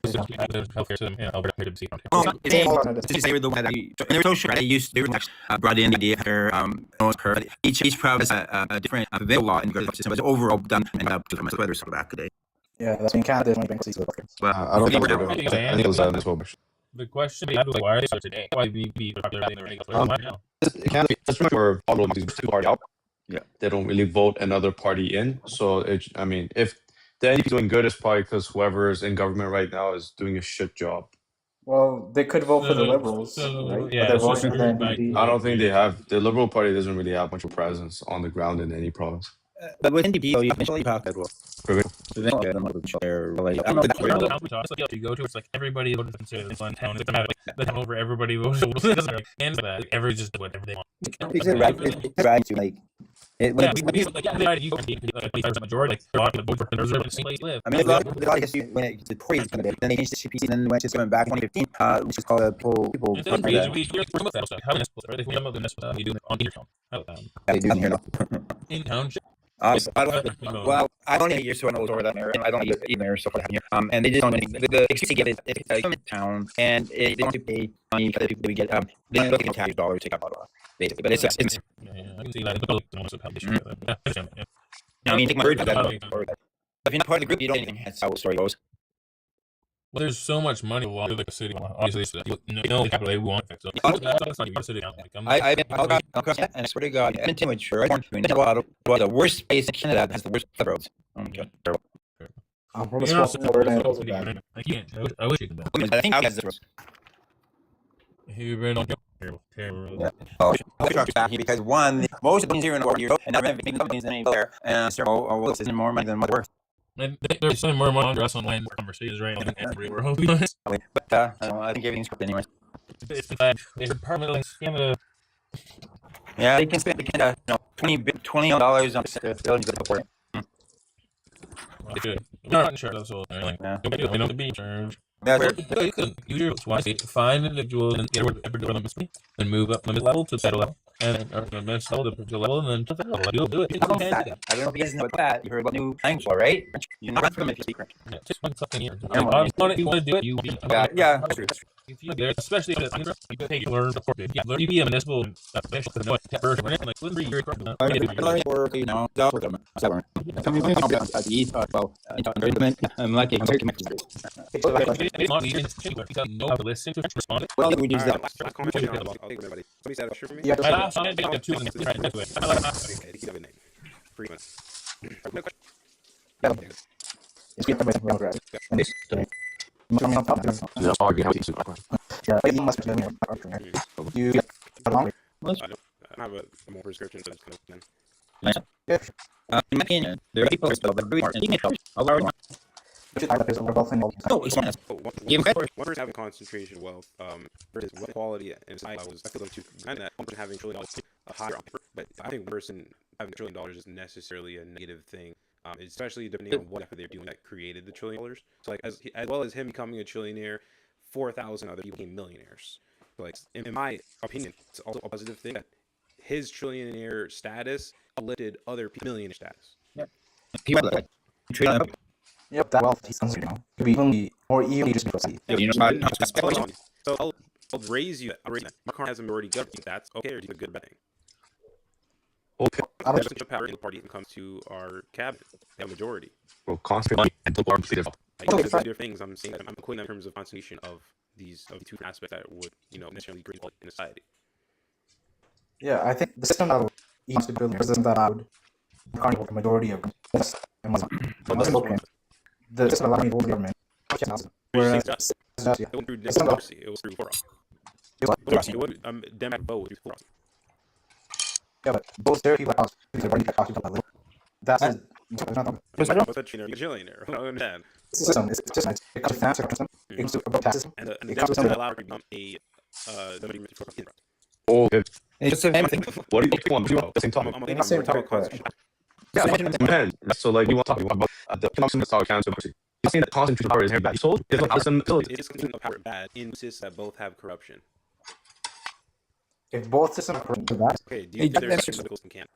Healthcare system in Alberta to see. The one that they're so sure they used to brought in the idea her each province a different available law in the system, but overall done and weather sort of back today. Yeah, that's been Canada when banks see well, I don't think I think it was this one. The question is, why are they so today? Why be popular in the running? It can't be. That's for all two party out. Yeah. They don't really vote another party in. So I mean, if the NDP is doing good, it's probably because whoever is in government right now is doing a shit job. Well, they could vote for the Liberals, right? But they're voting for the NDP. I don't think they have. The Liberal Party doesn't really have much of a presence on the ground in any province. But with NDP, you eventually have that well. Eventually, I don't know if they're really. I don't know if they're really. You go to, it's like everybody voted for this one town. It's like the town over everybody voted. Like, and that everybody just did whatever they want. It's right to like. It, Yeah, when we, like, yeah, you like majority, like a lot of the vote for the same place you live. I mean, a lot of history when it the Tories kind of then they changed the CPC, and then went to coming back in 2015, which is called a people. It's not crazy. We promote that stuff. How is this, right? If we come up with this, we do it on your town. How about They do here now. in township? I don't. Well, I don't need years to know over that mayor, and I don't need even mayor so far here. And they just don't. The excuse they give is if it's in town, and they don't have to pay money because the people we get. They don't get tax dollars to take out basically. But it's just. Yeah, I can see that. I mean, take my word for that. If you're not part of the group, you don't know anything. That's how the story goes. Well, there's so much money along with the city. Obviously, so the capital they want. So that's not even city. I've been across that, and I swear to God, Edmonton, which was the worst place in Canada that has the worst roads. Oh my God, terrible. From a small Alberta and also bad. I can't. I wish you could. I think that's the roads. You've been on terrible. Yeah. Oh, trucks back here because one, most of the things here in the world, and not many companies in any there, and so well, it's more money than what's worth. And there's some more money on us on land conversations right now everywhere. But I think everything's corrupt anyways. It's the fact it's permanently scam. Yeah, they can spend $20 on buildings that support it. They should. They're not sure that's all. Like, we know the beach charge. Yeah, you could use your find individuals and get rid of them, then move up limit level to federal level, and or the next level to level, and then to federal level. You'll do it. I don't know if you guys know about that. You heard about new language law, right? You're not from if you speak French. Yeah, just one fucking year. You want to do it? Yeah, that's true. If you there, especially if it's you pay to learn before you learn to be a municipal official to know what that version like literally you're learning work, you know, job for them. I'm lucky. I'm very connected. It's not even because you know how to listen to respond. Well, we use that. Somebody said a for me? Yeah, it's good to you must be you along. I don't have a more prescription, so it's kind of in my opinion, there are people still that do it. one person having concentration of wealth versus wealth quality and I was I feel like that one person having $1 trillion a higher offer, but I think one person having $1 trillion is necessarily a negative thing, especially depending on what they're doing that created the $1 trillion. So like as well as him becoming a trillionaire, 4,000 other people became millionaires. So like in my opinion, it's also a positive thing that his trillionaire status uplifted other millionaire status. Yep. Yep, that wealth he's you know could be even more evenly distributed. So I'll raise you. Macron has a majority government. That's okay, or do you think a good bad thing? Okay. I don't think the power in the party when it comes to our cabinet. They have a majority. Well, constantly and people are completed. Other things I'm saying that I'm quoting in terms of concentration of these two aspects that would necessarily agree in society. Yeah, I think the system that he wants to build is a system that allowed the majority of this and the system allowed me to hold the government. Whereas it went through democracy, it was through forum. Democratic vote through forum. Yeah, but those there people are that's it. What's a trillionaire? I don't understand. System it's just nice. It comes to finance system. It comes to a tax system. And the Democrats allow to become a it's the same thing. What do you want to do at the same time? I'm talking about concentration. Man, so like you want to talk about the economic style of democracy. You're saying that concentration of power is very bad. You sold? It's concentration of power bad in systems that both have corruption. If both systems are corrupt, okay, do you think there's systems in Canada?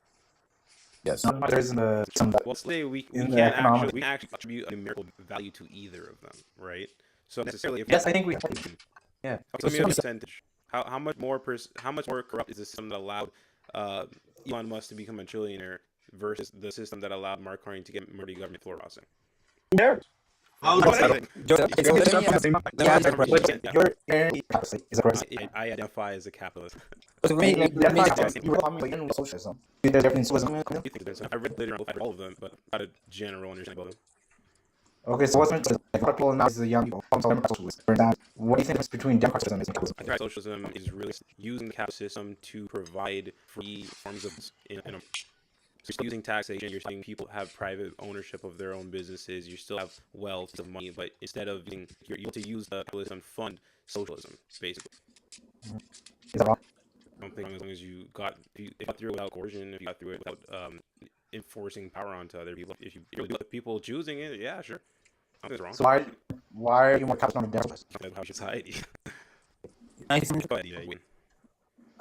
Yes. There isn't a system that well, say we can't actually attribute a numerical value to either of them, right? So necessarily, if yes, I think we. Yeah. So let me have a percentage. How much more corrupt is the system that allowed Elon Musk to become a trillionaire versus the system that allowed Mark Carney to get majority government floor housing? Who cares? How That's is what I that? think. Joseph, Okay, so let me that's ask- same. let me ask you a question. You're a capitalist, is that correct? I identify as a capitalist. So let me ask you. You were talking about in socialism. There's different socialism. I think there's I read later on all of them, but I had a general understanding of them. Okay, so what's like a lot of people now is the young people. I'm talking about socialists. For that, what do you think is between democratic socialism and capitalism? I think socialism is really using the capitalist system to provide free forms of in a so you're still using taxation. You're seeing people have private ownership of their own businesses. You still have wealth of money, but instead of using, you're able to use the capitalism fund socialism, basically. Is that wrong? I don't think as long as you got if you got through it without coercion, if you got through it without enforcing power onto other people, if you really do the people choosing it, yeah, sure. I don't think it's So wrong. why are you more capitalist than socialist? That's how society. I Go ahead, yeah, you win.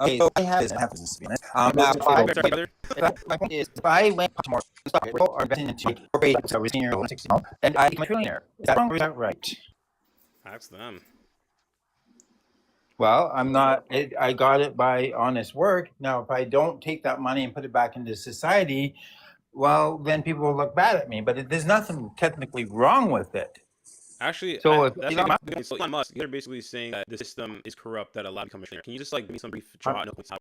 Okay, so I have this to be honest. Now, My point is, if I went to more stock or investing into like corporate, so risking your 60, then I become a trillionaire. Is that wrong or is that right? Ask them. Well, I'm not. I got it by honest work. Now, if I don't take that money and put it back into society, well, then people will look bad at me. But there's nothing technically wrong with it. Actually, So that's so Elon Musk, they're basically saying that the system is corrupt that allowed you to become a millionaire. Can you just like give me some brief draw notes how